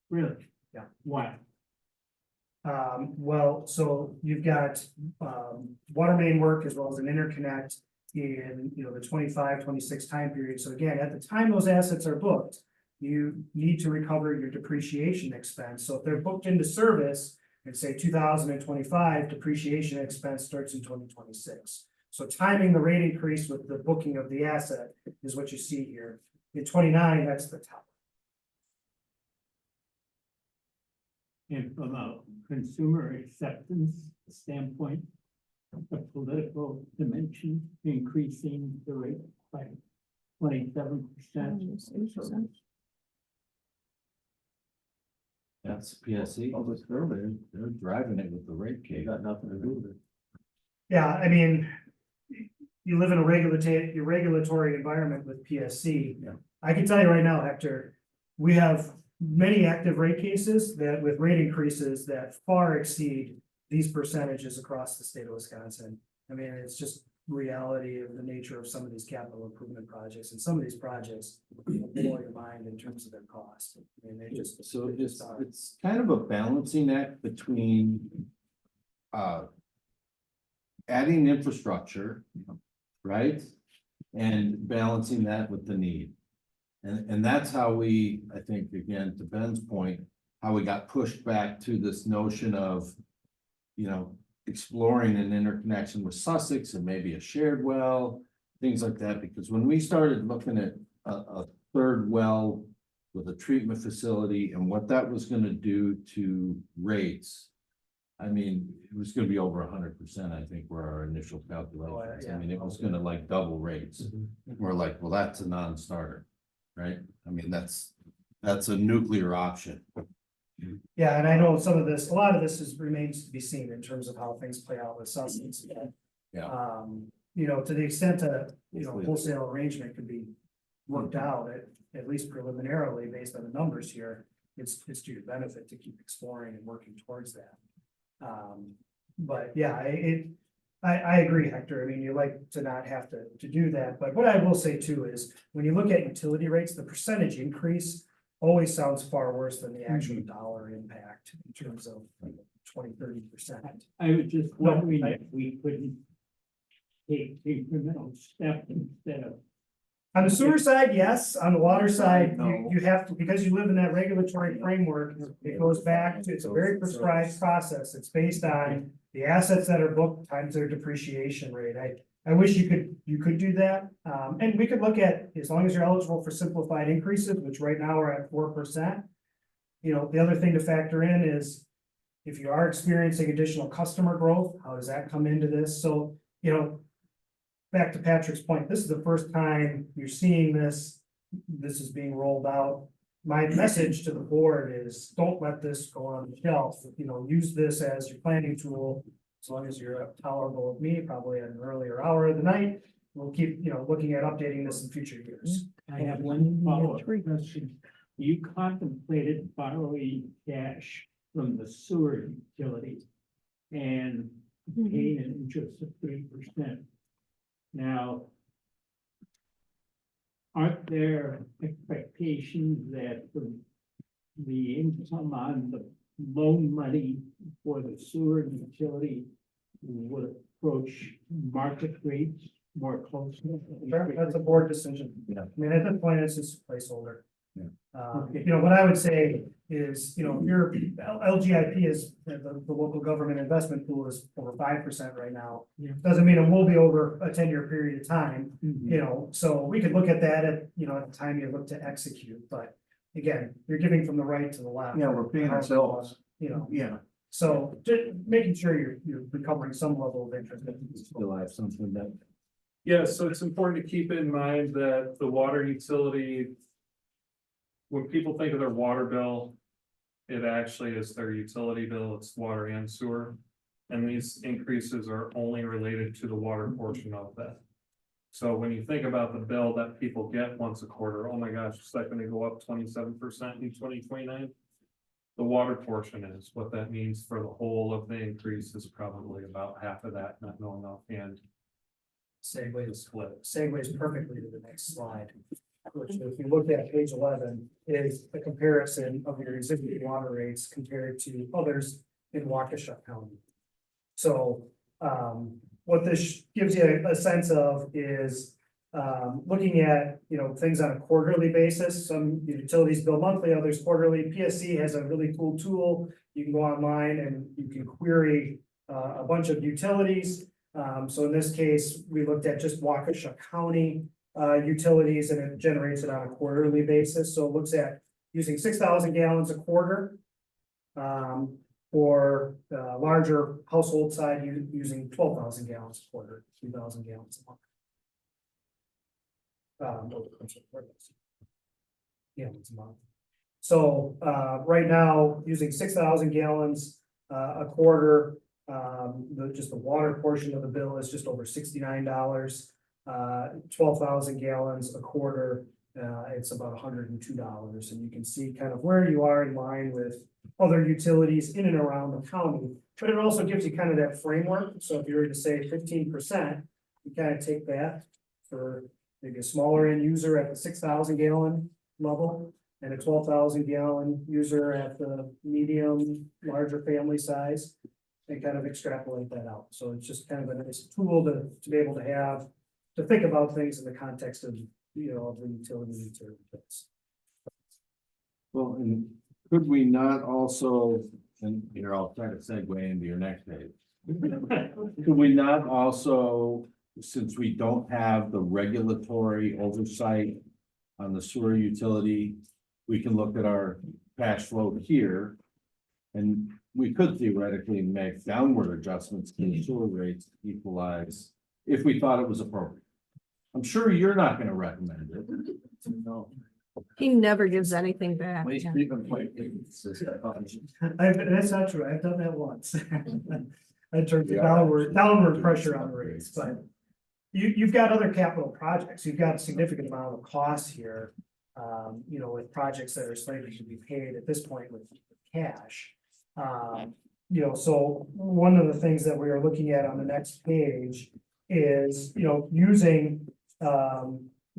Really? Yeah. Why? Well, so you've got, water main work as well as an interconnect in, the 25-26 time period. So again, at the time those assets are booked, you need to recover your depreciation expense. So if they're booked into service and say 2025, depreciation expense starts in 2026. So timing the rate increase with the booking of the asset is what you see here. In 29, that's the top. And from a consumer acceptance standpoint, the political dimension, increasing the rate by 27%. That's PSC. They're driving it with the rate case. Got nothing to do with it. Yeah, I mean, you live in a regulatory environment with PSC. Yeah. I can tell you right now, Hector, we have many active rate cases that with rate increases that far exceed these percentages across the state of Wisconsin. I mean, it's just reality of the nature of some of these capital improvement projects, and some of these projects blow your mind in terms of their cost. I mean, they just. So they just are. it's kind of a balancing act between adding infrastructure, right? And balancing that with the need. And that's how we, I think, again, to Ben's point, how we got pushed back to this notion of, exploring an interconnection with Sussex and maybe a shared well, things like that, because when we started looking at a third well with a treatment facility and what that was gonna do to rates, I mean, it was gonna be over 100%, I think, were our initial calculations. I mean, it was gonna like double rates. We're like, well, that's a non-starter, right? I mean, that's a nuclear option. Yeah, and I know a lot of this remains to be seen in terms of how things play out with Sussex. Yeah. To the extent that, wholesale arrangement could be worked out at least preliminarily based on the numbers here, it's to your benefit to keep exploring and working towards that. But yeah, I agree, Hector. I mean, you like to not have to do that, but what I will say too is when you look at utility rates, the percentage increase always sounds far worse than the actual dollar impact in terms of 20-30%. I was just wondering if we couldn't take incremental step instead of. On the sewer side, yes. On the water side, No. you have to, because you live in that regulatory framework, it goes back to, it's a very prescribed process. It's based on the assets that are booked times their depreciation rate. I wish you could do that. And we could look at, as long as you're eligible for simplified increases, which right now are at 4%. The other thing to factor in is if you are experiencing additional customer growth, how does that come into this? So, back to Patrick's point, this is the first time you're seeing this is being rolled out. My message to the board is don't let this go on the shelf, use this as your planning tool. As long as you're tolerable with me, probably at an earlier hour of the night, we'll keep, looking at updating this in future years. I have one follow-up question. You contemplated borrowing cash from the sewer utility and paying an interest of 3%. Now, aren't there expectations that the income on the loan money for the sewer utility would approach market rates more closely? That's a board decision. Yeah. I mean, at this point, it's just a placeholder. Yeah. What I would say is, your LGIP is, the local government investment pool is over 5% right now. Yeah. Doesn't mean it will be over a 10-year period of time, so we could look at that at the time you look to execute, but again, you're giving from the right to the left. Yeah, we're paying ourselves. Yeah. So just making sure you're recovering some level of interest. Still have something that. Yeah, so it's important to keep in mind that the water utility. When people think of their water bill, it actually is their utility bill, it's water and sewer. And these increases are only related to the water portion of that. So when you think about the bill that people get once a quarter, oh my gosh, it's like gonna go up 27% in 2029. The water portion is what that means for the whole of the increase is probably about half of that, not knowing offhand. Segues perfectly to the next slide. which if you look at page 11, is a comparison of your existing water rates compared to others in Waukesha County. So, what this gives you a sense of is, looking at, things on a quarterly basis. Some utilities bill monthly, others quarterly. PSC has a really cool tool. You can go online and you can query a bunch of utilities. So in this case, we looked at just Waukesha County utilities, and it generates it on a quarterly basis. So it looks at using 6,000 gallons a quarter. Or larger household side using 12,000 gallons a quarter, 3,000 gallons a month. Gallons a month. So right now, using 6,000 gallons a quarter, just the water portion of the bill is just over $69. 12,000 gallons a quarter, it's about $102. And you can see kind of where you are in line with other utilities in and around the county. But it also gives you kind of that framework. So if you were to say 15%, you kind of take that for maybe a smaller end user at the 6,000 gallon level, and a 12,000 gallon user at the medium, larger family size, and kind of extrapolate that out. So it's just kind of a nice tool to be able to have, to think about things in the context of, of the utility bills. Well, and could we not also, and here I'll try to segue into your next page. Could we not also, since we don't have the regulatory oversight on the sewer utility, we can look at our cash flow here. And we could theoretically make downward adjustments to the sewer rates to equalize if we thought it was appropriate. I'm sure you're not going to recommend it. No. He never gives anything back. Yeah. That's not true. I've done that once. In terms of downward pressure on the rates, but you've got other capital projects. You've got a significant amount of costs here. With projects that are slated to be paid at this point with cash. So one of the things that we are looking at on the next page is, using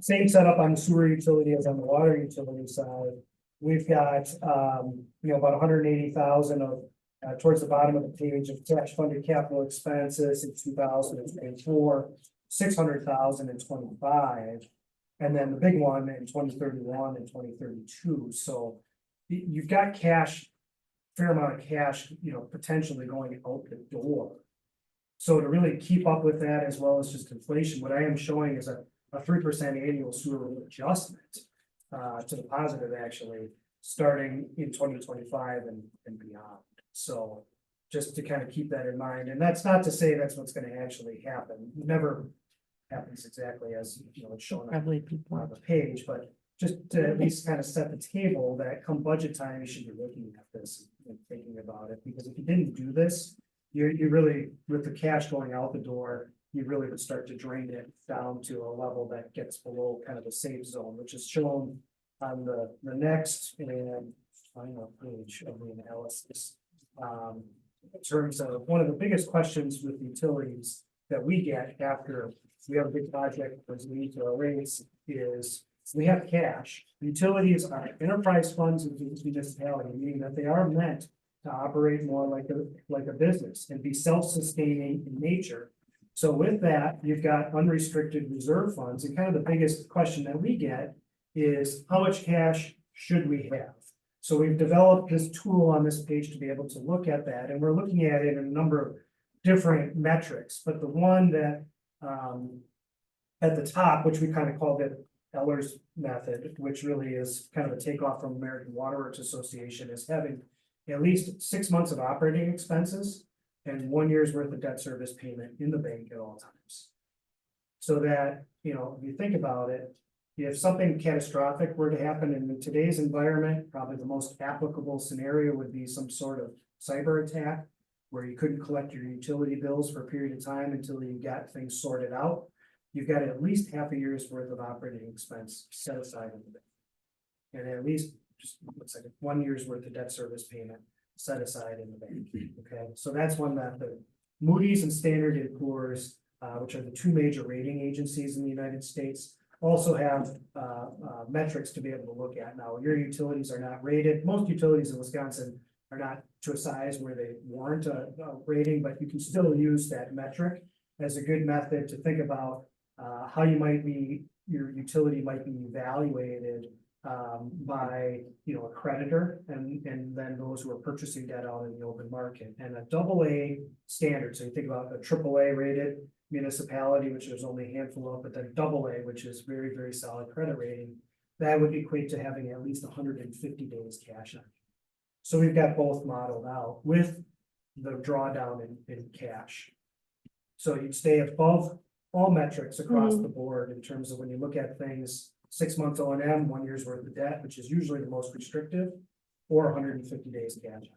same setup on the sewer utility as on the water utility side. We've got, about 180,000 of, towards the bottom of the page of cash funded capital expenses in 2024, 600,000 in 25. And then the big one in 2031 and 2032. So you've got cash, fair amount of cash, potentially going out the door. So to really keep up with that, as well as just inflation, what I am showing is a 3% annual sewer adjustment to the positive, actually, starting in 2025 and beyond. So just to kind of keep that in mind, and that's not to say that's what's going to actually happen. It never happens exactly as it's shown on the page, but just to at least kind of set the table that come budget time, you should be looking at this and thinking about it. Because if you didn't do this, you really, with the cash going out the door, you really would start to drain it down to a level that gets below kind of the safe zone, which is shown on the next and final page of the analysis. In terms of one of the biggest questions with utilities that we get after we have a big project that we need to raise is we have cash. Utilities are enterprise funds of the municipality, meaning that they are meant to operate more like a business and be self-sustaining in nature. So with that, you've got unrestricted reserve funds, and kind of the biggest question that we get is how much cash should we have? So we've developed this tool on this page to be able to look at that, and we're looking at it in a number of different metrics, but the one that at the top, which we kind of called it Eller's method, which really is kind of a takeoff from American Water Works Association, is having at least 6 months of operating expenses and 1 year's worth of debt service payment in the bank at all times. So that, if you think about it, if something catastrophic were to happen in today's environment, probably the most applicable scenario would be some sort of cyber attack where you couldn't collect your utility bills for a period of time until you got things sorted out. You've got at least half a year's worth of operating expense set aside in the bank. And at least just looks like 1 year's worth of debt service payment set aside in the bank. Okay, so that's one method. Moody's and Standard & Poor's, which are the two major rating agencies in the United States, also have metrics to be able to look at. Now, your utilities are not rated. Most utilities in Wisconsin are not to a size where they warrant a rating, but you can still use that metric as a good method to think about how your utility might be evaluated by, a creditor and then those who are purchasing debt out in the open market. And a AA standard, so you think about a AAA rated municipality, which there's only a handful of, but then AA, which is very, very solid credit rating, that would equate to having at least 150 days cash on. So we've got both modeled out with the drawdown in cash. So you'd stay above all metrics across the board in terms of when you look at things, 6 months O&M, 1 year's worth of debt, which is usually the most restrictive, or 150 days cash.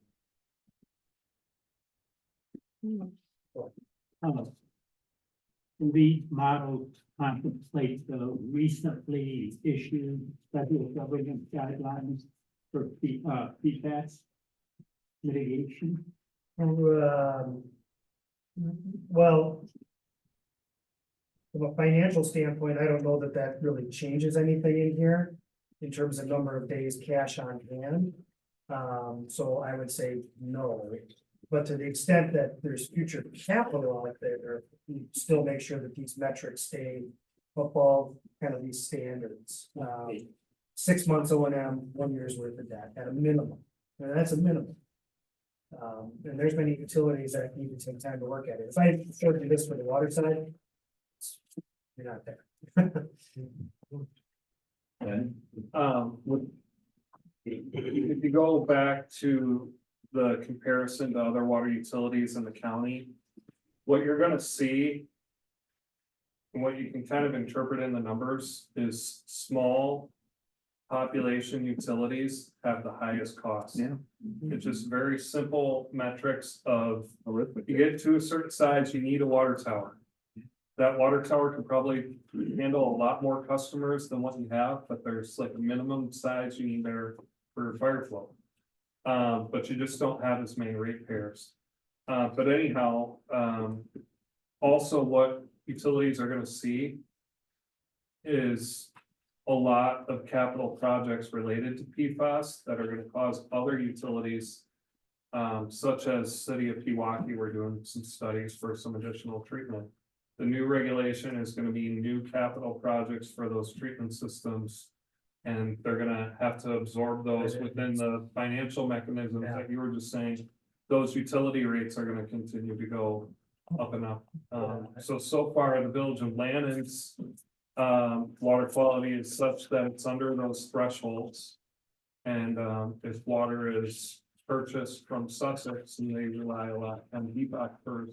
The model contemplate the recently issued federal government guidelines for PFAS mitigation. Well, from a financial standpoint, I don't know that that really changes anything in here in terms of number of days cash on hand. So I would say no, but to the extent that there's future capital out there, you still make sure that these metrics stay above kind of these standards. 6 months O&M, 1 year's worth of debt at a minimum, and that's a minimum. And there's many utilities that need to take time to work at it. If I showed you this for the water side, you're not there. If you go back to the comparison to other water utilities in the county, what you're gonna see and what you can kind of interpret in the numbers is small population utilities have the highest cost. Yeah. It's just very simple metrics of, you get to a certain size, you need a water tower. That water tower can probably handle a lot more customers than what you have, but there's like a minimum size you need there for fire flow. But you just don't have as many ratepayers. But anyhow, also what utilities are gonna see is a lot of capital projects related to PFAS that are gonna cause other utilities, such as City of Pewaukee, we're doing some studies for some additional treatment. The new regulation is gonna be new capital projects for those treatment systems. And they're gonna have to absorb those within the financial mechanisms that you were just saying. Those utility rates are gonna continue to go up and up. So far, the Village of Lannon's water quality is such that it's under those thresholds. And if water is purchased from Sussex and they rely a lot on PFAS for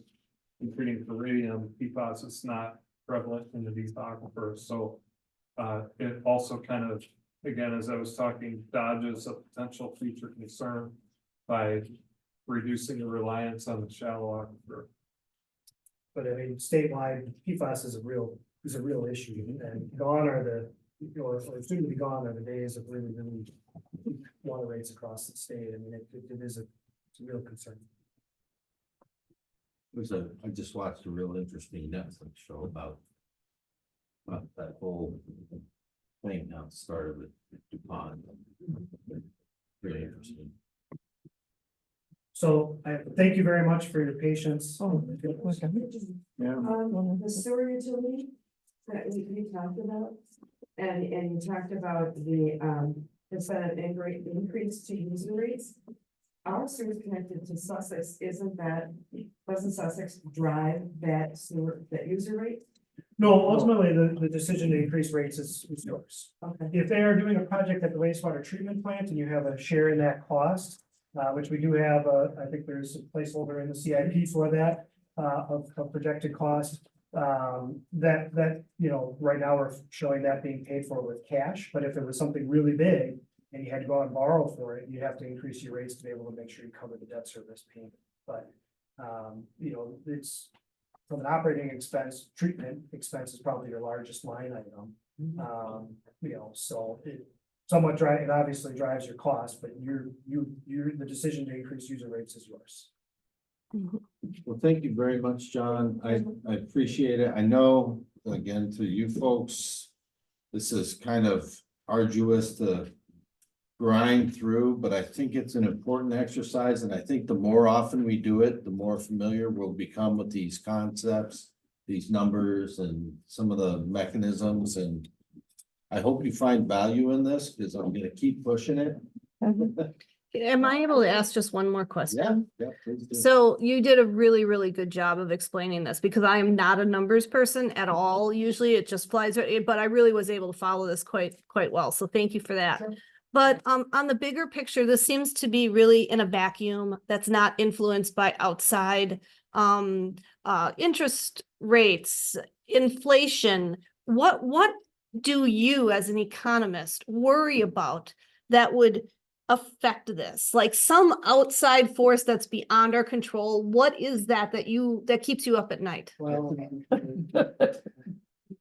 treating for radium, PFAS is not prevalent in the deep aquifers. So it also kind of, again, as I was talking, dodges a potential future concern by reducing the reliance on the shallow aquifer. But I mean, statewide, PFAS is a real issue, and gone are the, or soon to be gone are the days of really water rates across the state. I mean, it's a real concern. I just watched a real interesting Netflix show about that whole thing, how it started with DuPont. Really interesting. So I thank you very much for your patience. The sewer utility that we talked about, and you talked about the, instead of increase to user rates. Our sewer is connected to Sussex, doesn't Sussex drive that sewer, that user rate? No, ultimately, the decision to increase rates is yours. Okay. If they are doing a project at the wastewater treatment plant and you have a share in that cost, which we do have, I think there's a placeholder in the CIP for that, of projected cost. That, right now we're showing that being paid for with cash, but if it was something really big and you had to go out and borrow for it, you'd have to increase your rates to be able to make sure you cover the debt service payment. But, it's from an operating expense, treatment expense is probably your largest line item. So it somewhat it obviously drives your cost, but the decision to increase user rates is yours. Well, thank you very much, John. I appreciate it. I know, again, to you folks, this is kind of arduous to grind through, but I think it's an important exercise, and I think the more often we do it, the more familiar we'll become with these concepts, these numbers and some of the mechanisms, and I hope you find value in this, because I'm gonna keep pushing it. Am I able to ask just one more question? Yeah, please do. So you did a really, really good job of explaining this because I am not a numbers person at all. Usually it just flies, but I really was able to follow this quite well. So thank you for that. Sure. But on the bigger picture, this seems to be really in a vacuum that's not influenced by outside interest rates, inflation. What do you as an economist worry about that would affect this? Like some outside force that's beyond our control, what is that that keeps you up at night? Well.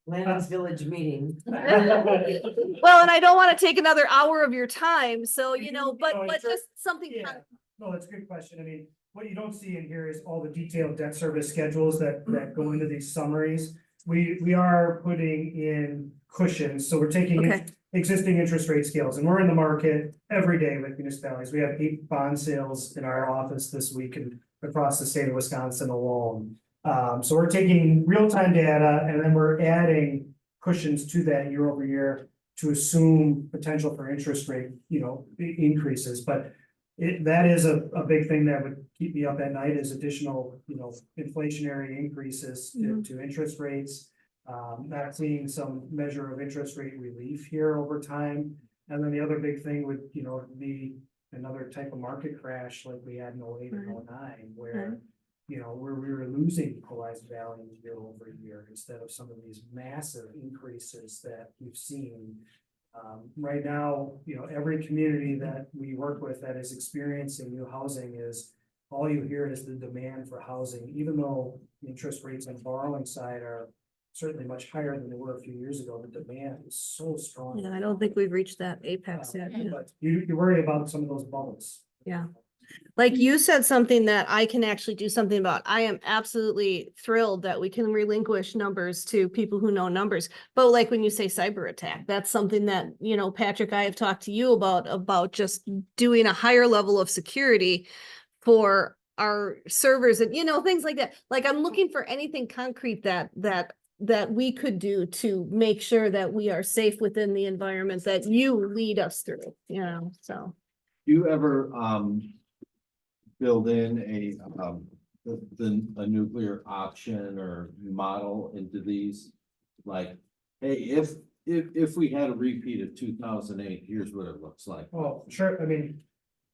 Landon's Village meeting. Well, and I don't want to take another hour of your time, so but just something. Yeah, no, that's a good question. I mean, what you don't see in here is all the detailed debt service schedules that go into these summaries. We are putting in cushions, so we're taking Okay. existing interest rate scales, and we're in the market every day with municipalities. We have 8 bond sales in our office this week and across the state of Wisconsin alone. So we're taking real-time data and then we're adding cushions to that year over year to assume potential for interest rate, increases. But that is a big thing that would keep me up at night is additional, inflationary increases to interest rates. Not seeing some measure of interest rate relief here over time. And then the other big thing would, be another type of market crash like we had in 08 and 09, where where we were losing equalized value year over year instead of some of these massive increases that we've seen. Right now, every community that we work with that is experiencing new housing is, all you hear is the demand for housing, even though interest rates on the borrowing side are certainly much higher than they were a few years ago, the demand is so strong. Yeah, I don't think we've reached that apex yet. Yeah. But you worry about some of those bubbles. Yeah. Like you said something that I can actually do something about. I am absolutely thrilled that we can relinquish numbers to people who know numbers. But like when you say cyber attack, that's something that, Patrick, I have talked to you about just doing a higher level of security for our servers and, things like that. Like I'm looking for anything concrete that we could do to make sure that we are safe within the environment that you lead us through, so. Do you ever build in a nuclear option or model into these? Like, hey, if we had a repeat of 2008, here's what it looks like. Oh, sure. I mean,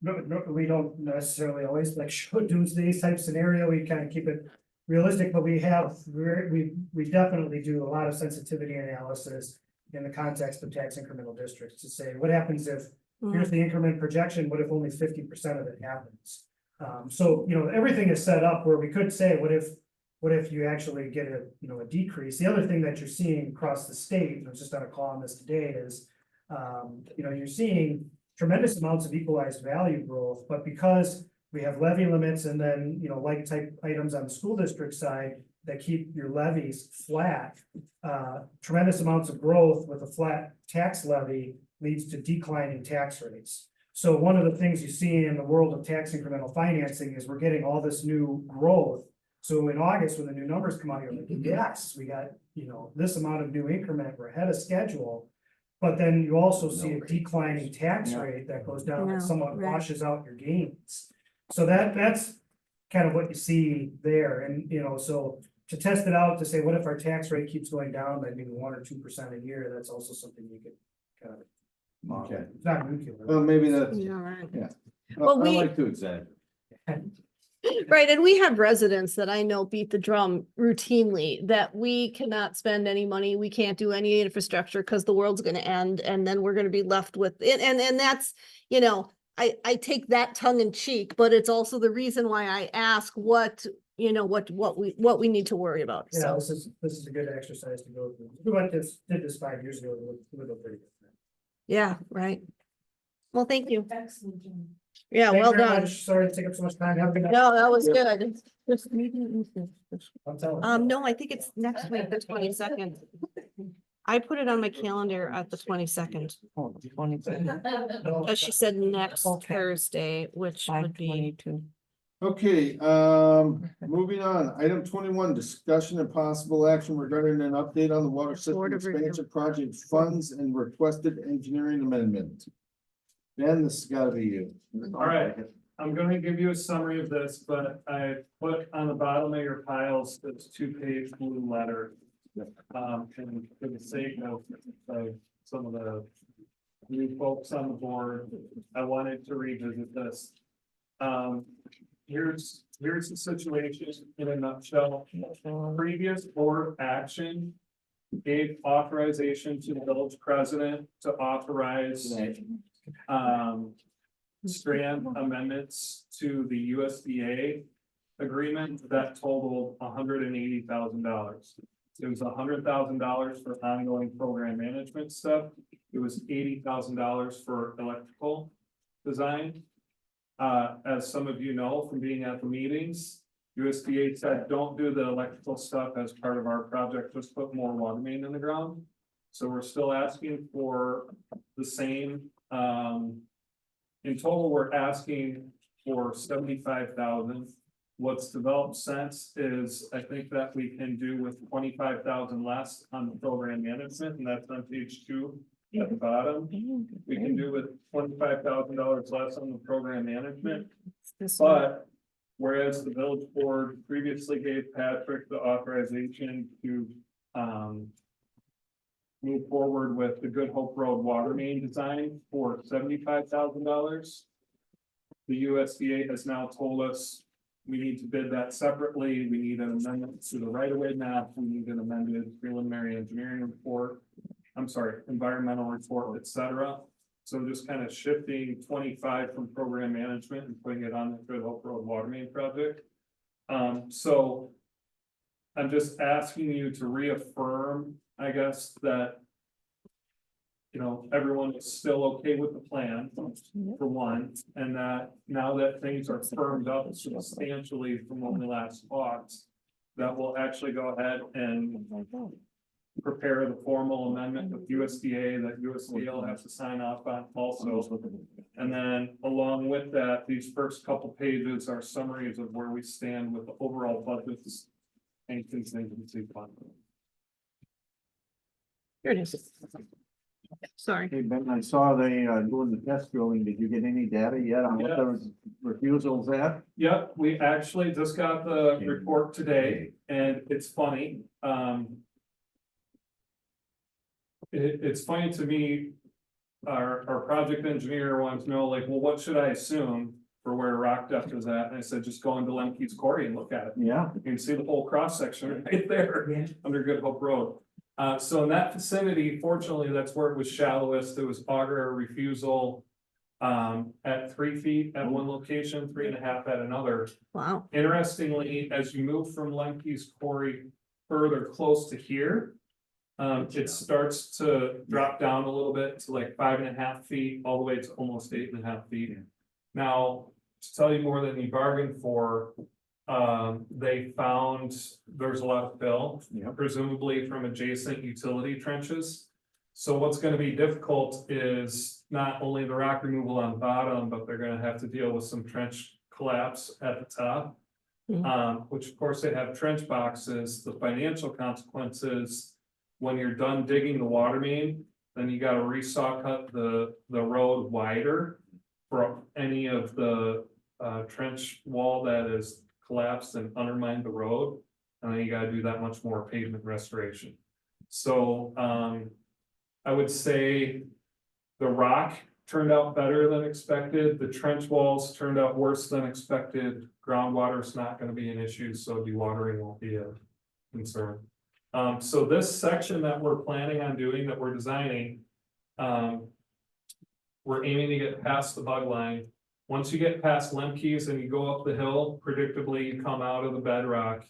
no, we don't necessarily always like show doomsday type scenario. We kind of keep it realistic, but we definitely do a lot of sensitivity analysis in the context of tax incremental districts to say, what happens if here's the increment projection, what if only 50% of it happens? So, everything is set up where we could say, what if you actually get a decrease? The other thing that you're seeing across the state, I was just on a call on this today, is, you're seeing tremendous amounts of equalized value growth, but because we have levy limits and then, like type items on the school district side that keep your levies flat, tremendous amounts of growth with a flat tax levy leads to declining tax rates. So one of the things you see in the world of tax incremental financing is we're getting all this new growth. So in August, when the new numbers come out, you're like, yes, we got, this amount of new increment, we're ahead of schedule. But then you also see a declining tax rate that goes down and somewhat washes out your gains. So that's kind of what you see there. And, so to test it out, to say, what if our tax rate keeps going down by maybe 1 or 2% a year, that's also something you could kind of. Okay. It's not nuclear. Well, maybe that's, Right. yeah. Well, I we- like to exaggerate. Right, and we have residents that I know beat the drum routinely that we cannot spend any money, we can't do any infrastructure because the world's gonna end and then we're gonna be left with it. And that's, I take that tongue in cheek, but it's also the reason why I ask what we need to worry about. Yeah, So, this is a good exercise to go through. We did this 5 years ago, it would look pretty good. yeah, right. Well, thank you. Excellent, Jim. Yeah, Thank you well very done. much. Sorry to take up so much time. Have a good night. No, that was good. This meeting is- I'm telling you. No, I think it's next week, the 22nd. I put it on my calendar at the 22nd. Oh, 22, She said next Okay. Thursday, which would be, 5/22. Okay, moving on, item 21, discussion and possible action regarding an update on the water system Board of Review. expansion project funds and requested engineering amendment. Ben, this has gotta be you. All right, I'm gonna give you a summary of this, but I put on the bottom of your piles this 2-page blue letter. And for the sake of some of the new folks on the board, I wanted to revisit this. Here's the situation in a nutshell. Previous board action gave authorization to the village president to authorize strand amendments to the USDA agreement that totaled $180,000. It was $100,000 for ongoing program management stuff. It was $80,000 for electrical design. As some of you know from being at the meetings, USDA said, don't do the electrical stuff as part of our project, just put more water main in the ground. So we're still asking for the same, in total, we're asking for 75,000. What's developed since is, I think that we can do with 25,000 less on the program management, and that's on page 2 at the bottom. We can do with $25,000 less on the program management, but whereas the village board previously gave Patrick the authorization to move forward with the Good Hope Road water main design for $75,000. The USDA has now told us we need to bid that separately. We need an amendment to the right-of-way map. We need an amended preliminary engineering report. I'm sorry, environmental report, etc. So just kind of shifting 25 from program management and putting it on the Good Hope Road water main project. So I'm just asking you to reaffirm, I guess, that you know, everyone is still okay with the plan, for one, and that now that things are firmed up substantially from when we last talked, that we'll actually go ahead and prepare the formal amendment with USDA that USDA will have to sign off on also. And then along with that, these first couple pages are summaries of where we stand with the overall budgets and contingency fund. here it is. Sorry. Hey, Ben, I saw they doing the test drilling. Did you get any data yet on what the refusals at? Yep, we actually just got the report today, and it's funny, it's funny to me, our project engineer wants to know, like, well, what should I assume for where rock depth is at? And I said, just go into Lemke's Quarry and look at it. Yeah. You can see the whole cross section right there under Good Hope Road. So in that vicinity, fortunately, that's where it was shallowest. It was auger refusal at 3 feet at one location, 3.5 at another. Wow. Interestingly, as you move from Lemke's Quarry further close to here, it starts to drop down a little bit to like 5.5 feet, all the way to almost 8.5 feet. Now, to tell you more than you bargained for, they found there's a lot of fill, presumably from adjacent utility trenches. So what's going to be difficult is not only the rock removal on the bottom, but they're going to have to deal with some trench collapse at the top. Which of course they have trench boxes. The financial consequences, when you're done digging the water main, then you got to resaw cut the road wider for any of the trench wall that is collapsed and undermined the road, and then you got to do that much more pavement restoration. So I would say the rock turned out better than expected. The trench walls turned out worse than expected. Groundwater is not going to be an issue, so dewatering won't be a concern. So this section that we're planning on doing, that we're designing, we're aiming to get past the bug line. Once you get past Lemke's and you go up the hill, predictably you come out of the bedrock.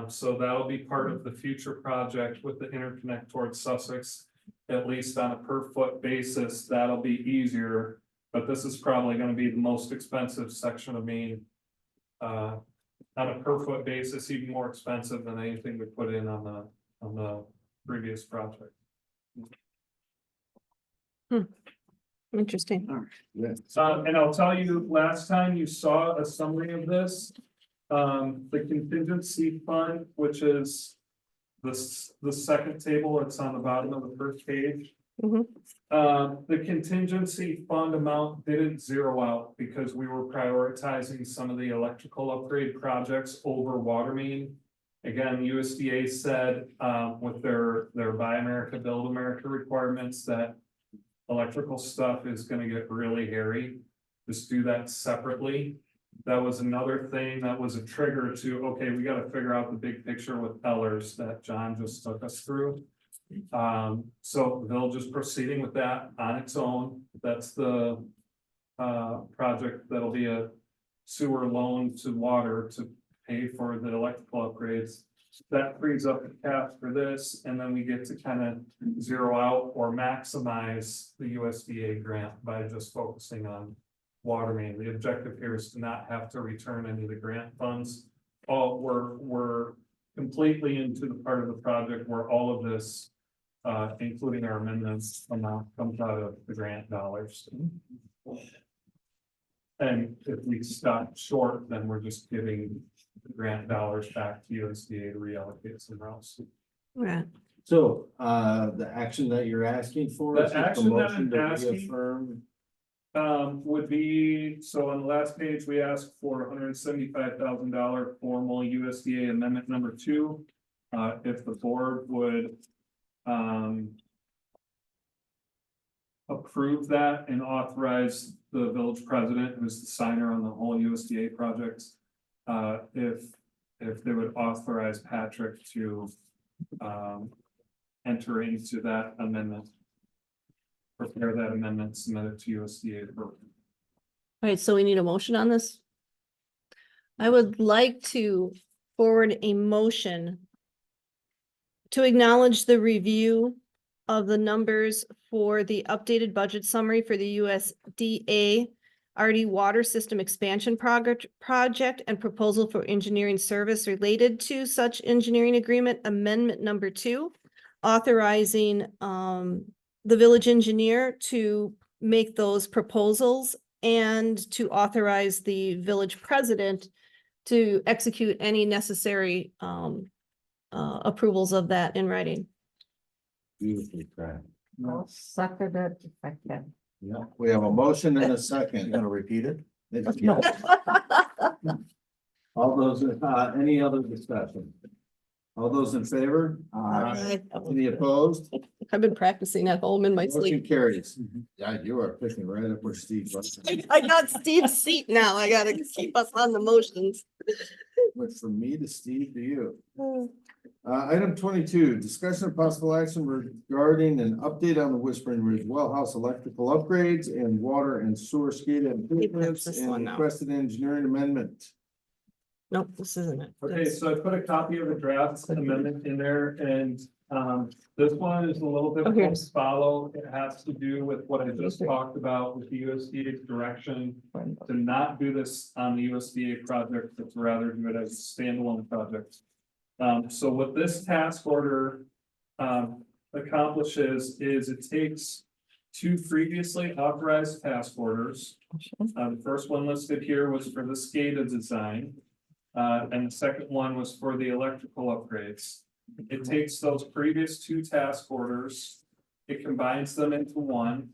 So that'll be part of the future project with the interconnect towards Sussex. At least on a per foot basis, that'll be easier, but this is probably going to be the most expensive section of main. On a per foot basis, even more expensive than anything we put in on the previous project. Interesting. Yeah. And I'll tell you, last time you saw a summary of this, the contingency fund, which is the second table, it's on the bottom of the first page. Mhm. The contingency fund amount didn't zero out because we were prioritizing some of the electrical upgrade projects over water main. Again, USDA said, with their Buy America, Build America requirements, that electrical stuff is gonna get really hairy. Just do that separately. That was another thing that was a trigger to, okay, we gotta figure out the big picture with Ellers that John just took us through. So they'll just proceeding with that on its own. That's the project that'll be a sewer loan to water to pay for the electrical upgrades. That frees up the cash for this, and then we get to kind of zero out or maximize the USDA grant by just focusing on water main. The objective here is to not have to return any of the grant funds. We're completely into the part of the project where all of this, including our amendments amount, comes out of the grant dollars. And if we stop short, then we're just giving the grant dollars back to USDA to reallocate somewhere else. Right. So, the action that you're asking for The is just a action that motion I'm to asking- reaffirm. Would be, so on the last page, we asked for $175,000 formal USDA amendment number 2. If the board would, approve that and authorize the village president, who's the signer on the whole USDA project. If they would authorize Patrick to, enter into that amendment. Prepare that amendment, submit it to USDA. All right, so we need a motion on this. I would like to forward a motion to acknowledge the review of the numbers for the updated budget summary for the USDA RD Water System Expansion project and proposal for engineering service related to such engineering agreement amendment number 2, authorizing the village engineer to make those proposals and to authorize the village president to execute any necessary approvals of that in writing. Beautifully crafted. I'll second it if I can. Yeah, we have a motion and a second. You gonna repeat it? No. All those, any other discussion? All those in favor? Any opposed? I've been practicing at home in my Motion sleep. carries. Yeah, you are picking right up where Steve was. I got Steve's seat now. I gotta keep us on the motions. Went from me to Steve to you. Item 22, discussion of possible action regarding an update on the Whispering Ridge well house electrical upgrades and water and sewer SCADA improvements this and one now. requested engineering amendment. Nope, this isn't it. Okay, so I put a copy of the draft amendment in there, and this one is a little Oh, difficult here's- to follow. It has to do with what I just talked about with the USDA's direction to not do this on the USDA project, but to rather do it as a standalone project. So what this task order accomplishes is it takes 2 previously authorized task orders. The first one listed here was for the SCADA design. And the second one was for the electrical upgrades. It takes those previous 2 task orders, it combines them into one.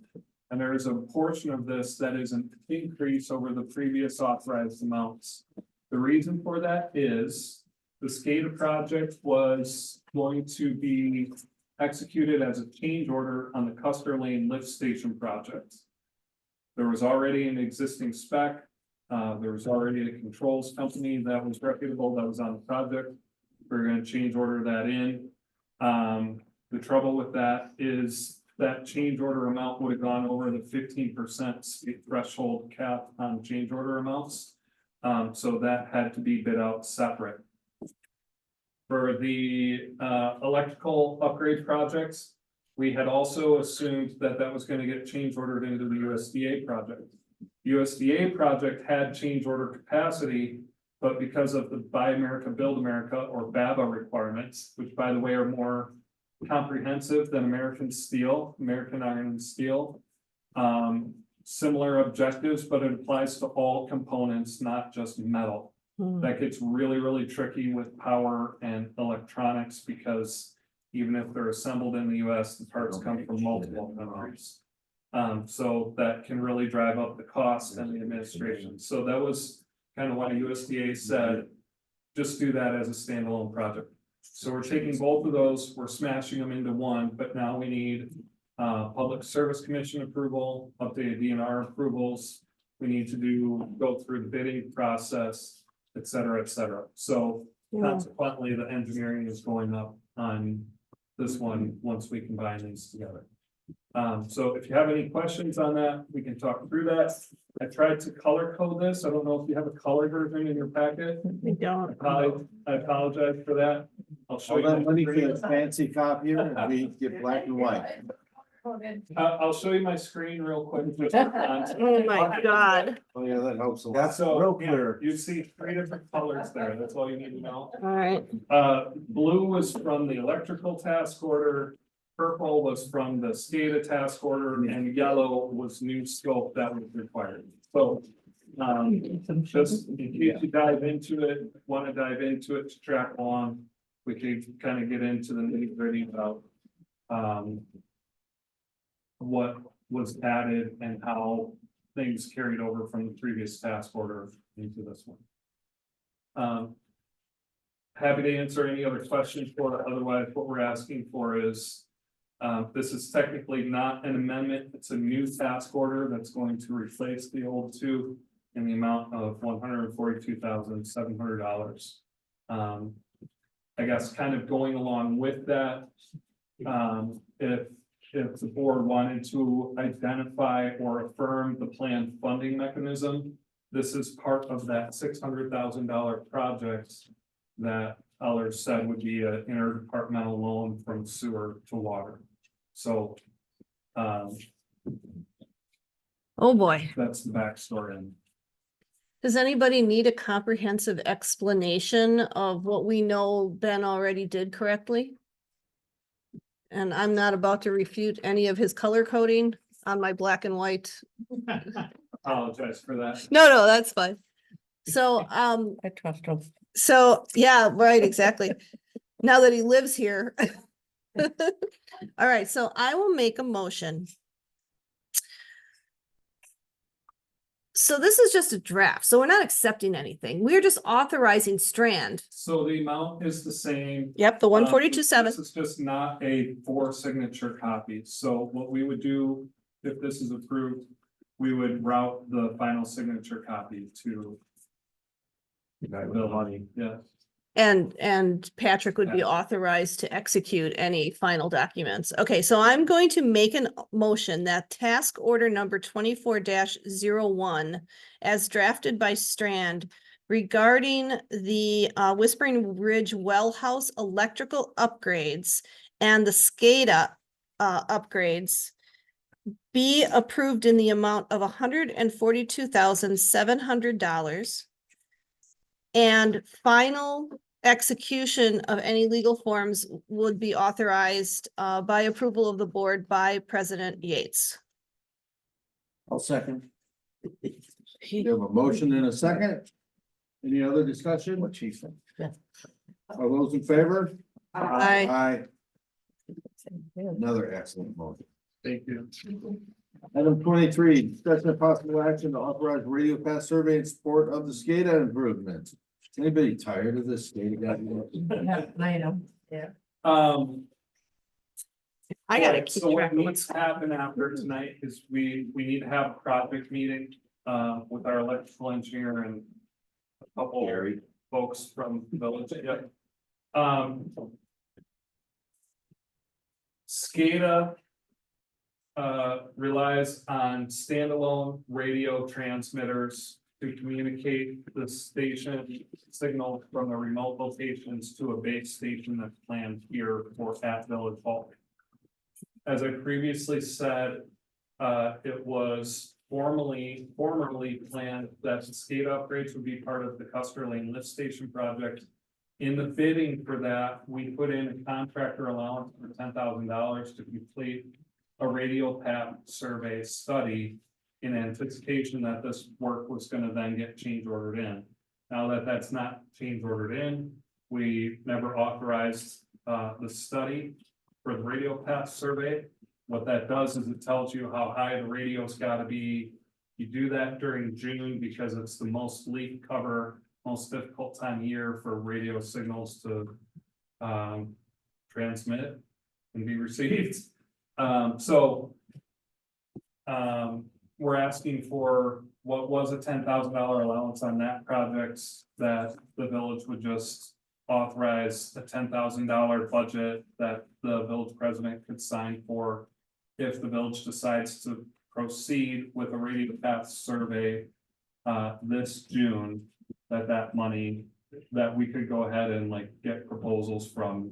And there is a portion of this that is an increase over the previous authorized amounts. The reason for that is the SCADA project was going to be executed as a change order on the Custer Lane lift station project. There was already an existing spec. There was already a controls company that was reputable that was on the project. We're gonna change order that in. The trouble with that is that change order amount would have gone over the 15% threshold cap on change order amounts. So that had to be bid out separate. For the electrical upgrade projects, we had also assumed that that was gonna get change ordered into the USDA project. USDA project had change order capacity, but because of the Buy America, Build America or BABA requirements, which by the way are more comprehensive than American Steel, American Iron and Steel. Similar objectives, but it applies to all components, not just metal. That gets really, really tricky with power and electronics because even if they're assembled in the US, the parts come from multiple countries. So that can really drive up the cost and the administration. So that was kind of why USDA said, just do that as a standalone project. So we're taking both of those, we're smashing them into one, but now we need Public Service Commission approval, updated DNR approvals. We need to go through the bidding process, et cetera, et cetera. So consequently, the engineering is going up on this one, once we combine these together. So if you have any questions on that, we can talk through that. I tried to color code this. I don't know if you have a color version in your packet. We don't. I apologize for that. I'll show Hold on, let me you. get a fancy copier and we get black and white. I'll show you my screen real quick. Just for context. Oh my God. Oh, yeah, that helps a lot. That's So, real yeah, clear. you see 3 different colors there. That's all you need to know. All right. Blue was from the electrical task order. Purple was from the SCADA task order, and yellow was new scope that was required. So, just in case you dive into it, want to dive into it to track along, we could kind of get into the nitty-gritty about what was added and how things carried over from the previous task order into this one. Happy to answer any other questions for it. Otherwise, what we're asking for is this is technically not an amendment. It's a new task order that's going to replace the old two in the amount of $142,700. I guess kind of going along with that, if the board wanted to identify or affirm the planned funding mechanism, this is part of that $600,000 project that Eller said would be an interdepartmental loan from sewer to water. So Oh, boy. that's the backstory. And Does anybody need a comprehensive explanation of what we know Ben already did correctly? And I'm not about to refute any of his color coding on my black and white. apologize for that. No, that's fine. So, I trust him. so, yeah, right, exactly. Now that he lives here. All right, so I will make a motion. So this is just a draft, so we're not accepting anything. We're just authorizing Strand. So the amount is the same. Yep, the 142.7. This is just not a 4 signature copy. So what we would do, if this is approved, we would route the final signature copy to Bill Honey, yeah. And Patrick would be authorized to execute any final documents. Okay, so I'm going to make a motion that task order number 24-01 as drafted by Strand regarding the Whispering Ridge Well House electrical upgrades and the SCADA upgrades be approved in the amount of $142,700. And final execution of any legal forms would be authorized by approval of the board by President Yates. I'll second. We have a motion and a second. Any other discussion? What she said. Yeah. All those in favor? Aye. Aye. Another excellent motion. Thank you. Item 23, discussion of possible action to authorize radio pass survey in support of the SCADA improvements. Is anybody tired of this SCADA guy? I am. I gotta Right, keep so track what of needs to happen after tonight is we need to have a project meeting with our electrical engineer and a couple folks from the village. Yeah. SCADA relies on standalone radio transmitters to communicate the station signal from the remote locations to a base station that's planned here for at Village Hall. As I previously said, it was formerly planned that the SCADA upgrades would be part of the Custer Lane Lift Station project. In the bidding for that, we put in a contractor allowance for $10,000 to complete a radio path survey study in anticipation that this work was gonna then get change ordered in. Now that that's not change ordered in, we never authorized the study for the radio path survey. What that does is it tells you how high the radio's gotta be. You do that during June because it's the most leak cover, most difficult time of year for radio signals to transmit and be received. We're asking for what was a $10,000 allowance on that project, that the village would just authorize a $10,000 budget that the village president could sign for if the village decides to proceed with a radio path survey this June, that money, that we could go ahead and like get proposals from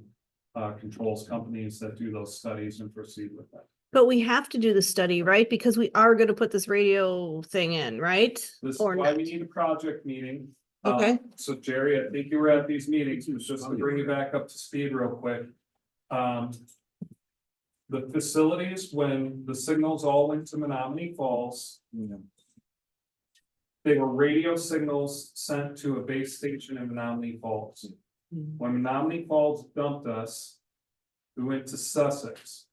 controls companies that do those studies and proceed with that. But we have to do the study, right? Because we are gonna put this radio thing in, right? This is Or why not? we need a project meeting. Okay. So Jerry, I think you were at these meetings, it was just to bring you back up to speed real quick. The facilities, when the signals all went to Menominee Falls, they were radio signals sent to a base station in Menominee Falls. When Menominee Falls dumped us, we went to Sussex.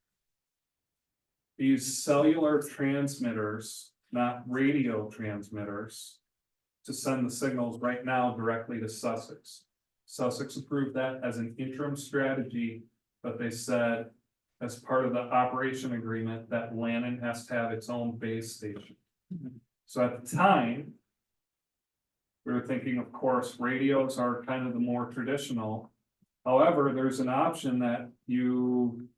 These cellular transmitters, not radio transmitters, to send the signals right now directly to Sussex. Sussex approved that as an interim strategy, but they said as part of the operation agreement that Lannon has to have its own base station. So at the time, we were thinking, of course, radios are kind of the more traditional. However, there's an option that you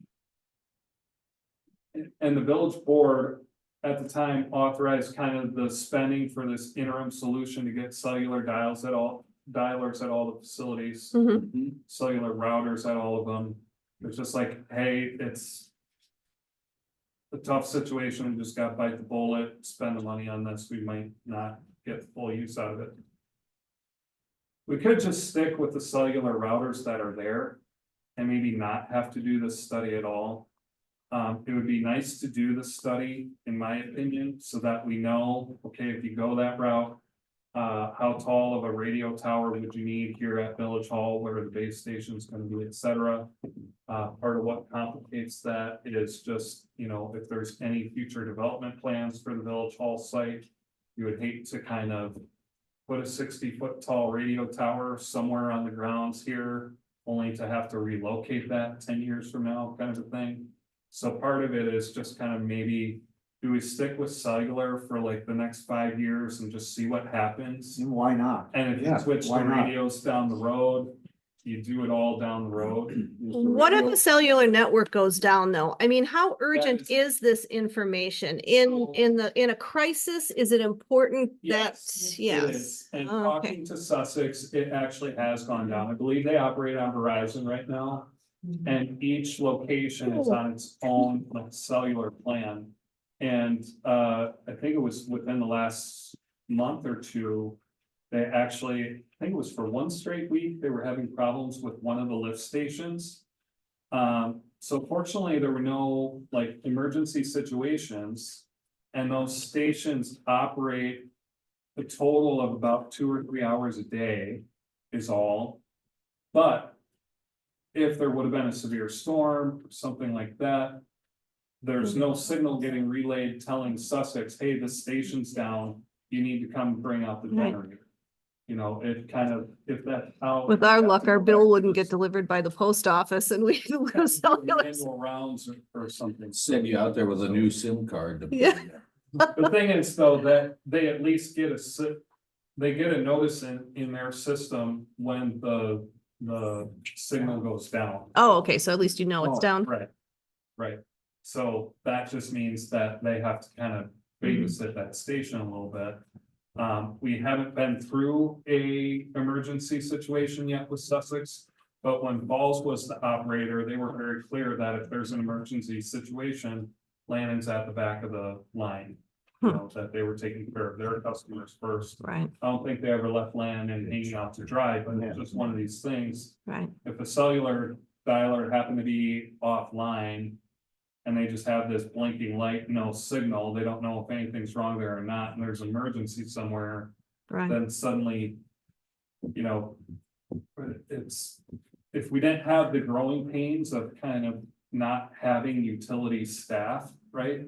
and the village board at the time authorized kind of the spending for this interim solution to get cellular dialers at all the facilities, Mhm. cellular routers at all of them. It's just like, hey, it's a tough situation, we just gotta bite the bullet, spend the money on this, we might not get full use out of it. We could just stick with the cellular routers that are there and maybe not have to do this study at all. It would be nice to do the study, in my opinion, so that we know, okay, if you go that route, how tall of a radio tower would you need here at Village Hall, where the base station is gonna be, et cetera. Part of what complicates that is just, you know, if there's any future development plans for the Village Hall site, you would hate to kind of put a 60-foot tall radio tower somewhere on the grounds here, only to have to relocate that 10 years from now, kind of a thing. So part of it is just kind of maybe, do we stick with cellular for like the next 5 years and just see what happens? Why not? And if you Yeah, switch why the not? radios down the road, you do it all down the road. What if a cellular network goes down though? I mean, how urgent is this information in a crisis? Is it important that, It yes? is. And Oh, okay. talking to Sussex, it actually has gone down. I believe they operate on Verizon right now. And each location is on its own like cellular plan. And I think it was within the last month or two. They actually, I think it was for one straight week, they were having problems with one of the lift stations. So fortunately, there were no like emergency situations. And those stations operate a total of about 2 or 3 hours a day is all. But if there would have been a severe storm, something like that, there's no signal getting relayed telling Sussex, hey, this station's down, you need to come bring out the Right. generator. You know, it kind of, if that. how- With our you have luck, to our go bill back to wouldn't the get delivered by the post office and we lose cellular. annual rounds or something. Send you out there with a new SIM card. to put Yeah. in there. The thing is though, that they at least get they get a notice in their system when the signal goes down. Oh, okay, so at least you know it's down. Right, right. So that just means that they have to kind of babysit that station a little bit. We haven't been through a emergency situation yet with Sussex. But when Falls was the operator, they were very clear that if there's an emergency situation, Lannon's at the back of the line. You know, that they were taking care of their customers first. Right, I don't think they ever left land and hanging out to dry, but it's just one of these things. right. If a cellular dialer happened to be offline. And they just have this blinking light, no signal, they don't know if anything's wrong there or not, and there's an emergency somewhere. Right, Then suddenly, you know, it's, if we didn't have the growing pains of kind of not having utility staff, right?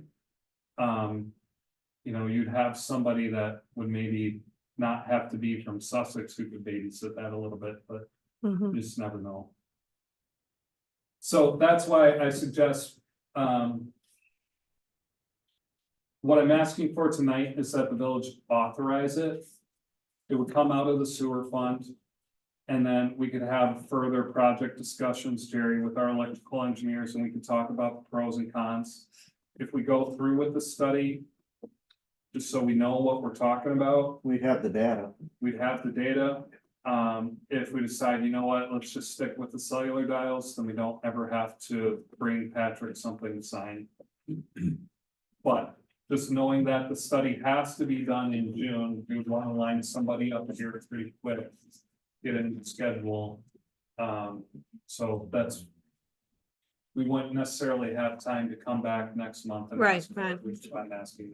You know, you'd have somebody that would maybe not have to be from Sussex who could babysit that a little bit, but mhm, you just never know. So that's why I suggest, what I'm asking for tonight is that the village authorize it. It would come out of the sewer fund. And then we could have further project discussions, Jerry, with our electrical engineers, and we could talk about the pros and cons. If we go through with the study, just so we know what we're talking about, We'd have the data. we'd have the data. If we decide, you know what, let's just stick with the cellular dials, then we don't ever have to bring Patrick something to sign. But just knowing that the study has to be done in June, we would want to line somebody up here pretty quick. Get in the schedule. So that's. We wouldn't necessarily have time to come back next month. And Right, ask for it, right. which I'm asking.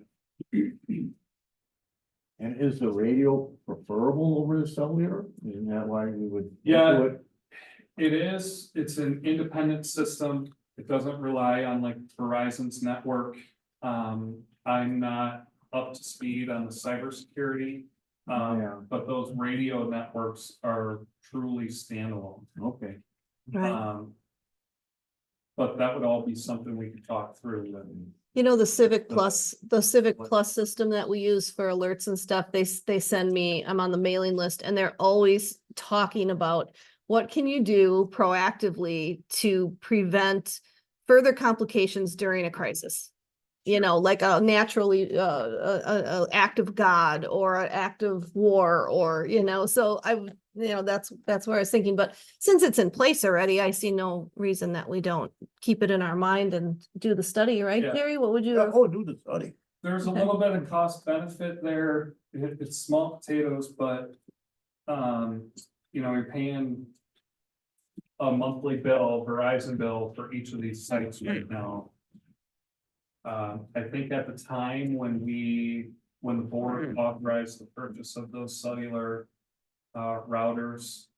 And is the radio preferable over the cellular? Isn't that why we would? Yeah. do it? It is, it's an independent system. It doesn't rely on like Verizon's network. I'm not up to speed on the cybersecurity. Yeah. But those radio networks are truly standalone. Okay. right. But that would all be something we could talk through and. You know, the Civic The- Plus, the Civic Plus system that we use for alerts and stuff, they send me, I'm on the mailing list and they're always talking about what can you do proactively to prevent further complications during a crisis? You know, like a naturally, a act of God or an act of war or, you know, so that's where I was thinking, but since it's in place already, I see no reason that we don't keep it in our mind and do the study, right, Yeah. Jerry? What would you? Oh, do the study. There's a Okay. little bit of cost benefit there. It's small potatoes, but. You know, you're paying. A monthly bill, Verizon bill for each of these sites right now. I think at the time when the board authorized the purchase of those cellular. Routers.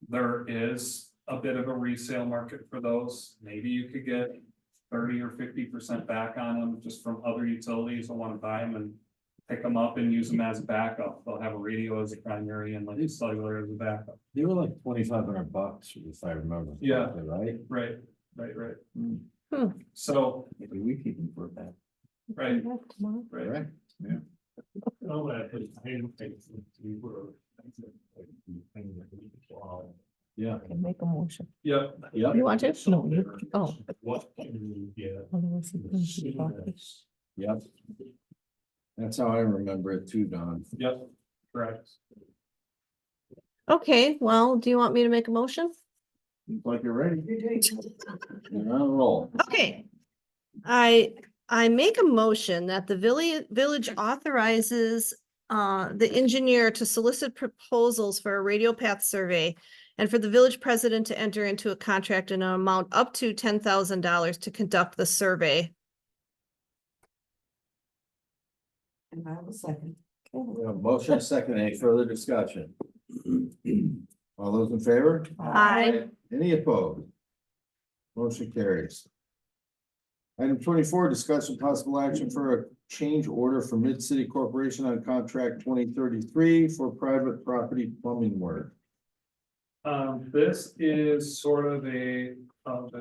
There is a bit of a resale market for those. Maybe you could get 30 or 50% back on them just from other utilities that want to buy them and pick them up and use them as a backup. They'll have a radio as a primary and like a cellular as a backup. They were like $2,500, if I remember. Yeah. correctly, Right? Right. Hmm. So, Maybe we keep them for that. right, Tomorrow. right. All that is, I don't think we were. Yeah. Can make a motion. Yep. Yep. You want to? No, you, oh. What can we get? Otherwise he thinks he's talking. Yep. That's how I remember it too, Don. Yep, correct. Okay, well, do you want me to make a motion? Seems like you're ready. You're on a roll. Okay. I make a motion that the village authorizes the engineer to solicit proposals for a radio path survey and for the village president to enter into a contract in an amount up to $10,000 to conduct the survey. And I will second. We have a motion, second, any further discussion? All those in favor? Aye. Any opposed? Motion carries. Item 24, discussion possible action for a change order for Mid-City Corporation on contract 2033 for private property plumbing work. This is sort of a,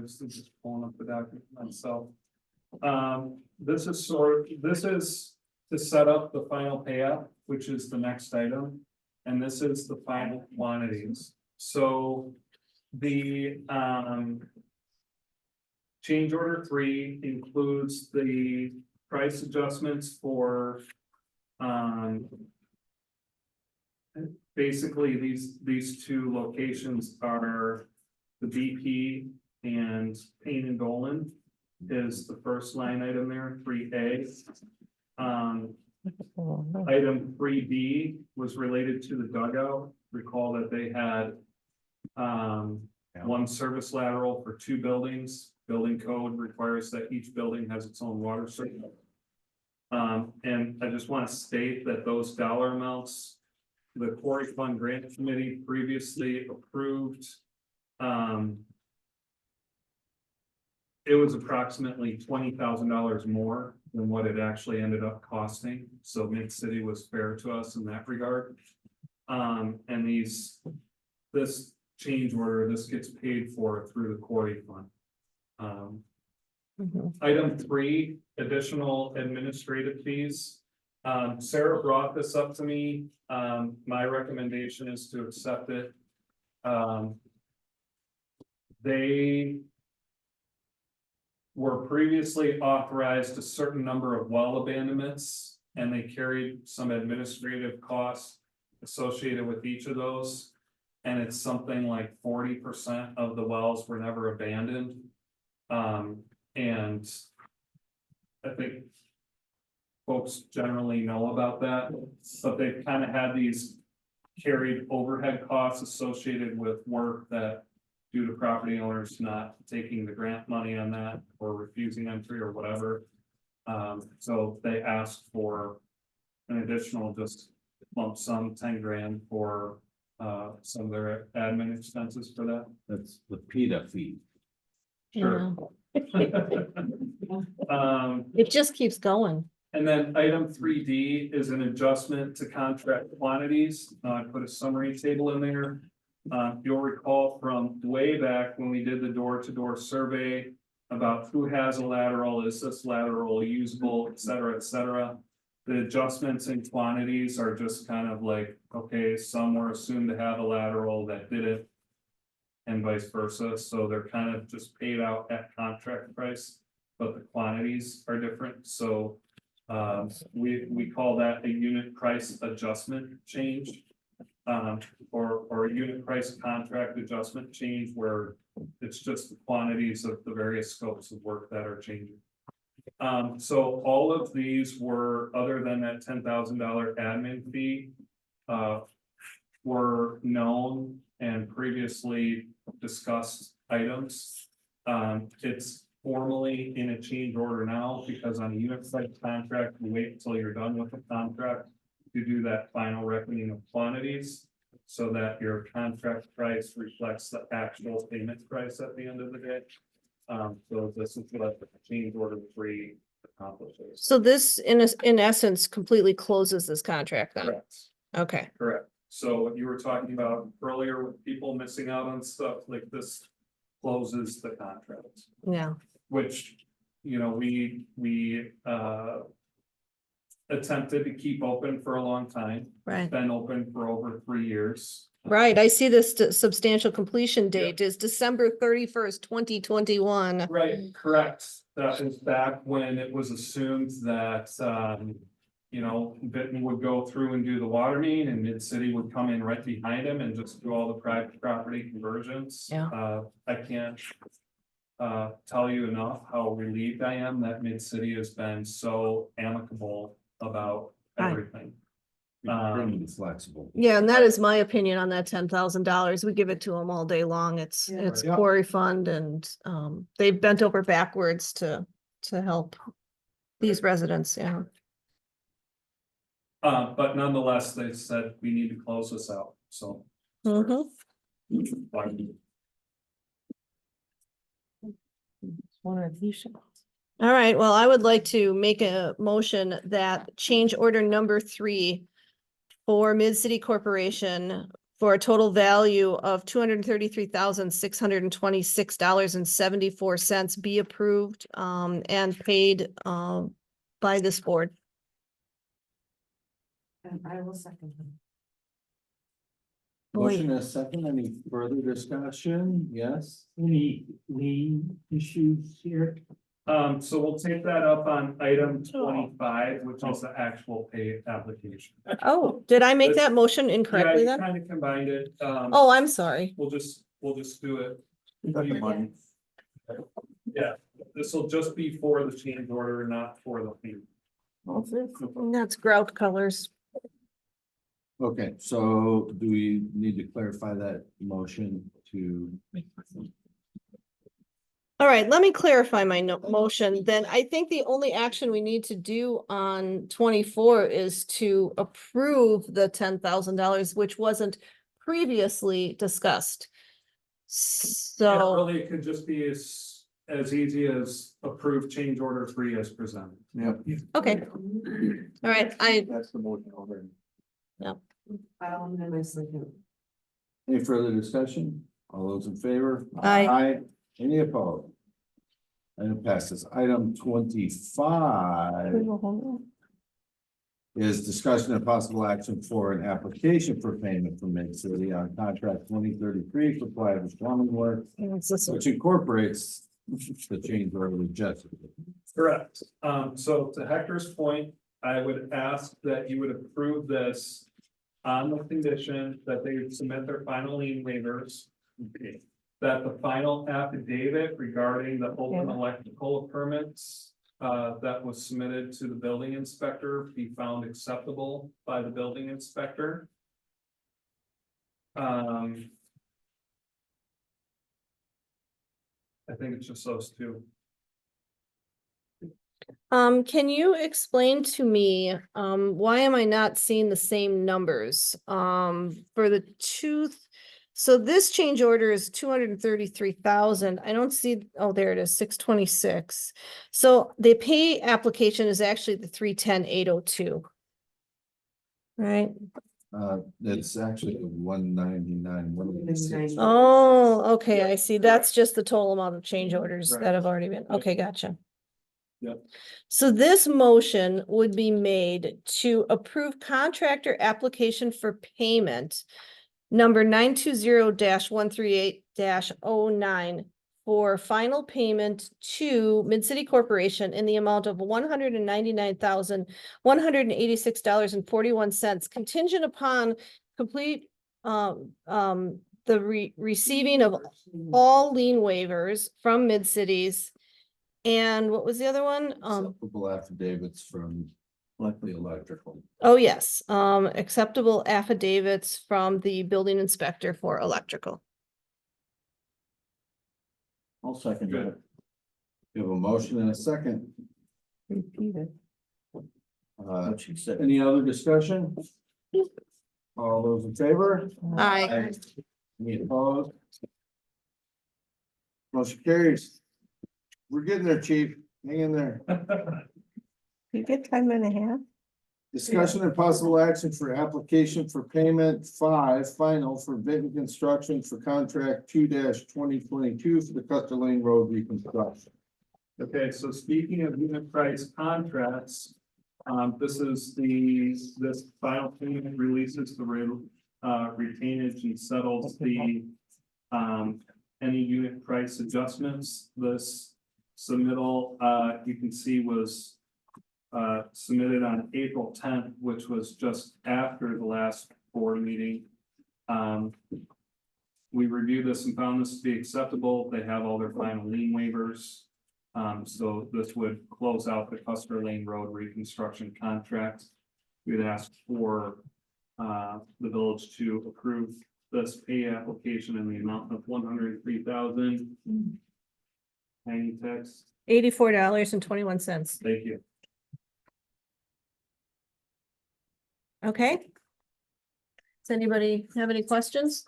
this is just pulling up the document myself. This is to set up the final payout, which is the next item. And this is the final quantities. So the, change order 3 includes the price adjustments for, basically these two locations are the BP and Payne and Dolan is the first line item there, 3A. Item 3B was related to the dugout. Recall that they had one service lateral for 2 buildings. Building code requires that each building has its own water service. And I just want to state that those dollar amounts, the Quarry Fund Grant Committee previously approved. It was approximately $20,000 more than what it actually ended up costing. So Mid-City was fair to us in that regard. And this change order, this gets paid for through the Quarry Fund. Item 3, additional administrative fees. Sarah brought this up to me. My recommendation is to accept it. They were previously authorized a certain number of well abandonments, and they carried some administrative costs associated with each of those. And it's something like 40% of the wells were never abandoned. And I think folks generally know about that, but they've kind of had these carried overhead costs associated with work that, due to property owners not taking the grant money on that or refusing entry or whatever. So they asked for an additional just lump sum 10 grand for some of their admin expenses for that. That's the PETA fee. Sure. It just keeps going. And then item 3D is an adjustment to contract quantities. I put a summary table in there. You'll recall from way back when we did the door-to-door survey about who has a lateral, is this lateral usable, et cetera, et cetera. The adjustments in quantities are just kind of like, okay, some were assumed to have a lateral that didn't, and vice versa. So they're kind of just paid out at contract price, but the quantities are different. So we call that a unit price adjustment change. Or a unit price contract adjustment change where it's just the quantities of the various scopes of work that are changing. So all of these were, other than that $10,000 admin fee, were known and previously discussed items. It's formally in a change order now because on a unit price contract, we wait until you're done with the contract to do that final reckoning of quantities so that your contract price reflects the actual payment price at the end of the day. So this is what the change order 3 accomplishes. So this in essence completely closes this contract then? Correct. Okay. Correct. So what you were talking about earlier with people missing out on stuff like this closes the contract, Yeah. which, you know, we attempted to keep open for a long time. Right. Been open for over 3 years. Right. I see this substantial completion date is December 31st, 2021. Right, correct. That was back when it was assumed that, you know, Benton would go through and do the water main and Mid-City would come in right behind him and just do all the private property conversions. Yeah. I can't tell you enough how relieved I am that Mid-City has been so amicable about Right. everything. Extremely flexible. Yeah, and that is my opinion on that $10,000. We give it to them all day long. It's Yeah. quarry fund and they've bent over backwards to help these residents, yeah. But nonetheless, they said we need to close this out, so. Mhm. All right, well, I would like to make a motion that change order number 3 for Mid-City Corporation for a total value of $233,626.74 be approved and paid by this board. And I will second them. Motion is second. Any further discussion? Yes? Any lien issues here? So we'll take that up on item 25, which is the actual pay application. Oh, did I make that motion incorrectly Yeah, you then? kind of combined it. Oh, I'm sorry. We'll just do it. Got the money. Yeah, this will just be for the change order, not for the fee. That's grout colors. Okay, so do we need to clarify that motion to? All right, let me clarify my motion. Then I think the only action we need to do on 24 is to approve the $10,000, which wasn't previously discussed. Yeah, So, really, it could just be as easy as approve change order 3 as presented. Yep. okay. All right, That's the motion already. I'll amend my second. Any further discussion? All those in favor? Aye. Any opposed? And it passes. Item 25 is discussion and possible action for an application for payment from Mid-City on contract 2033 for Plywood Plumbing Works, which incorporates the change order with Jessica. Correct. So to Hector's point, I would ask that you would approve this on the condition that they would submit their final lien waivers. That the final affidavit regarding the open electrical permits that was submitted to the building inspector be found acceptable by the building inspector. I think it's just those two. Can you explain to me, why am I not seeing the same numbers? For the so this change order is 233,000. I don't see, oh, there it is, 626. So the pay application is actually the 310,802. Right? It's actually 199. Oh, okay, I see. That's just the total amount of change orders that have already been, okay, gotcha. Yep. So this motion would be made to approve contractor application for payment number 920-138-09 for final payment to Mid-City Corporation in the amount of $199,186.41 contingent upon complete the receiving of all lien waivers from Mid-Cities. And what was the other one? Acceptable affidavits from Luckily Electrical. Oh, yes, acceptable affidavits from the building inspector for electrical. I'll second that. We have a motion and a second. Repeat it. Any other discussion? All those in favor? Aye. Any opposed? Motion carries. We're getting there, chief. Hang in there. You get time and a half? Discussion and possible action for application for payment 5 final for Vinton Construction for contract 2-2022 for the Custer Lane Road reconstruction. Okay, so speaking of unit price contracts, this final payment releases the retainage and settles the any unit price adjustments. This submittal, you can see was submitted on April 10th, which was just after the last board meeting. We reviewed this and found this to be acceptable. They have all their final lien waivers. So this would close out the Custer Lane Road reconstruction contract. We'd ask for the village to approve this pay application in the amount of $103,000. Tiny text. $84.21. Thank you. Okay. Does anybody have any questions?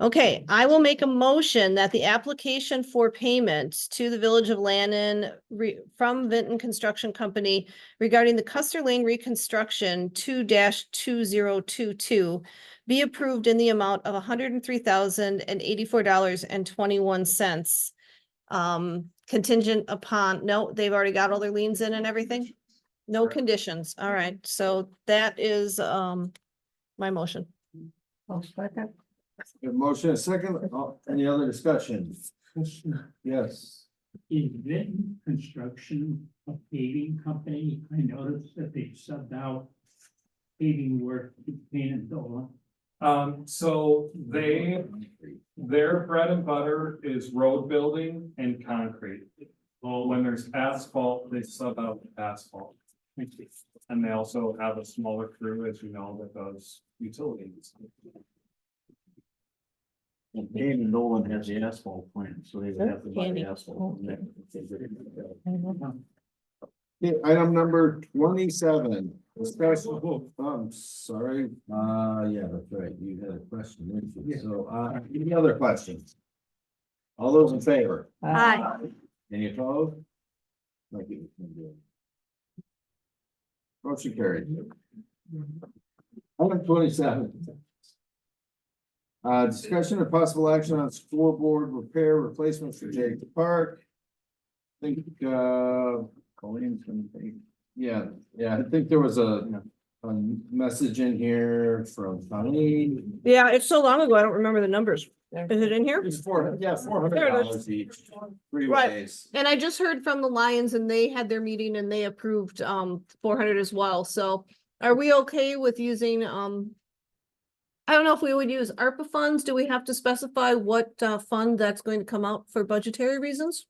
Okay, I will make a motion that the application for payment to the Village of Lannon from Vinton Construction Company regarding the Custer Lane reconstruction 2-2022 be approved in the amount of $103,084.21. Contingent upon, no, they've already got all their liens in and everything? No Correct. conditions. All right, so that is my motion. I'll second. We have a motion and a second. Any other discussion? Yes. Is Vinton Construction a paving company? I noticed that they subbed out paving work to Payne and Dolan. So their bread and butter is road building and concrete. Well, when there's asphalt, they sub out asphalt. And they also have a smaller crew, as you know, that does utilities. And Dave and Nolan has the asphalt plant, so they would have to buy the asphalt. Okay, item number 27, discussion, I'm sorry, yeah, that's right, you had a question, didn't you? So, any other questions? All those in favor? Aye. Any opposed? Thank you. Motion carried. Item 27. Discussion of possible action on scoreboard repair replacement for Jake Park. I think, Colleen's gonna take. Yeah, I think there was a message in here from Colleen. Yeah, it's so long ago, I don't remember the numbers. Is it in here? It's $400 each, 3 Right. ways. And I just heard from the Lions and they had their meeting and they approved 400 as well. So are we okay with using I don't know if we would use ARPA funds. Do we have to specify what fund that's going to come out for budgetary reasons?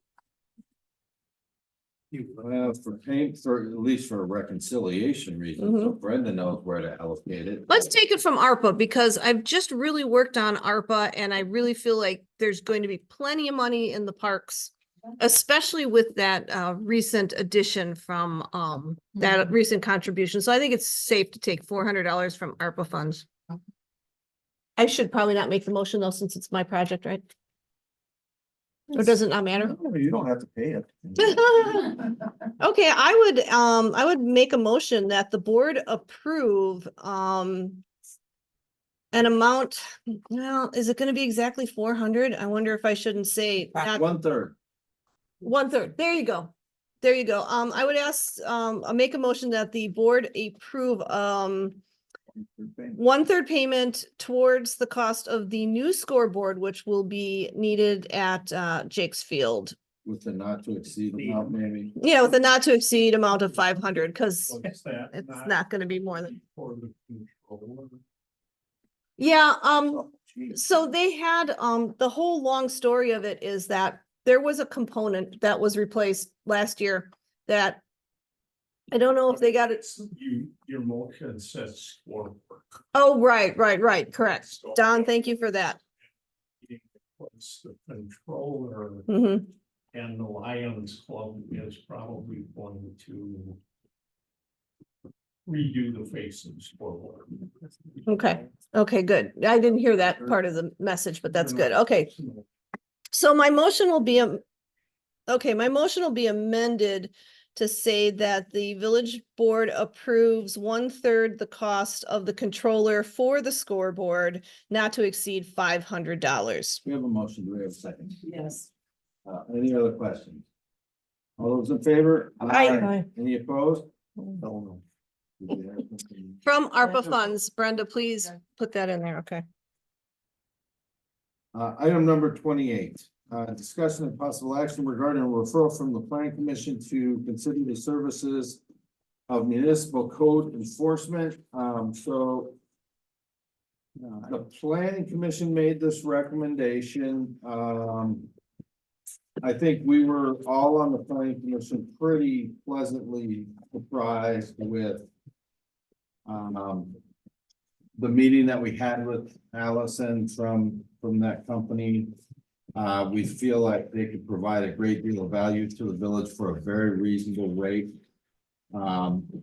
Well, for paying, for at least for reconciliation reasons, so Brenda knows where to allocate it. Let's take it from ARPA because I've just really worked on ARPA and I really feel like there's going to be plenty of money in the parks. Especially with that recent addition from that recent contribution. So I think it's safe to take $400 from ARPA funds. I should probably not make the motion though, since it's my project, right? Or does it not matter? No, you don't have to pay it. Okay, I would make a motion that the board approve an amount, well, is it gonna be exactly 400? I wonder if I shouldn't say not 1/3. 1/3. There you go. There you go. I would ask, I'll make a motion that the board approve 1/3 payment towards the cost of the new scoreboard, which will be needed at Jake's Field. With the not to exceed amount, maybe. Yeah, with a not to exceed amount of 500, because What's that? it's not gonna be more than. For the controller. Yeah, Geez. so they had, the whole long story of it is that there was a component that was replaced last year that I don't know if they got it. Your motion says scoreboard. Oh, right, correct. Don, thank you for that. What's the controller Hmm. and the Lions Club is probably going to redo the face of the scoreboard. Okay, good. I didn't hear that part of the message, but that's good. Okay. So my motion will be, my motion will be amended to say that the village board approves 1/3 the cost of the controller for the scoreboard, not to exceed $500. We have a motion. Do we have a second? Yes. Any other questions? All those in favor? Aye. Any opposed? No. From ARPA funds, Brenda, please put that in there, okay? Item number 28, discussion of possible action regarding a referral from the planning commission to consider the services of municipal code enforcement. The planning commission made this recommendation. I think we were all on the planning commission pretty pleasantly surprised with the meeting that we had with Allison from that company. We feel like they could provide a great deal of value to the village for a very reasonable rate.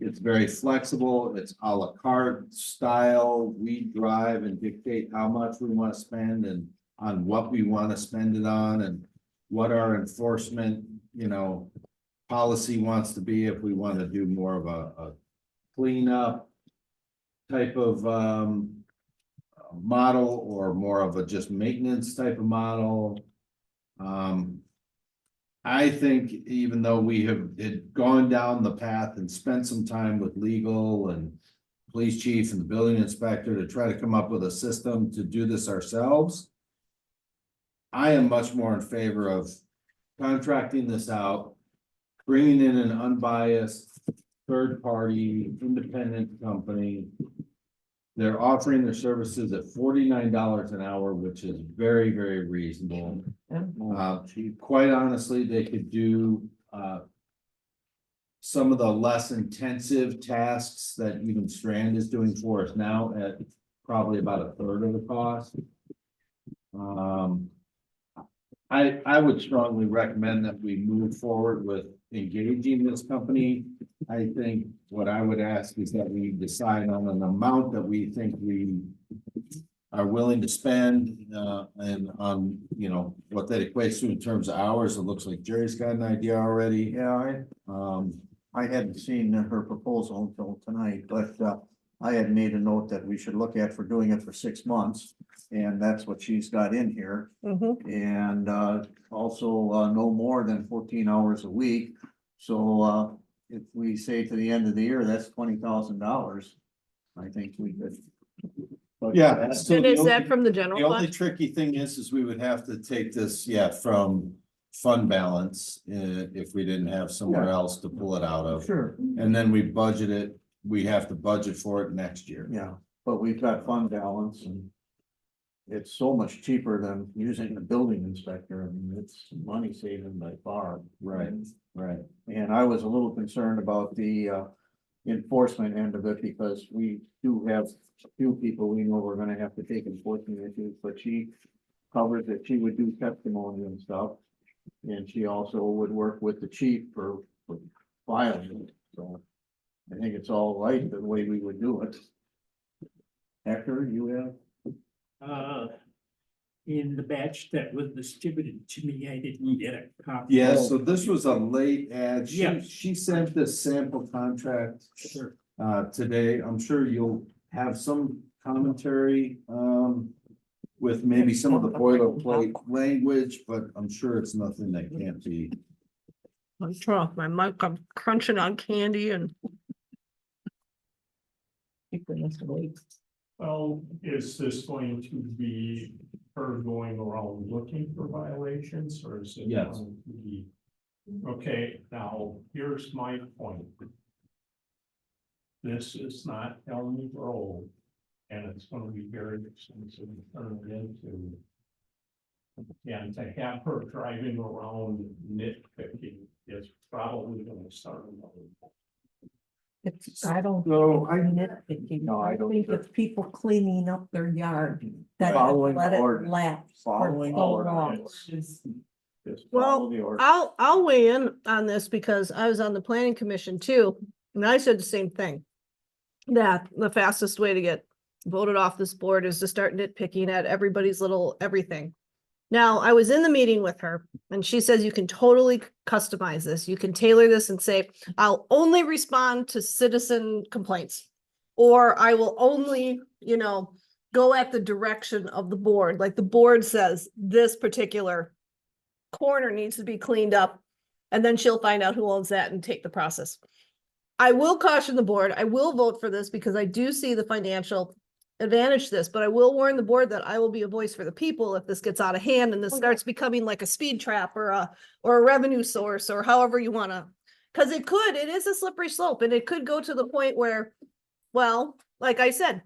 It's very flexible, it's a la carte style. We drive and dictate how much we want to spend and on what we want to spend it on and what our enforcement, policy wants to be, if we want to do more of a cleanup type of model or more of a just maintenance type of model. I think even though we had gone down the path and spent some time with legal and police chief and the building inspector to try to come up with a system to do this ourselves, I am much more in favor of contracting this out, bringing in an unbiased, third-party, independent company. They're offering their services at $49 an hour, which is very, very reasonable. Quite honestly, they could do some of the less intensive tasks that even Strand is doing for us now at probably about a third of the cost. I would strongly recommend that we move forward with engaging this company. I think what I would ask is that we decide on an amount that we think we are willing to spend, and on, you know, what that equates to in terms of hours. It looks like Jerry's got an idea already. Yeah, I hadn't seen her proposal until tonight, but I had made a note that we should look at for doing it for 6 months. And that's what she's got in here. Mhm. And also no more than 14 hours a week. So if we say to the end of the year, that's $20,000. I think we could. Yeah. so And the is that only- from the general The only fund? tricky thing is we would have to take this, from fund balance, if we didn't have somewhere Yeah. else to pull it out of. Sure. And then we budget it, we have to budget for it next year. Yeah, but we've got fund balance and. It's so much cheaper than using the building inspector. I mean, it's money saving by far. Right. And I was a little concerned about the enforcement end of it because we do have a few people we know we're gonna have to take enforcement issues, but she covered that she would do testimony and stuff. And she also would work with the chief for filing, so I think it's all right the way we would do it. Hector, you have? In the batch that was distributed to me, I didn't get a copy. Yeah, so this was a late ad. Yeah. She sent this sample contract Sure. today. I'm sure you'll have some commentary with maybe some of the boilerplate language, but I'm sure it's nothing that can't be. I'm turning off my mic, I'm crunching on candy and. Well, is this going to be her going around looking for violations, or is it? Yes. going to be- Okay, now, here's my point. This is not Elm Grove, and it's gonna be very expensive to turn it into. And to have her driving around nitpicking is probably gonna start another. I don't. So Nitpicking. No, I don't think either. it's people cleaning up their yard that Following let it ordinance. lapse for Following so long. ordinance. Just Well, follow the order. I'll weigh in on this because I was on the planning commission too, and I said the same thing. That the fastest way to get voted off this board is to start nitpicking at everybody's little everything. Now, I was in the meeting with her and she says you can totally customize this. You can tailor this and say, I'll only respond to citizen complaints. Or I will only, go at the direction of the board. Like the board says, this particular corner needs to be cleaned up. And then she'll find out who owns that and take the process. I will caution the board, I will vote for this because I do see the financial advantage to this, but I will warn the board that I will be a voice for the people if this gets out of hand and this starts becoming like a speed trap or a revenue source or however you wanna. Cause it is a slippery slope and it could go to the point where, well, like I said,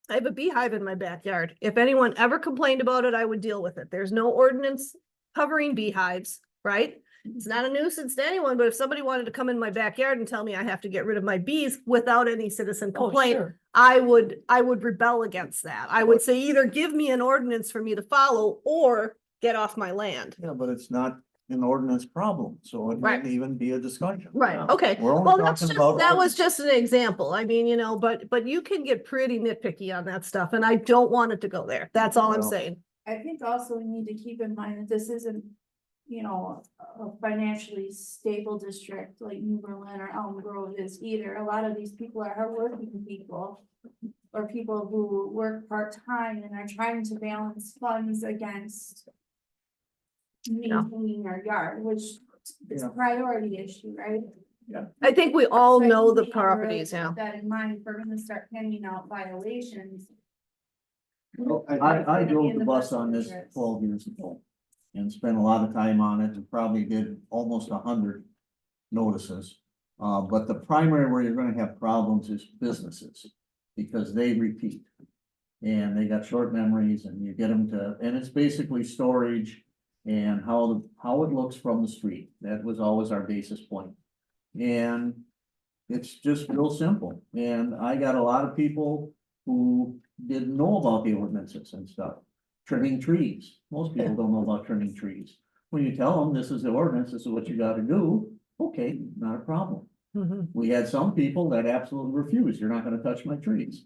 I have a beehive in my backyard. If anyone ever complained about it, I would deal with it. There's no ordinance covering beehives, right? It's not a nuisance to anyone, but if somebody wanted to come in my backyard and tell me I have to get rid of my bees without any citizen complaint, I would rebel against that. I would say either give me an ordinance for me to follow or get off my land. Yeah, but it's not an ordinance problem, so it Right. wouldn't even be a discussion. Right, okay. We're only Well, that's talking just, about that was ordinance. just an example. I mean, but you can get pretty nitpicky on that stuff and I don't want it to go there. That's all I'm Well, saying. I think also we need to keep in mind that this isn't, a financially stable district like New Berlin or Elm Grove is either. A lot of these people are hardworking people. Or people who work part-time and are trying to balance funds against maintaining their yard, which is a priority issue, right? I think we all So I know think the we need to really properties, yeah. keep That in mind, if we're gonna start handing out violations. I in drove the the bus best on this interest. 12 years ago. And spent a lot of time on it and probably did almost 100 notices. But the primary where you're gonna have problems is businesses, because they repeat. And they got short memories and you get them to, and it's basically storage. and how it looks from the street. That was always our basis point. And it's just real simple. And I got a lot of people who didn't know about the ordinances and stuff. Trimming trees. Most people don't know about trimming trees. When you tell them this is the ordinance, this is what you gotta do, okay, not a problem. We had some people that absolutely refused, you're not gonna touch my trees.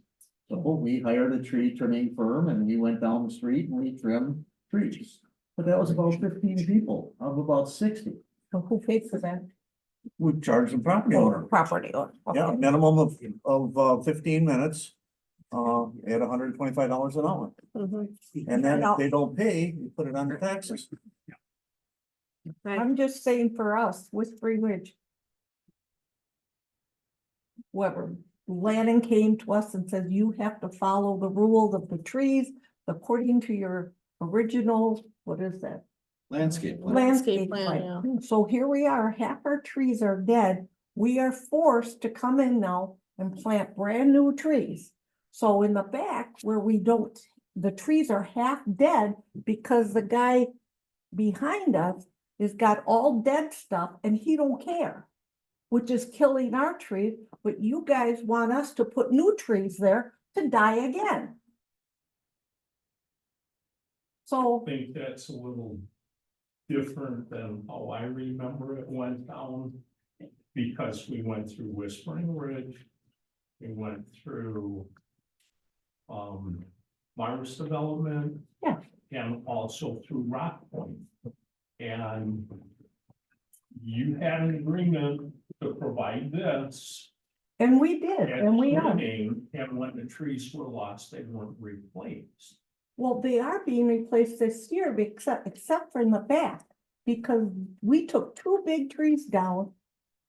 So we hired a tree trimming firm and we went down the street and we trimmed trees. But that was about 15 people of about 60. So who paid for that? We charged the property owner. Property owner. Yeah, okay. minimum of 15 minutes. At $125 an hour. And then if they don't pay, you put it on their taxes. I'm just saying for us, with Free Ridge. Whoever, Lannon came to us and said, you have to follow the rules of the trees according to your original, what is that? Landscape. plan. Landscape plan, plan. So here we are, half our trees are dead. We are forced to come in now and plant brand new trees. So in the back where we don't, the trees are half dead because the guy behind us has got all dead stuff and he don't care, which is killing our trees, but you guys want us to put new trees there to die again. So, I think that's a little different than how I remember it went down. Because we went through Whispering Ridge, we went through Mars Development. Yeah. And also through Rock Point. And you had an agreement to provide this. and we did, at and we are. trimming, and when the trees were lost, they weren't replaced. Well, they are being replaced this year, except for in the back, because we took 2 big trees down.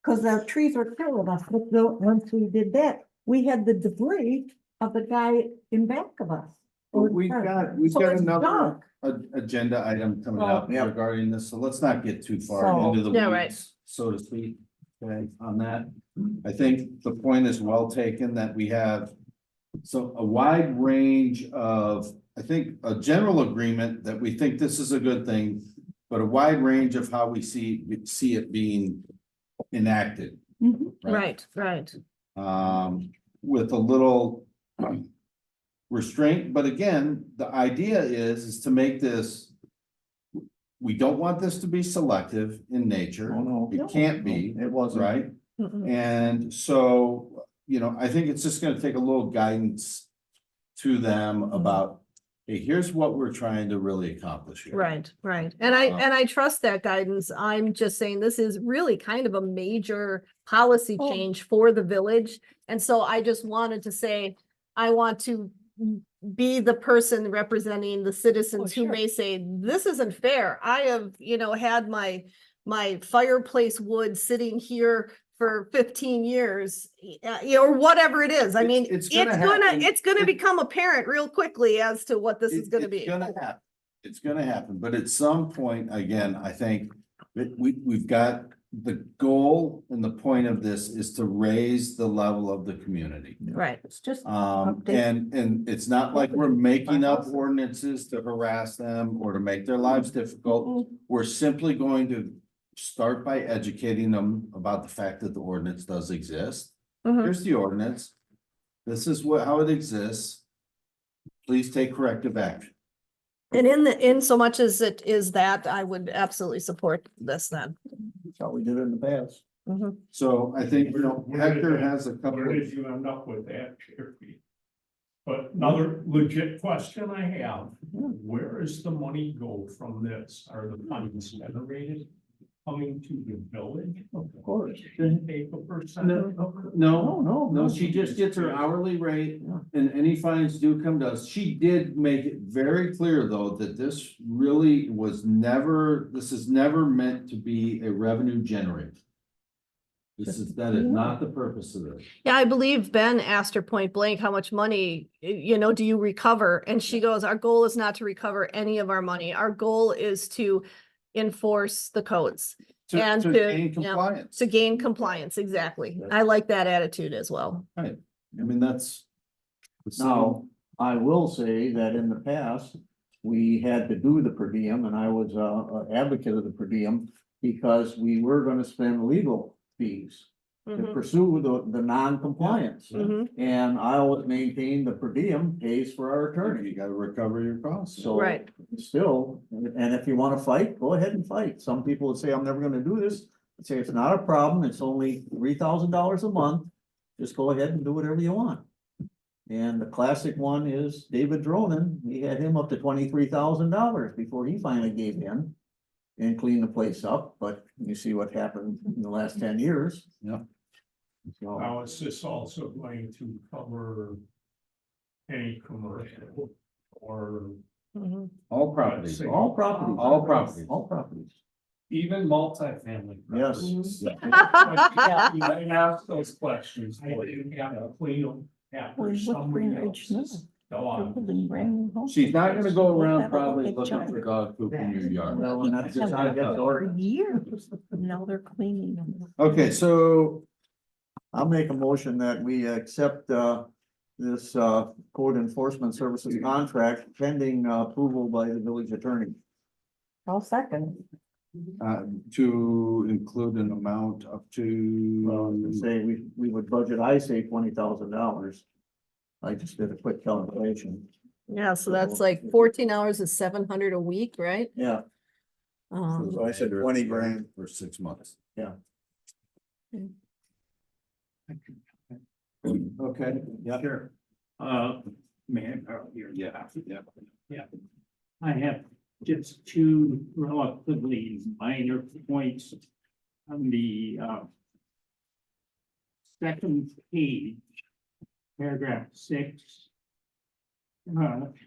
Cause the trees were killing us, but once we did that, we had the debris of the guy in back of us. We've got So it's another junk. agenda item coming Well, up regarding this, so let's not get too far So- into the Yeah, right. weeds, so to speak. Okay, on that, I think the point is well taken that we have. So a wide range of, I think, a general agreement that we think this is a good thing. But a wide range of how we see it being enacted. Mhm. Right, right. With a little restraint, but again, the idea is to make this. We don't want this to be selective in nature. Oh, no. It can't be, It wasn't. right? Mm-mm. And so, I think it's just gonna take a little guidance to them about, hey, here's what we're trying to really accomplish here. Right, right. And I trust that guidance. I'm just saying this is really kind of a major policy Oh. change for the village. And so I just wanted to say, I want to be the person representing the citizens who sure. may say, this isn't fair. I have, had my fireplace wood sitting here for 15 years, or whatever it is. I mean, It's gonna happen. it's gonna become apparent real quickly as to what this is gonna It's be. gonna happen. It's gonna happen, but at some point, again, I think that we've got the goal and the point of this is to raise the level of the community. Right. It's just, And it's not like we're making up ordinances to harass them or to make their lives difficult. We're simply going to start by educating them about the fact that the ordinance does exist. Mhm. Here's the ordinance. This is how it exists. Please take corrective action. And in so much as it is that, I would absolutely support this then. That's how we did it in the past. Mhm. So I think, Hector has a couple Where of. did you end up with that, Jerry? But another legit question I have, where does the money go from this? Are the funds generated coming to the village? Of course. Shouldn't take a percentage of it? No, she just gets her hourly rate and any fines do come to us. She did make it very clear, though, that this really this is never meant to be a revenue generator. That is not the purpose of this. Yeah, I believe Ben asked her point blank, how much money, do you recover? And she goes, our goal is not to recover any of our money. Our goal is to enforce the codes. And To to, gain yeah, compliance. to gain compliance, exactly. I like that attitude as well. Right, I mean, that's. Now, I will say that in the past, we had to do the per diem, and I was a advocate of the per diem because we were gonna spend legal fees to Mhm, pursue the non-compliance. mhm. And I always maintain the per diem pays for our attorney. You gotta recover your costs. So Right. still, and if you wanna fight, go ahead and fight. Some people would say, I'm never gonna do this. I'd say it's not a problem. It's only $3,000 a month. Just go ahead and do whatever you want. And the classic one is David Dronin. We had him up to $23,000 before he finally gave in and cleaned the place up, but you see what happened in the last 10 years. Yeah. So, Now, is this also going to cover any commercial or Mhm. All properties, all properties. all properties. All properties. Even multifamily. Yes. properties. Yeah. You might ask those questions. What do you have to clean them after somebody else's dog? She's not gonna go around probably looking for dog poop in your yard. Well, and that's just how it gets ordered. Years, now they're cleaning them. Okay, so I'll make a motion that we accept this code enforcement services contract pending approval by the village attorney. I'll second. to include an amount up to. Say we would budget, I say $20,000. I just did a quick calculation. Yeah, so that's like 14 hours is 700 a week, right? Yeah, Um, I said 20 grand. For 6 months. Yeah. Okay, yeah. Sure. Man, here. Yeah, yeah. I have just two relatively minor points on the second page, paragraph 6.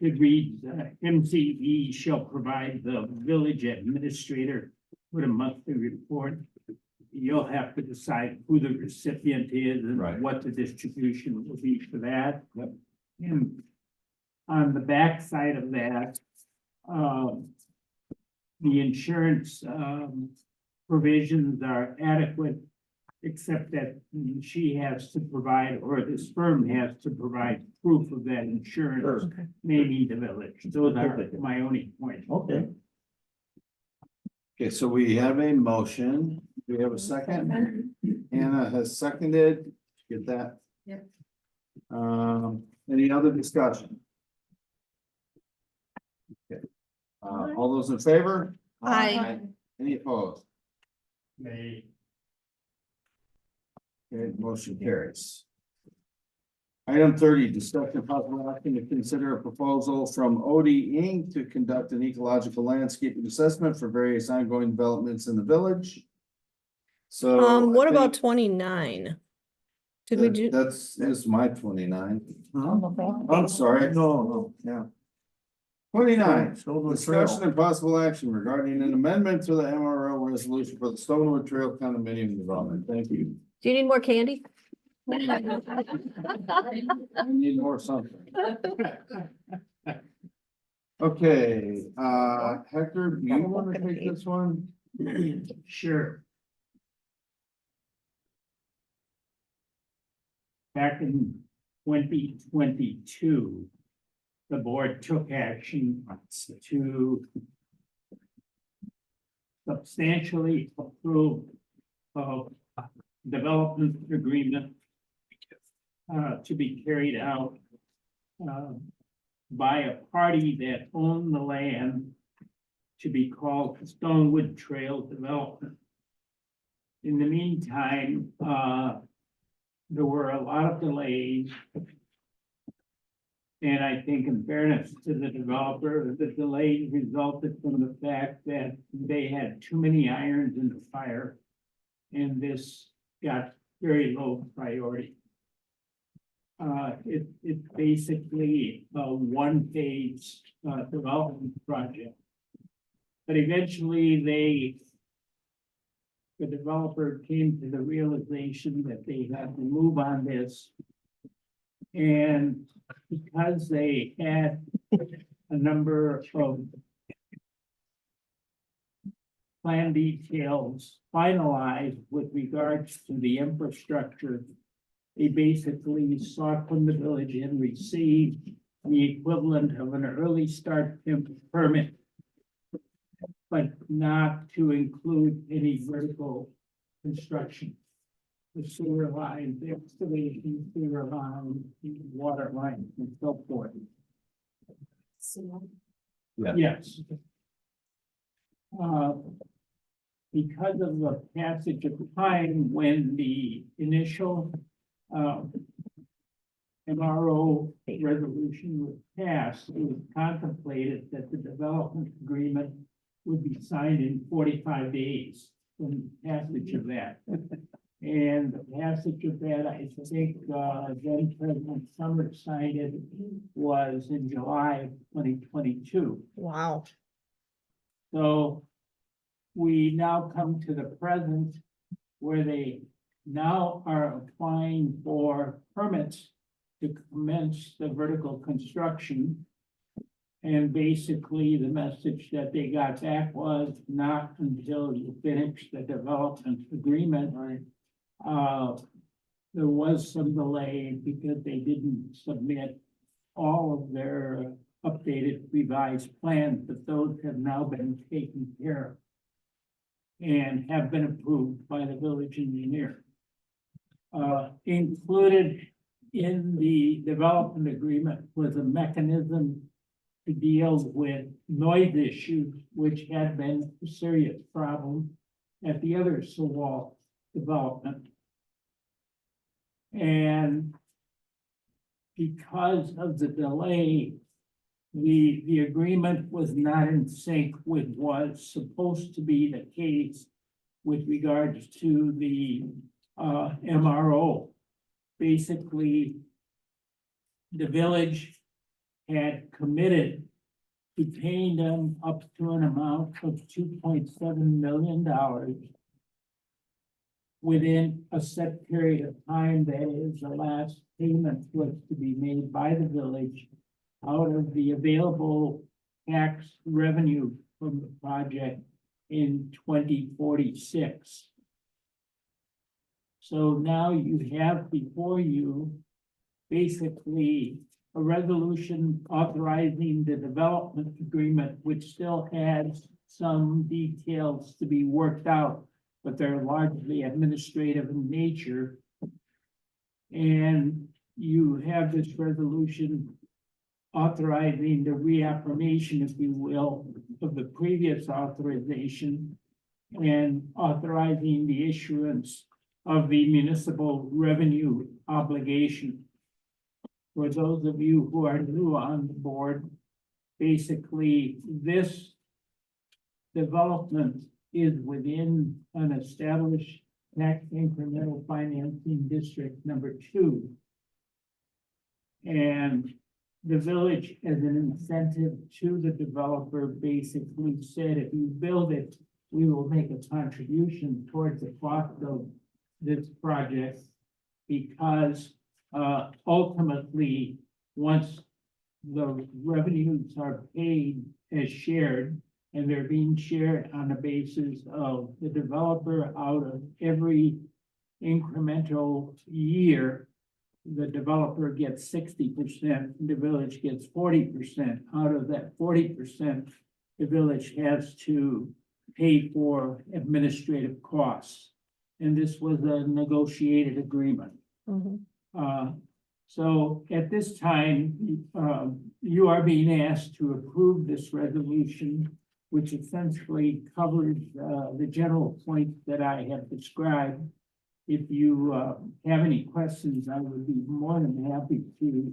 It reads, MCE shall provide the village administrator with a monthly report. You'll have to decide who the recipient is and Right. what the distribution will be for that. Yep. And on the back side of that, the insurance, provisions are adequate, except that she has to provide, or this firm has to provide proof of that insurance, Sure. maybe the village. Those are my only points. Okay. Okay, so we have a motion. Do we have a second? Anna has seconded. Get that? Yep. Any other discussion? Okay. All those in favor? Aye. Any opposed? May, Okay, motion carries. Item 30, discussion of possible action to consider a proposal from OD Inc. to conduct an ecological landscaping assessment for various ongoing developments in the village. So. what I about think 29? Did we do? That's my 29. On the back I'm page. sorry. No, yeah. 29, Stonewood Trail. discussion and possible action regarding an amendment to the MRL resolution for the Stonewood Trail condominium development. Thank you. Do you need more candy? I need more something. Okay, Hector, do you want to take this one? Sure. Back in 2022, the board took action to substantially approve of development agreement to be carried out by a party that owned the land to be called Stonewood Trail Development. In the meantime, there were a lot of delays. And I think in fairness to the developer, the delays resulted from the fact that they had too many irons in the fire. And this got very low priority. It's basically a one-phase development project. But eventually the developer came to the realization that they had to move on this. And because they had a number of plan details finalized with regards to the infrastructure, they basically sought from the village and received the equivalent of an early start permit, but not to include any vertical construction. The sewer line, the excavation, sewer line, water line, and so forth. Yeah. Yes. Because of the passage of time when the initial, MRO resolution was passed, it was contemplated that the development agreement would be signed in 45 days from passage of that. And the passage of that, I think, then President Summers signed it, was in July of 2022. Wow. So we now come to the present where they now are applying for permits to commence the vertical construction. And basically, the message that they got back was not until you finish the development agreement. There was some delay because they didn't submit all of their updated revised plans, but those have now been taken care of and have been approved by the village engineer. Included in the development agreement was a mechanism to deal with noise issues, which had been a serious problem at the other Sewall development. And because of the delay, the agreement was not in sync with what's supposed to be the case with regards to the MRO. Basically, the village had committed to paying them up to an amount of $2.7 million within a set period of time. That is, the last payment was to be made by the village out of the available tax revenue from the project in 2046. So now you have before you basically a resolution authorizing the development agreement, which still has some details to be worked out, but they're largely administrative in nature. And you have this resolution authorizing the reaffirmation, if you will, of the previous authorization and authorizing the issuance of the municipal revenue obligation. For those of you who are new on the board, basically this development is within an established tax incremental financing district number 2. And the village, as an incentive to the developer, basically said, if you build it, we will make a contribution towards the cost of this project, because ultimately, once the revenues are paid as shared, and they're being shared on the basis of the developer out of every incremental year, the developer gets 60%, the village gets 40%. Out of that 40%, the village has to pay for administrative costs. And this was a negotiated agreement. So at this time, you are being asked to approve this resolution, which essentially covers the general points that I have described. If you have any questions, I would be more than happy to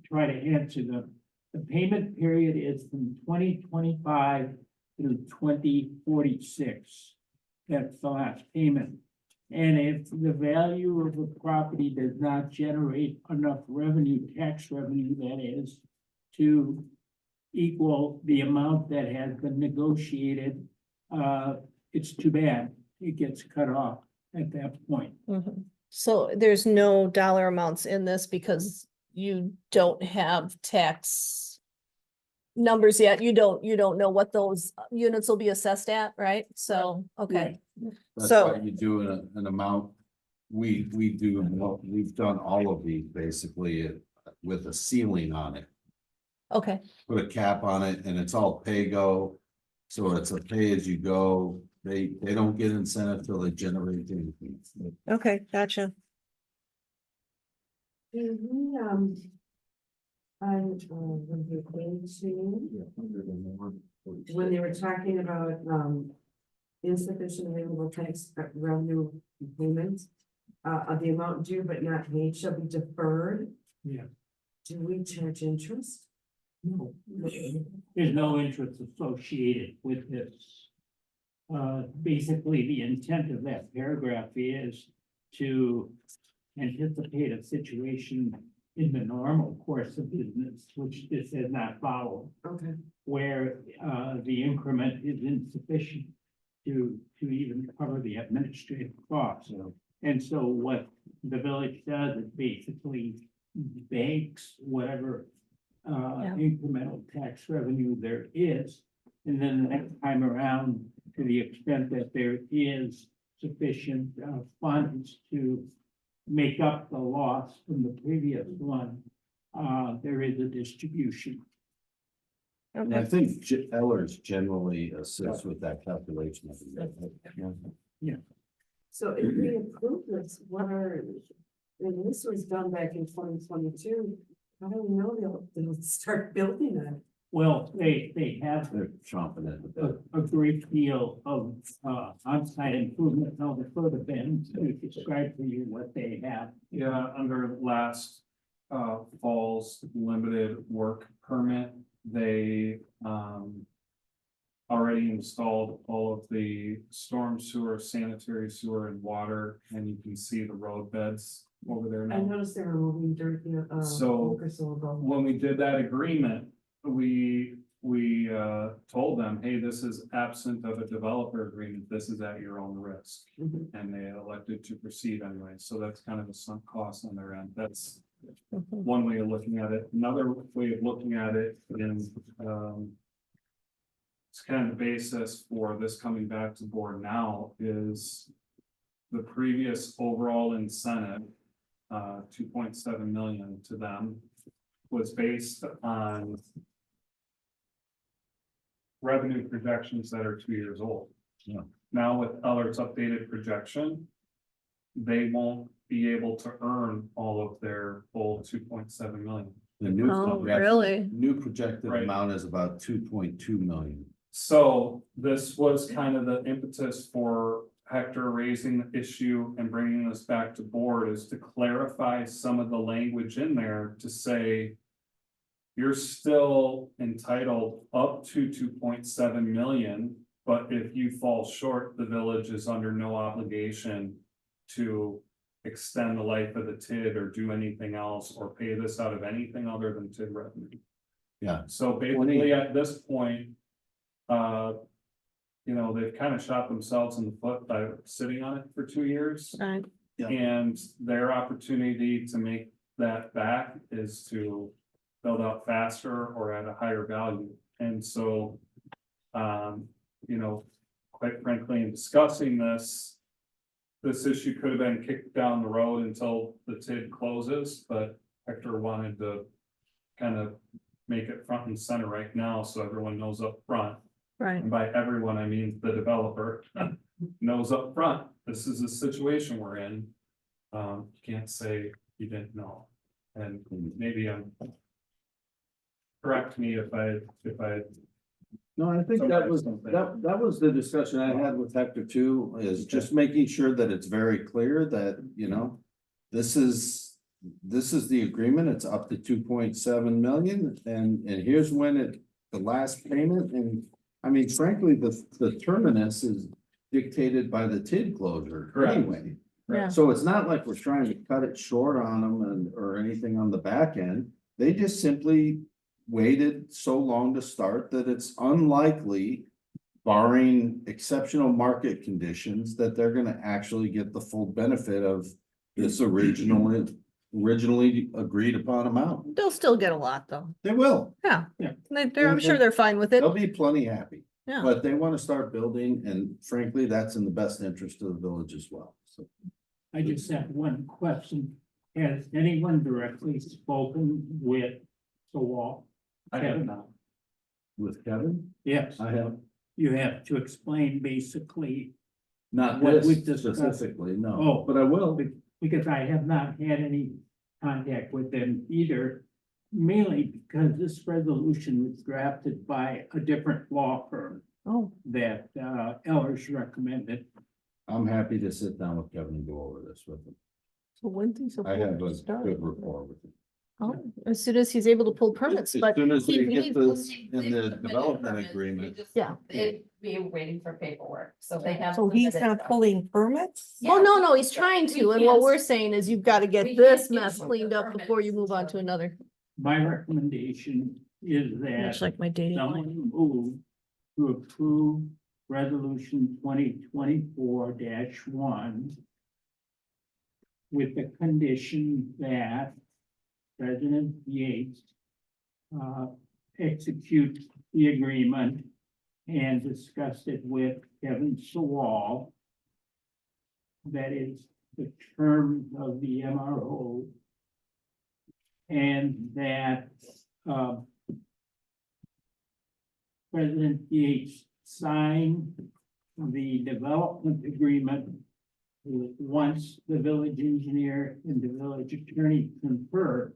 try to answer them. The payment period is from 2025 through 2046. That's the last payment. And if the value of the property does not generate enough revenue, tax revenue that is, to equal the amount that has been negotiated, it's too bad. It gets cut off at that point. So there's no dollar amounts in this because you don't have tax numbers yet. You don't know what those units will be assessed at, right? So, okay. That's So- why you do an amount. We do, we've done all of these basically with a ceiling on it. Okay, Put a cap on it and it's all pay-go. So it's a pay-as-you-go. They don't get incentive till they generate the income. okay, gotcha. And we, when we came to, when they were talking about, insufficient available tax revenue payments, of the amount due but not paid shall be deferred. Yeah. Do we charge interest? No. There's no interest associated with this. Basically, the intent of that paragraph is to anticipate a situation in the normal course of business, which this has not followed, Okay. where the increment is insufficient to even cover the administrative costs. And so what the village does is basically banks whatever incremental tax revenue there is. And then the next time around, to the extent that there is sufficient funds to make up the loss from the previous one, there is a distribution. And I think Ellers generally assists with that calculation. So if we approve this, and this was done back in 2022, how do we know they'll start building on it? Well, they have They're chomping at the bit. a great deal of on-site improvement. I'll refer to Ben to describe for you what they have. Yeah, under last fall's limited work permit, they already installed all of the storm sewer, sanitary sewer and water, and you can see the road beds over there I now. noticed they were moving dirt, So, week or so ago. When we did that agreement, we told them, hey, this is absent of a developer agreement, this is at your own risk. Mhm. And they elected to proceed anyway, so that's kind of a sunk cost on their end, that's one way of looking at it. Another way of looking at it is, it's kind of the basis for this coming back to board now is the previous overall incentive, 2.7 million to them, was based on revenue projections that are 2 years old. Yeah. Now with Ellert's updated projection, they won't be able to earn all of their full 2.7 million. The new Oh, projected- really? New projected Right. amount is about 2.2 million. So this was kind of the impetus for Hector raising the issue and bringing this back to board, is to clarify some of the language in there to say you're still entitled up to 2.7 million, but if you fall short, the village is under no obligation to extend the life of the TID or do anything else or pay this out of anything other than TID revenue. Yeah. So basically, at this point, you know, they've kind of shot themselves in the foot by sitting on it for 2 years. Right. Yeah. And their opportunity to make that back is to build out faster or at a higher value. And so, you know, quite frankly, in discussing this issue could have been kicked down the road until the TID closes, but Hector wanted to kind of make it front and center right now, so everyone knows up front. Right. And by everyone, I mean the developer knows up front. This is the situation we're in. You can't say you didn't know. And maybe correct me if I. No, I think that was, that was the discussion I had with Hector too, is just making sure that it's very clear that, you know, this is the agreement, it's up to 2.7 million, and here's when the last payment, and I mean, frankly, the terminus is dictated by the TID closure Correct. anyway. Yeah. So it's not like we're trying to cut it short on them or anything on the back end. They just simply waited so long to start that it's unlikely, barring exceptional market conditions, that they're gonna actually get the full benefit of this originally agreed upon amount. They'll still get a lot though. They will. Yeah. Yeah. I'm sure they're fine with it. They'll be plenty happy, Yeah. but they want to start building, and frankly, that's in the best interest of the village as well, so. I just have one question. has anyone directly spoken with the wall? I have not. With Kevin? Yes, I have. you have to explain basically, Not What we this discussed. specifically, no. Oh. But I will. because I have not had any contact with them either. Mainly because this resolution was drafted by a different law firm Oh, that Ellers recommended. I'm happy to sit down with Kevin and go over this with him. so when's he I have supposed a to start? good rapport with him. Oh, as soon as he's able to pull permits, As but soon as we he- get he- this in the development agreement. Yeah. They'd be waiting for paperwork, so they have. So he's submitted not stuff. pulling permits? well, no, he's trying to, and what we're saying is you've got to We get can't this get mess the cleaned up before you move on permits to another. My recommendation is Much that like my dating life. someone move to approve resolution 2024-1 with the condition that President Yates execute the agreement and discuss it with Kevin Sawal. That is the terms of the MRO. And that President Yates sign the development agreement once the village engineer and the village attorney confer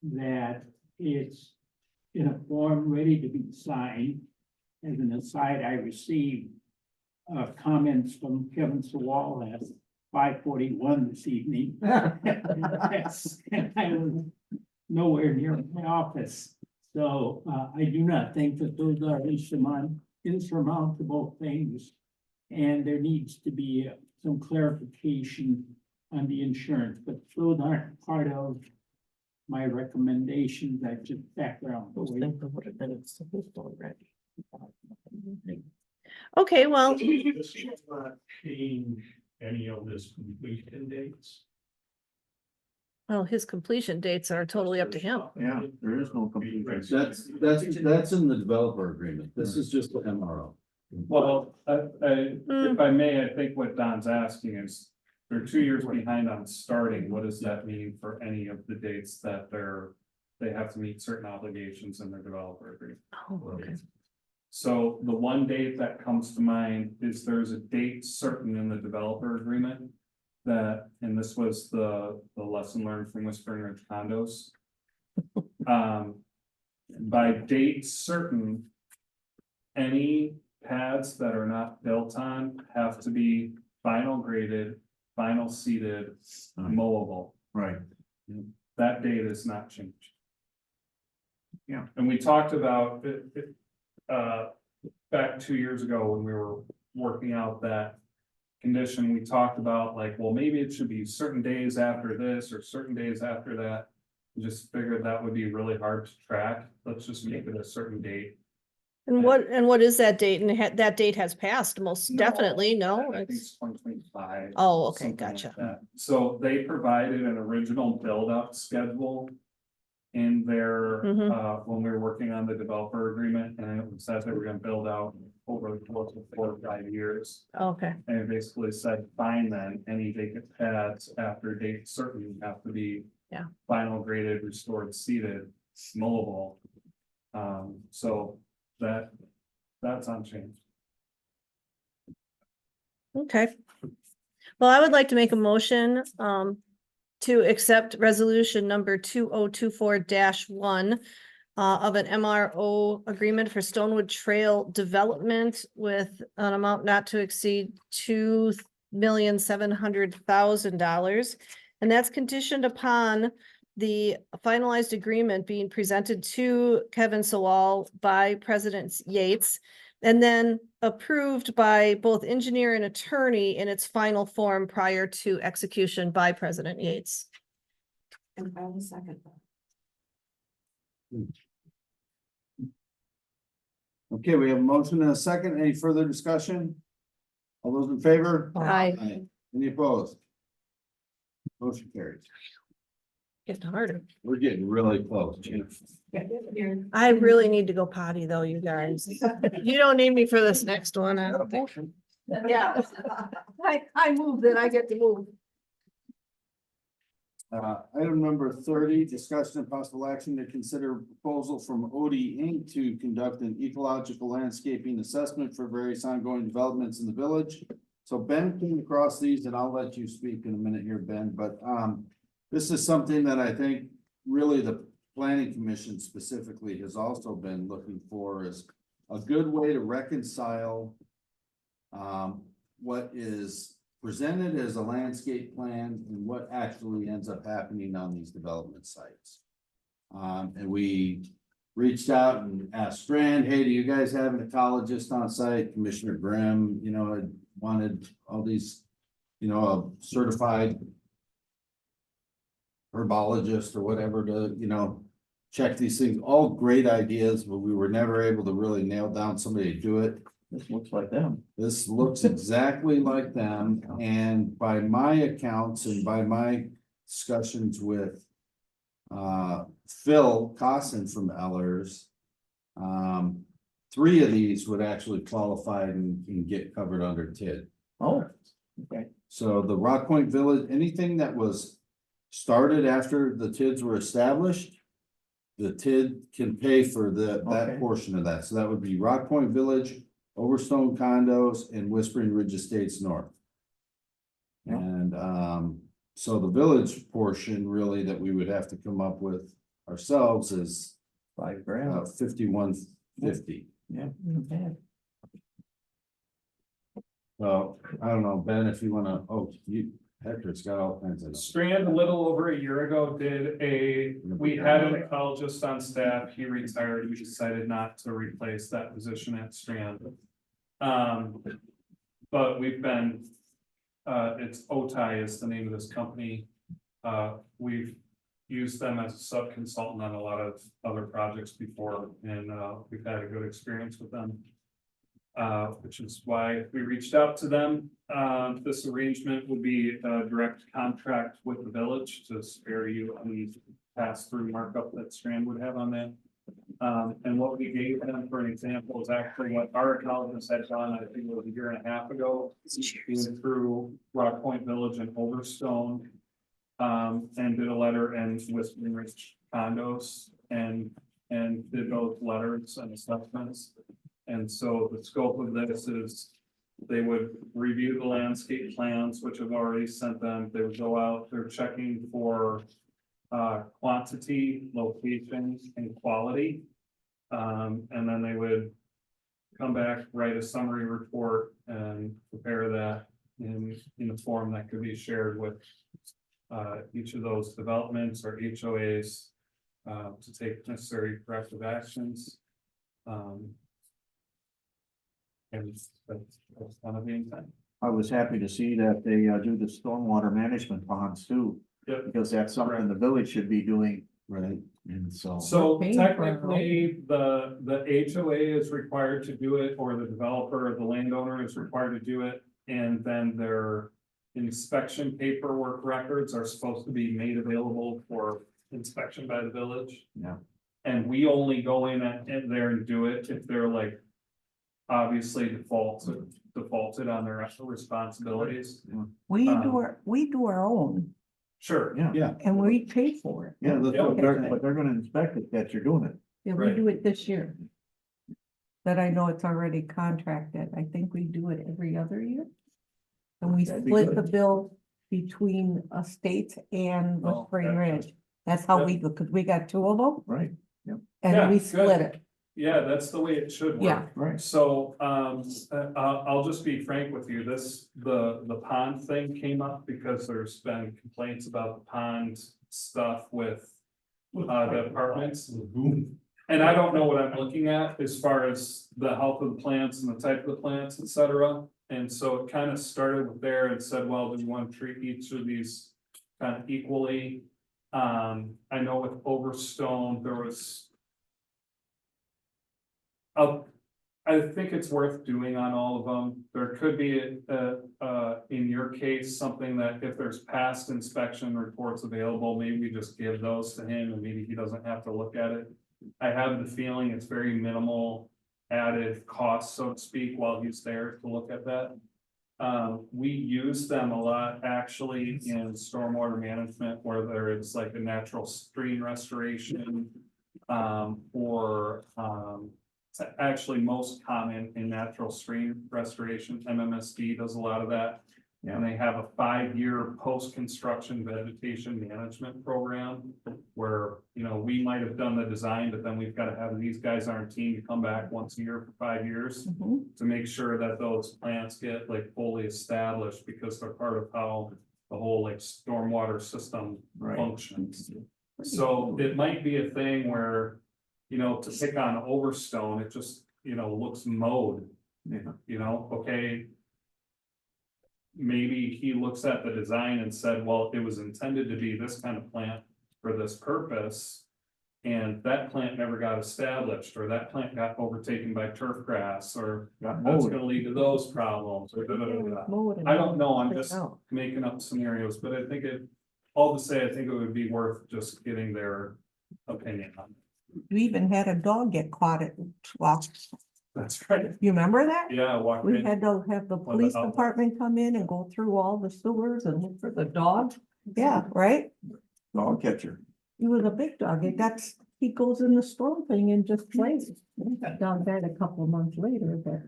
that it's in a form ready to be signed. As an aside, I received comments from Kevin Sawal at 5:41 this evening. And I was nowhere near my office. So I do not think that those are insurmountable things. And there needs to be some clarification on the insurance, but those aren't part of my recommendations. I just background. Those things would have been supposed to already. Okay, well, This does not change any of this completion dates. well, his completion dates are totally up to him. Yeah, there is no complete. That's in the developer agreement. This is just the MRO. Well, if I may, I think what Don's asking is, they're 2 years behind on starting, what does that mean for any of the dates that they have to meet certain obligations in their developer agreement? Oh, okay. So the one date that comes to mind is there's a date certain in the developer agreement. That, and this was the lesson learned from Whispering Ridge condos. By date certain. Any pads that are not built on have to be final graded, final seeded, mowable. Right. That date is not changed. Yeah, and we talked about it, back 2 years ago when we were working out that condition, we talked about like, well, maybe it should be certain days after this or certain days after that. We just figured that would be really hard to track. Let's just make it a certain date. And what is that date? And that date has passed most definitely, no? I think It's- it's 2025. Oh, okay, something like gotcha. that. So they provided an original build-up schedule. In their, Mhm. when we were working on the developer agreement, and it says they were gonna build out over the course of 4 or 5 years. Okay, And it basically said, fine then, any vacant pads after date certain have to be. Yeah. Final graded, restored, seeded, mowable. So that's unchanged. okay. Well, I would like to make a motion, to accept resolution number 2024-1 of an MRO agreement for Stonewood Trail Development with an amount not to exceed $2,700,000. And that's conditioned upon the finalized agreement being presented to Kevin Sawal by President Yates. And then approved by both engineer and attorney in its final form prior to execution by President Yates. And I will second that. Okay, we have a motion and a second. Any further discussion? All those in favor? Aye. Any opposed? Motion carries. Getting harder. We're getting really close, Chief. I really need to go potty though, you guys. You don't need me for this next one, I don't think. Yeah. I move that I get to move. Item number 30, discussion and possible action to consider proposal from Odie Inc. to conduct an ecological landscaping assessment for various ongoing developments in the village. So Ben came across these, and I'll let you speak in a minute here, Ben, but this is something that I think really the planning commission specifically has also been looking for, is a good way to reconcile what is presented as a landscape plan and what actually ends up happening on these development sites. And we reached out and asked Strand, hey, do you guys have an ecologist on site? Commissioner Grimm, you know, had wanted all these, you know, a certified herbologist or whatever to, you know, check these things, all great ideas, but we were never able to really nail down somebody to do it. This looks like them. This looks exactly like them, and by my accounts and by my discussions with Phil Cosson from Ellers, 3 of these would actually qualify and get covered under TID. Oh, okay. So the Rock Point Village, anything that was started after the TIDs were established, the TID can pay for that Okay. portion of that. So that would be Rock Point Village, Overstone Condos, and Whispering Ridge Estates North. Yeah. And so the village portion really that we would have to come up with ourselves is $5,000. 5150. Yeah. not bad. Well, I don't know, Ben, if you wanna, Hector's got all kinds of. Strand, a little over a year ago, we had an ecologist on staff, he retired, we decided not to replace that position at Strand. But we've been, it's Otai is the name of this company. We've used them as a sub-consultant on a lot of other projects before, and we've had a good experience with them. Which is why we reached out to them. This arrangement would be a direct contract with the village to spare you any pass-through markup that Strand would have on that. And what we gave them, for an example, is actually what our ecologist had done, I think it was a year and a half ago. He went through Rock Point Village and Overstone. And did a letter in Whispering Ridge Condos and did those letters and assessments. And so the scope of this is they would review the landscape plans, which I've already sent them. They would go out, they're checking for quantity, location, and quality. And then they would come back, write a summary report and prepare that in a form that could be shared with each of those developments or HOAs to take necessary corrective actions. And that's kind of the intent. I was happy to see that they do the stormwater management ponds too. Yep. Because that's something the village should be doing. Right. And so. So Paying for it, technically, the HOA is required to do it, or the developer or the landowner is required to do it. And then their inspection paperwork records are supposed to be made available for inspection by the village. Yeah. And we only go in there and do it if they're like obviously defaulted on their responsibilities. We Um, do our own Sure. Yeah. Yeah. and we pay for it. Yeah, that's what but they're gonna inspect it that you're doing it. Yeah, we Right. do it this year. That I know it's already contracted. I think we do it every other year. And we That'd be split the good. bill between Estates and Oh, Whispering gotcha. Ridge. That's how Yep. we, because we got 2 of them Right, Yeah, and we good. split it. Yeah, that's the way it should work. Yeah. right. So, I'll just be frank with you, the pond thing came up because there's been complaints about the pond stuff with the apartments. And I don't know what I'm looking at as far as the health of the plants and the type of the plants, et cetera. And so it kind of started with there and said, well, do you want to treat each of these kind of equally? I know with Overstone, there was. I think it's worth doing on all of them. There could be in your case, something that if there's past inspection reports available, maybe we just give those to him and maybe he doesn't have to look at it. I have the feeling it's very minimal added cost, so to speak, while he's there to look at that. We use them a lot actually in stormwater management, whether it's like a natural stream restoration. It's actually most common in natural stream restoration. MMSD does a lot of that. And they have a 5-year post-construction vegetation management program. Where, you know, we might have done the design, but then we've got to have these guys on our team to come back once a year for 5 years. To make sure that those plants get like fully established, because they're part of how the whole like stormwater system functions. So it might be a thing where, you know, to pick on Overstone, it just, you know, looks mowed. You know, okay. Maybe he looks at the design and said, well, it was intended to be this kind of plant for this purpose. And that plant never got established, or that plant got overtaken by turf grass, or that's gonna lead to those problems, or I don't know, I'm just making up scenarios, but I think all to say, I think it would be worth just getting their opinion on it. You even had a dog get caught at, well, That's right. you remember that? Yeah, walk We in. had to have the police outlet. department come in and go through all the sewers and look for the dog. Yeah, right? Dog catcher. He was a big dog. He goes in the storm thing and just plays. Dog died a couple of months later, but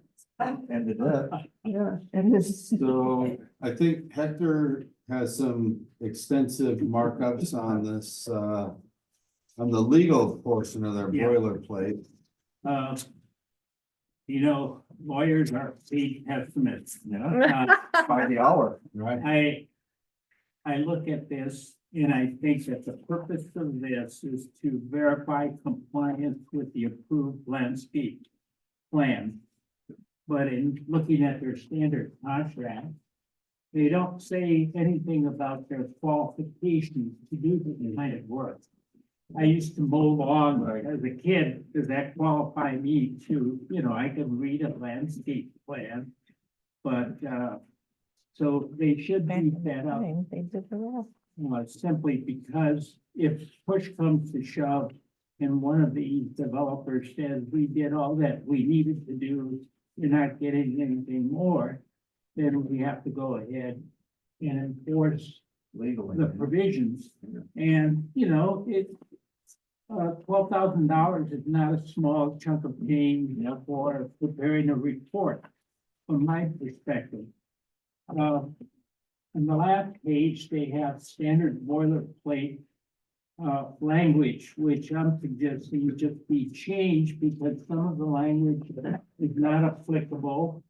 Ended up. yeah, and his. So I think Hector has some extensive markups on this, on the legal portion of their Yeah. boilerplate. You know, lawyers are paid estimates. Yeah. By the hour, right? I look at this and I think that the purpose of this is to verify compliance with the approved landscape plan. But in looking at their standard contract, they don't say anything about their qualifications to do this kind of work. I used to mow lawn as a kid. Does that qualify me to, you know, I can read a landscape plan? But, so they should beef that up. They did the rest. Simply because if push comes to shove and one of the developers says, we did all that we needed to do, you're not getting anything more, then we have to go ahead and enforce Legally. the provisions. And, you know, $12,000 is not a small chunk of change for preparing a report, from my perspective. On the last page, they have standard boilerplate language, which I'm suggesting just be changed because some of the language is not applicable.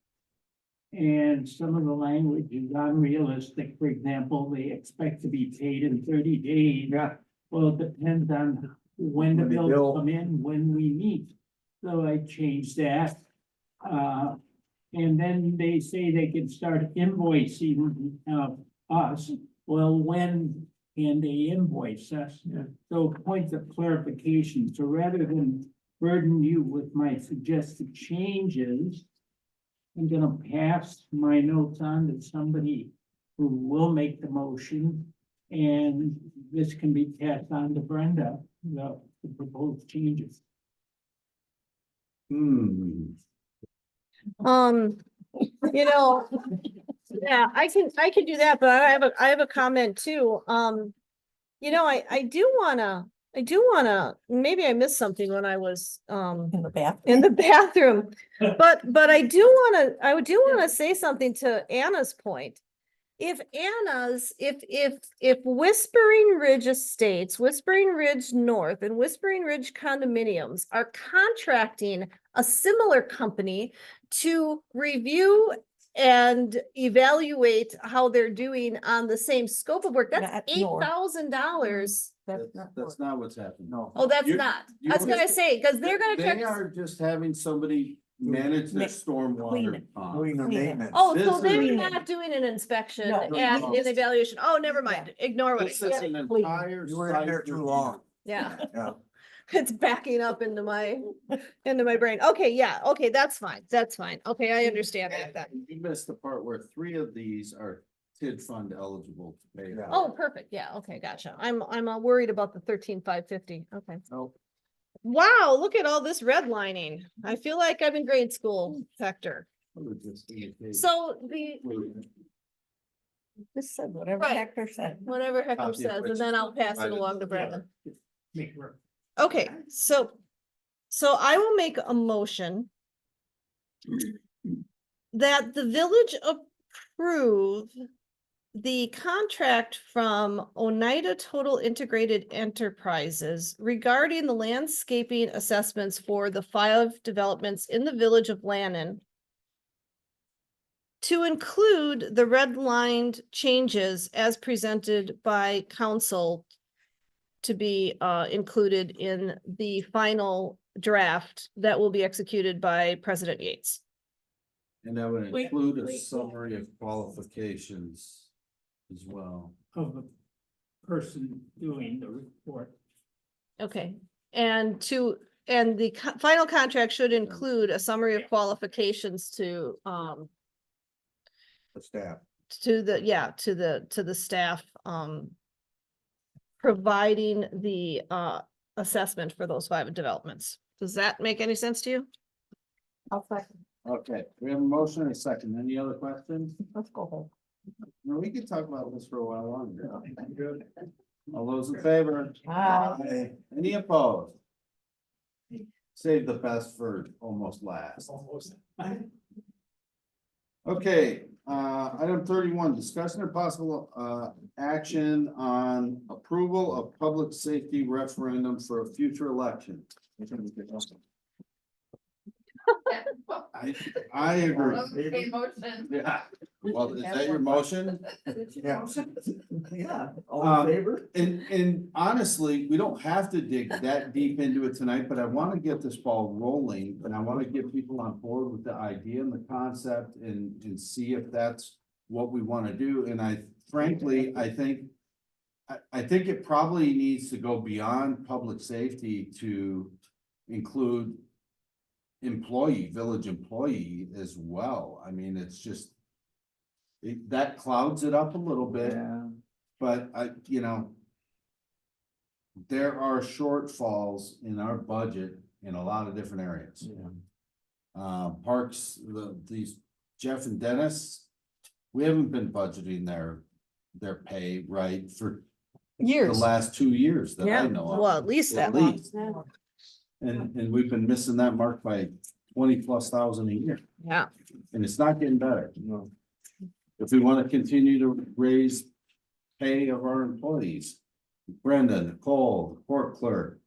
And some of the language is unrealistic. For example, they expect to be paid in 30 days. Yeah. Well, it depends on when the When they bills bill. come in, when we meet. So I changed that. And then they say they can start invoicing us. Well, when can they invoice us? So points of clarification. So rather than burden you with my suggested changes, I'm gonna pass my notes on to somebody who will make the motion. And this can be passed on to Brenda, the proposed changes. You know, yeah, I can do that, but I have a comment too. You know, I do wanna, maybe I missed something when I was, In the bathroom. in the bathroom. But I do wanna say something to Anna's point. If Whispering Ridge Estates, Whispering Ridge North and Whispering Ridge condominiums are contracting a similar company to review and evaluate how they're doing on the same scope of work, that's Not north. $8,000. That's not what's happening. No. Oh, that's You- not. you I was gonna missed- say, because they're gonna They check. are just having somebody manage their Clean stormwater. it. pond. Clean it. Oh, This so they're is- not doing an inspection No, and no. an evaluation. Oh, never mind. Ignore what I This is said. an entire. You were in there site too review. long. Yeah. Yeah. It's backing up into my brain. Okay, yeah, okay, that's fine. That's fine. Okay, I understand that. You missed the part where 3 of these are TID fund eligible to pay. Yeah. Oh, perfect. Yeah, okay, gotcha. I'm worried about the 13,550. Okay. Nope. Wow, look at all this redlining. I feel like I'm in grade school, Hector. So the, Just said whatever Right. Hector said. whatever Hector Copy of says, which and then I'll pass it provided along to to the Brendan. Make it work. Okay, so I will make a motion that the village approve the contract from Oneida Total Integrated Enterprises regarding the landscaping assessments for the 5 developments in the village of Lannon to include the redlined changes as presented by council to be included in the final draft that will be executed by President Yates. And that would Wait, include a wait. summary of qualifications as well. Of the person doing the report. Okay, and the final contract should include a summary of qualifications to The staff. to the staff, providing the assessment for those 5 developments. Does that make any sense to you? I'll second. Okay, we have a motion and a second. Any other questions? Let's go home. No, we could talk about this for a while longer. Good. All those in favor? Aye. Any opposed? Save the best for almost last. Okay, item 31, discussion of possible action on approval of public safety referendum for a future election. I agree. Okay, motion. Yeah, well, is that your motion? Yeah. And honestly, we don't have to dig that deep into it tonight, but I want to get this ball rolling and I want to get people on board with the idea and the concept and see if that's what we want to do. And I frankly, I think it probably needs to go beyond public safety to include village employee as well. I mean, it's just that clouds it up a little bit. But there are shortfalls in our budget in a lot of different areas. Parks, these Jeff and Dennis, we haven't been budgeting their pay right for the Years. last 2 years that I Yeah, know of. well, at least At that long. least. And we've been missing that mark by 20,000+ a year, Yeah, and it's not getting better. If we want to continue to raise pay of our employees, Brenda, Nicole, the court clerk,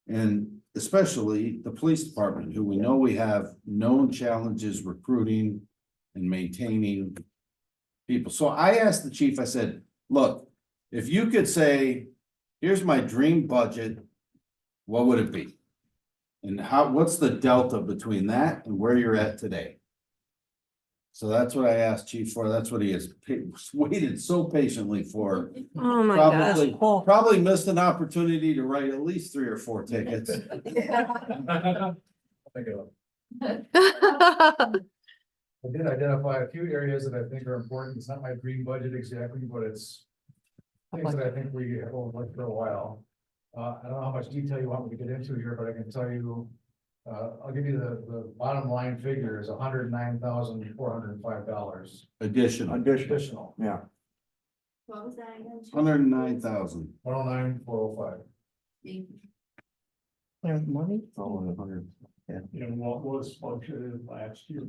and especially the police department, who we know we have known challenges recruiting and maintaining people. So I asked the chief, I said, look, if you could say, here's my dream budget, what would it be? And what's the delta between that and where you're at today? So that's what I asked Chief for. That's what he has waited so patiently for. oh my gosh. Probably missed an opportunity to write at least 3 or 4 tickets. I did identify a few areas that I think are important. It's not my dream budget exactly, but it's things that I think we have overlooked for a while. I don't know how much detail you want me to get into here, but I can tell you, I'll give you the bottom line figure is $109,405. Additional, Additional, yeah. What was that again? 109,000. 109,405. There's money. And what was budgeted last year?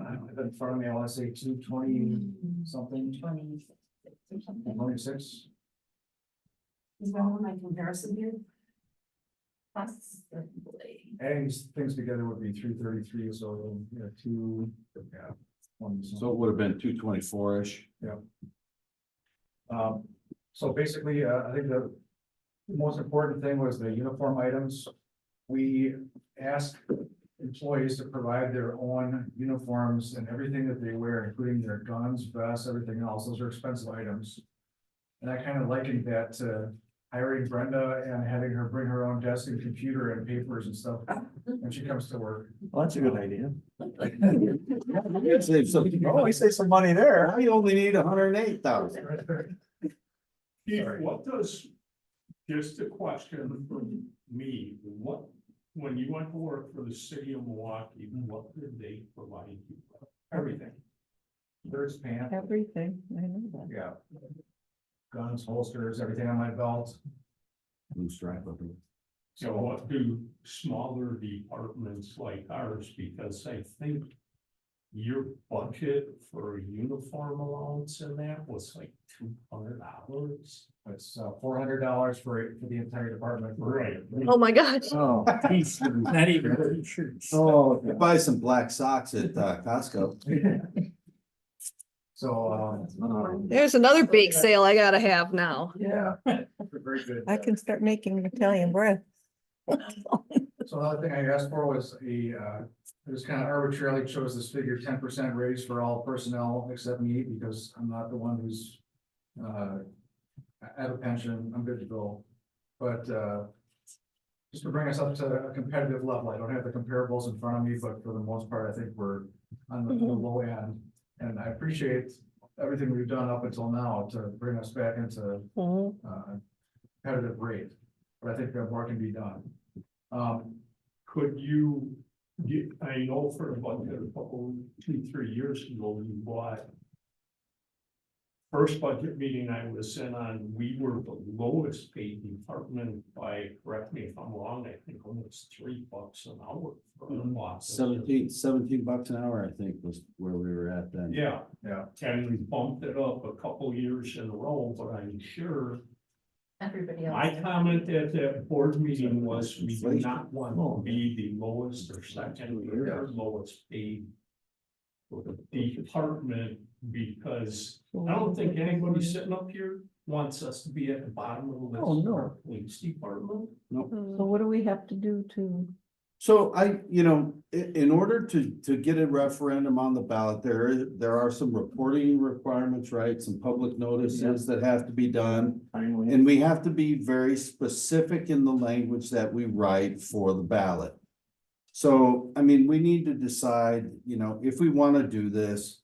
I have it in front of me, I want to say 220 something, 26. Is that one my comparison here? Possibly. Adding these things together would be 333, so, yeah. So it would have been 224-ish. So basically, I think the most important thing was the uniform items. We asked employees to provide their own uniforms and everything that they wear, including their guns, vests, everything else. Those are expensive items. And I kind of likened that to hiring Brenda and having her bring her own desk and computer and papers and stuff when she comes to work. Well, that's a good idea. Save some. Oh, we save some money there. I only need 108,000. Chief, what does, just a question from me, when you went to work for the city of Milwaukee, what did they provide you? Everything. There's pants, Everything, I know that. yeah. Guns, holsters, everything on my belt. Blue stripe over there. So what do smaller departments like ours, because I think your budget for a uniform allowance in that was like $200. It's $400 for the entire department. Right. Oh, my gosh. Oh, Not even shirts. oh, buy some black socks at Costco. So, There's another bake sale I gotta have now. yeah. Very good. I can start making Italian bread. So another thing I asked for was just kind of arbitrarily chose this figure 10% raise for all personnel except me, because I'm not the one who's at a pension, I'm good to go. But just to bring us up to a competitive level, I don't have the comparables in front of me, but for the most part, I think we're on the low end. And I appreciate everything we've done up until now to bring us back into competitive rate. But I think that more can be done. Could you get, I know for a budget a couple, 2-3 years ago, you bought. First budget meeting I was in on, we were the lowest paid department by, correct me if I'm wrong, I think almost $3 an hour. For a lot. 17 bucks an hour, I think, was where we were at then. Yeah, Yeah. and we bumped it up a couple years in a row, but I'm sure. Everybody else. My comment at that board meeting was we do not want to be the lowest or second or lowest paid department, because I don't think anybody sitting up here wants us to be at the bottom of the list. Oh, no. for our police department. So what do we have to do to? So in order to get a referendum on the ballot, there are some reporting requirements, right? Some public notices that have to be done. And we have to be very specific in the language that we write for the ballot. So, I mean, we need to decide, if we want to do this,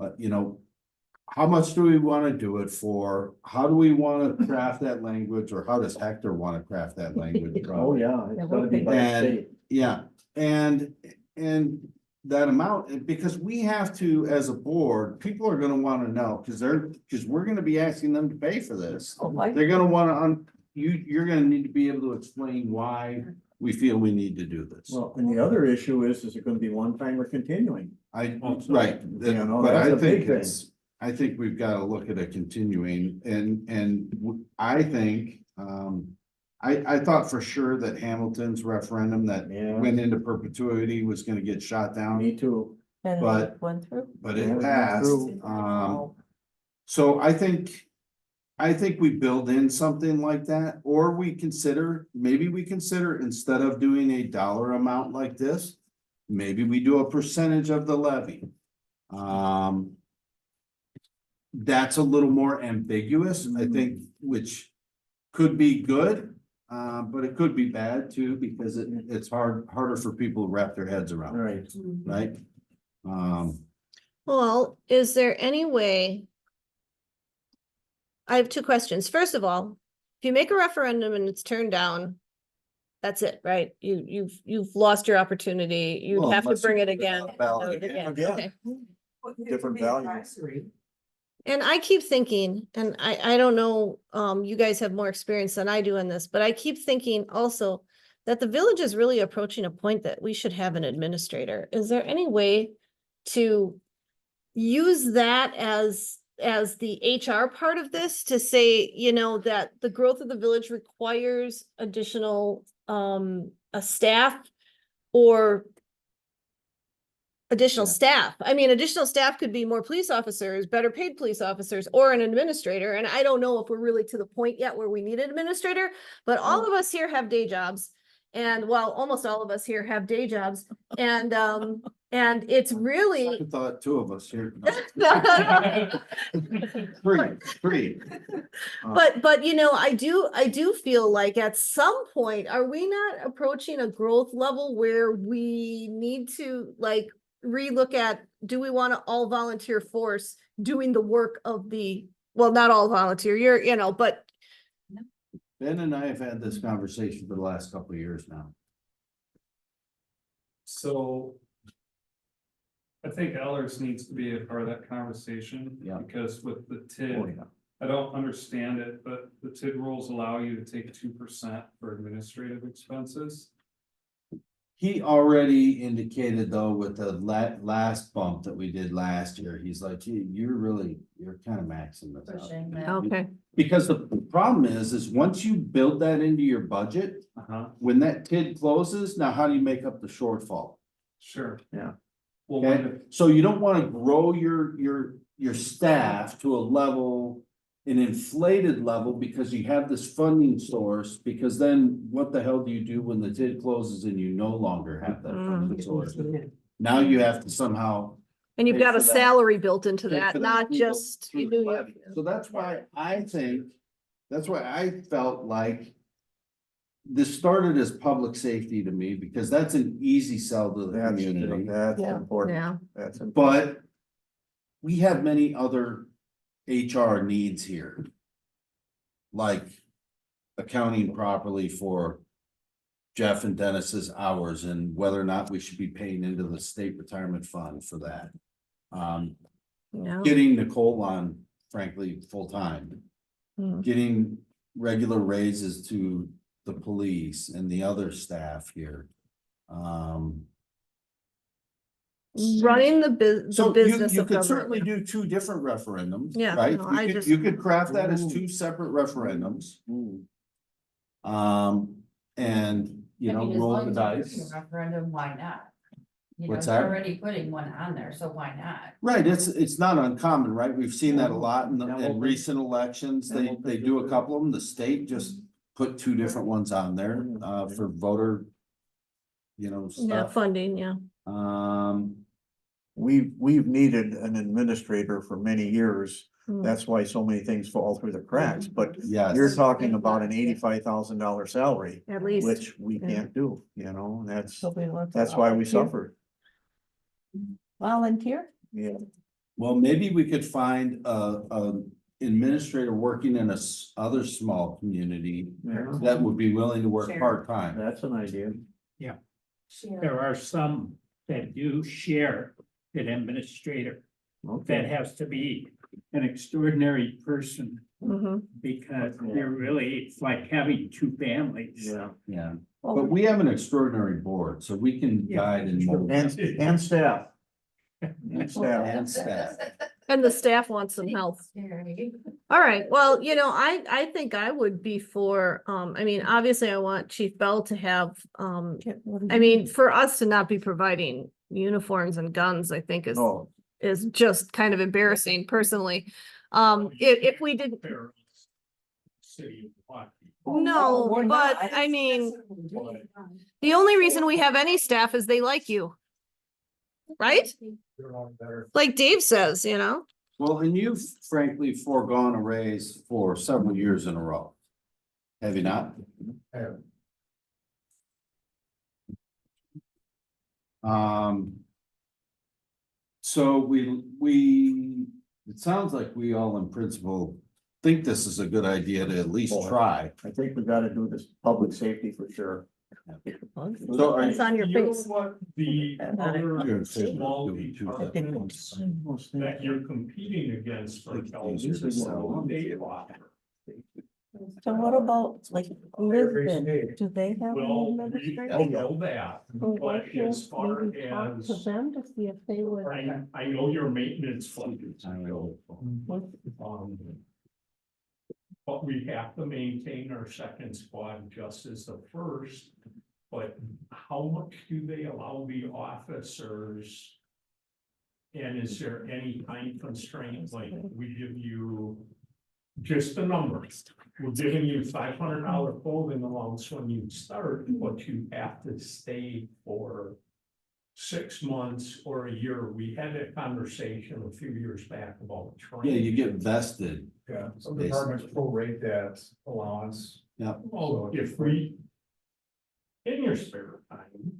how much do we want to do it for? How do we want to craft that language, or how does Hector want to craft that language? Oh, yeah. It's gotta be by And, state. yeah, and that amount, because we have to, as a board, people are gonna wanna know, because we're gonna be asking them to pay for this. They're gonna wanna, you're gonna need to be able to explain why we feel we need to do this. Well, and the other issue is it gonna be one time or continuing? Right, You know, but that's I a think big I think we've gotta look at it continuing, and I think, I thought for sure that Hamilton's referendum that Yeah. went into perpetuity was gonna get shot down, Me too. And But- it went through? but Yeah, it it went passed. through. So I think we build in something like that, or maybe we consider, instead of doing a dollar amount like this, maybe we do a percentage of the levy. That's a little more ambiguous, I think, which could be good. But it could be bad too, because it's harder for people to wrap their heads around, Right. right? Well, is there any way? I have two questions. First of all, if you make a referendum and it's turned down, that's it, right? You've lost your opportunity. You Well, have to unless bring you it put it again. on the ballot vote again. Again. Okay. Different values. And I keep thinking, and I don't know, you guys have more experience than I do in this, but I keep thinking also that the village is really approaching a point that we should have an administrator. Is there any way to use that as the HR part of this, to say, that the growth of the village requires additional a staff or additional staff? I mean, additional staff could be more police officers, better paid police officers, or an administrator. And I don't know if we're really to the point yet where we need an administrator, but all of us here have day jobs. And almost all of us here have day jobs. And it's really. I thought two of us here. Three. But I do feel like at some point, are we not approaching a growth level where we need to relook at, do we want to all volunteer force doing the work of not all volunteer, but. Ben and I have had this conversation for the last couple of years now. So I think Ellers needs to be a part of that conversation. Yeah. Because with the Oh, TID, yeah. I don't understand it, but the TID rules allow you to take 2% for administrative expenses. He already indicated though with the last bump that we did last year, he's like, gee, you're kind of maxing this out. Pushing that. Okay, Because the problem is once you build that into your budget, when that TID closes, now how do you make up the shortfall? Sure. Yeah. Well, Okay, so you don't wanna grow your staff to a level, an inflated level, because you have this funding source, because then what the hell do you do when the TID closes and you no longer have that funding source? Now you have to somehow. and you've Pay got a for that. salary built into pay that, for not through just. through you the knew you- levy. So that's why I felt like this started as public safety to me, because that's an easy sell to the community. That's Yeah. important. Yeah, That's important. But we have many other HR needs here. Like accounting properly for Jeff and Dennis's hours and whether or not we should be paying into the state retirement fund for that. yeah. Getting Nicole on, frankly, full-time. Mm. Getting regular raises to the police and the other staff here. Running the So you, business you of could certainly government. do two different referendums, Yeah, right? no, You I could- just- You could craft that as two separate referendums. And, you I know, mean, as roll long the as you're doing dice. a Referendum, why not? You know, What's you're that? already putting one on there, so why not? Right, it's not uncommon, right? We've seen that a lot in Yeah, we'll recent elections. yeah, They, we'll they take do it. a couple of them. The state just put two different ones on there, for voter. You know, Yeah, stuff. funding, yeah. We've needed an administrator for many years. Hmm. That's why so many things fall through the cracks, but yes. you're talking about an $85,000 salary, At least. which we yeah. can't do, you know, that's Nobody wants to why we volunteer. suffer. Volunteer? Yeah. Well, maybe we could find a administrator working in other small community that would be willing to work Sure. part-time. That's an idea. There are some that do share an administrator. That has to be an extraordinary person Mhm. because they're really, it's like having two families. Yeah. Yeah, but we have an extraordinary board, so we can Yeah. guide and mold. And staff. And staff. And staff. And the staff wants some help. Scary. All right, well, I think I would be for, I mean, obviously I want Chief Bell to have, I mean, for us to not be providing uniforms and guns, I think Oh, is just kind of embarrassing personally. If we didn't, City of no, we're but not. I mean, the only reason we have any staff is they like you. Right? Like Dave says, you know? Well, and you've frankly foregone a raise for several years in a row. Have you not? So it sounds like we all in principle think this is a good idea to at least try. I think we gotta do this public safety for sure. So are It's on your You know face. what the other You're in favor of small doing two departments that you're competing against for Kelly, easier to is sell. they offer. So what about like Lisbon? Do they have Well, an we administrator? know that, Well, why but can't as far maybe talk as, to them to see if they would. I know your maintenance fund is I know. but we have to maintain our second squad just as the first. But how much do they allow the officers? And is there any time constraint, like we give you just the numbers? We're giving you $500 clothing allowance when you start, but you have to stay for 6 months or a year. We had a conversation a few years back about Yeah, training. you get vested. Yeah, some Basically. departments prorate that allowance. Yeah. Oh, if we, in your spare time,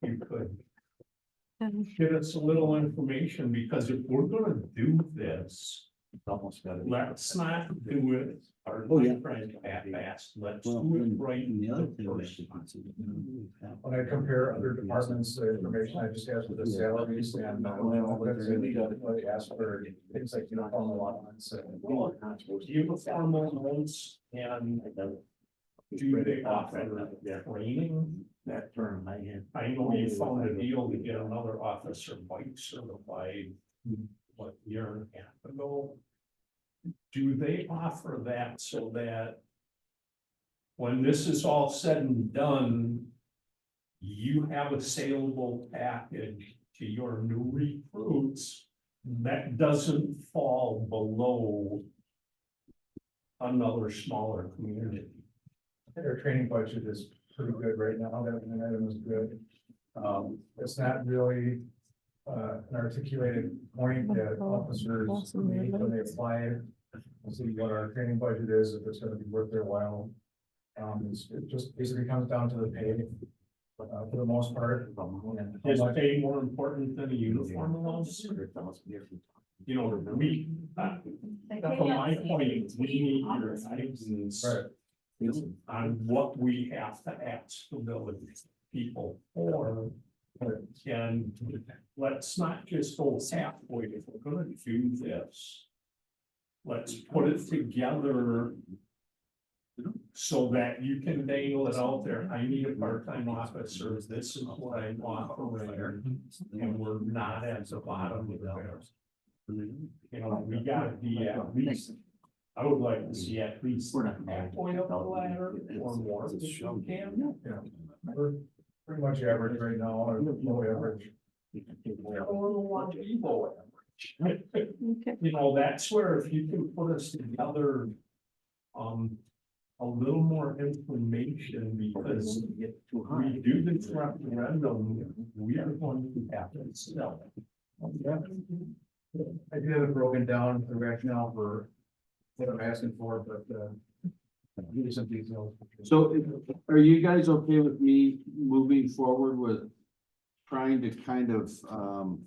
you could get us a little information, because if we're gonna do this, Almost got it. Let's not do it, or not trying to half-ass, let's do it right the first time. When I compare other departments, the information I just asked for the salaries and I asked for things like uniform allowance and. Uniform allowance and do they offer training? That term, I had. I know you found a deal to get another officer bike certified, what, year and a half ago? Do they offer that so that when this is all said and done, you have a saleable package to your new recruits that doesn't fall below another smaller community? Their training budget is pretty good right now, that item is good. It's not really an articulated point that officers need when they apply. We'll see what our training budget is, if it's gonna be worth their while. It just basically comes down to the pay, for the most part. Is pay more important than a uniform allowance? You know, we, from my point, we need your guidance on what we have to ask the village people for. And let's not just go halfway, if we're gonna do this. Let's put it together. So that you can dangle it out there, I need a part-time officer, this is what I want over there, and we're not at the bottom of the barrel. You know, we gotta be at least, I would like to see at least halfway up the ladder or more if you can. Yeah, we're pretty much average right now, or low average. You know, that's where if you can put us together, a little more information, because if we do this referendum, we are going to have to sell. I do have it broken down, the rationale for what I'm asking for, but, give you some details. So are you guys okay with me moving forward with trying to kind of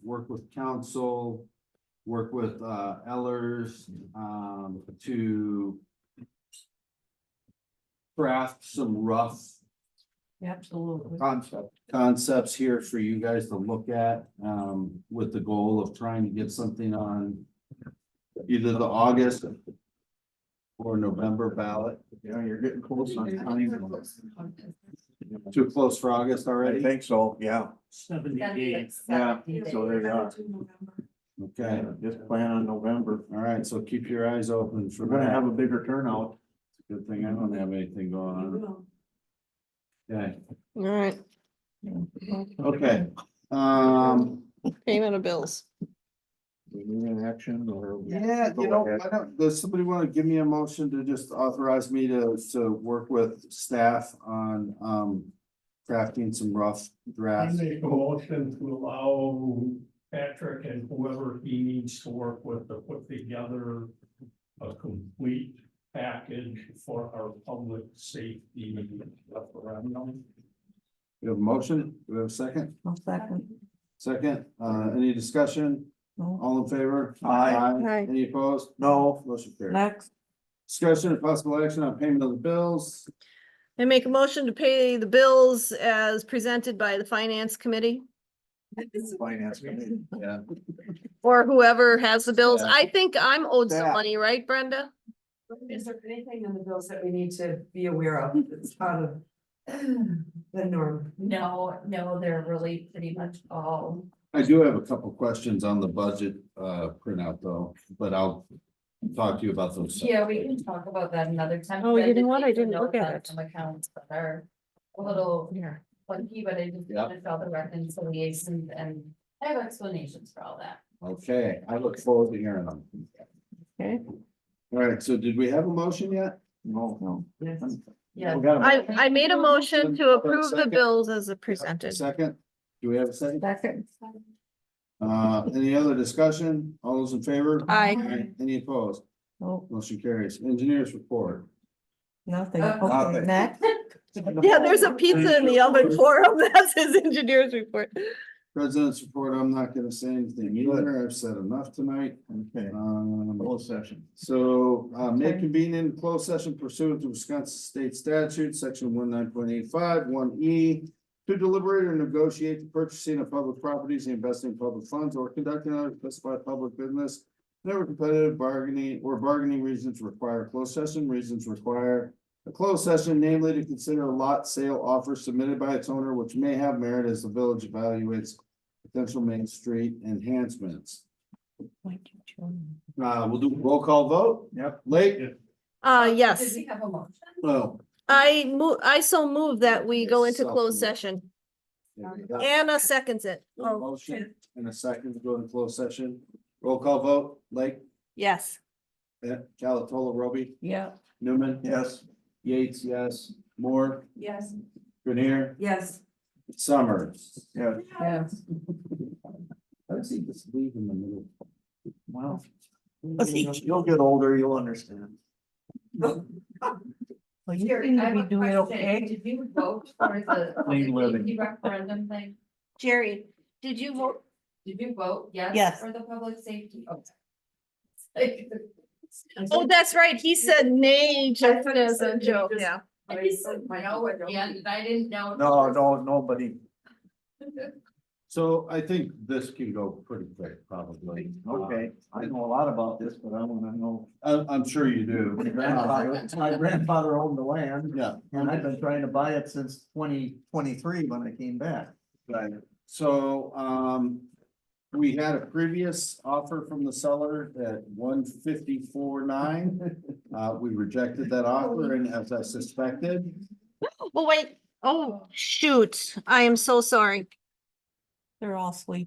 work with council, work with Ellers to craft some rough Absolutely. concepts here for you guys to look at, with the goal of trying to get something on either the August or November ballot. Yeah, you're getting close on time. Too close for August I already? think so, yeah. 70 days. Yeah, so there you are. Okay, Just plan on November. all right, so keep your eyes open for We're gonna that. have a bigger turnout. Good thing I don't have anything going on. Okay, All right, okay, payment of bills. We need an action or? yeah, you know, does somebody want to give me a motion to just authorize me to work with staff on, crafting some rough I drafts? make a motion to allow Patrick and whoever he needs to work with to put together a complete package for our public safety referendum. We have a motion, do we have a second? I'll second. Second, any discussion? No. All in favor? Aye. Aye. Any opposed? No. Motion carried. Next, Discussion and possible action on payment of the bills. I make a motion to pay the bills as presented by the finance committee Finance committee. Yeah. or whoever has the bills. Yeah. I think I'm owed some Yeah. money, right, Brenda? Is there anything in the bills that we need to be aware of that's out of the norm? No, they're really pretty much all. I do have a couple questions on the budget printout though, but I'll talk to you about those. Yeah, we can talk about that another time. Oh, but you know did what? I make a didn't look note at on it. Some accounts that are a little Here. funky, but I just Yeah. finished all the reconciliations and I have explanations for all that. Okay, I look forward to hearing them. Okay. All right, so did we have a motion yet? No. Yes. Yeah. We got a I made a motion to approve the Second. bills as presented. second? Do we have a second? second, Any other discussion? All those in favor? Aye. Any opposed? no, Motion carries. Engineers report. nothing, Nothing. okay, next. Yeah, there's a pizza in the oven for him. That's his engineer's report. President's report, I'm not gonna say anything either. I've said enough tonight. Okay, closed session. So, may Okay. convene in closed session pursuant to Wisconsin State Statute, section 19.85, 1E. To deliberate or negotiate the purchasing of public properties, the investing in public funds, or conducting other specified public business. Never competitive bargaining reasons require closed session, reasons require a closed session, namely to consider a lot sale offer submitted by its owner, which may have merit as the village evaluates potential Main Street enhancements. We'll do a roll call vote. Yep. Lake? Yes, Did we have a motion? Oh. I so move that we go into closed session. there we go. Anna seconds it. A motion and a second to go into closed session. Roll call vote. Lake? Yes. Calatola, Roby? Yeah. Newman? Yes. Yates, yes. Moore? Yes. Grenier? Yes. Summers? Yeah. Yes. Let's see, just leave in the middle. Well, you'll get older, you'll understand. Well, you Jerry, seem I to have be a doing question. okay. Did you vote for the Clean public living. safety referendum thing? Jerry, did you vote? Did you vote yes? Yes. For the public safety? Okay. Oh, that's right. He said nay, just thought you as a said joke, just- yeah. I just said no again, and I didn't know. Nobody. So I think this can go pretty quick, probably. Okay, I know a lot about this, but I wanna know. I'm sure you do. My grandfather owned the land, Yeah. and I've been trying to buy it since 2023 when I came back. Right, so, we had a previous offer from the seller at 154.9. We rejected that offer, and as I suspected, Oh, wait. Oh, shoot. I am so sorry. They're all sleeping.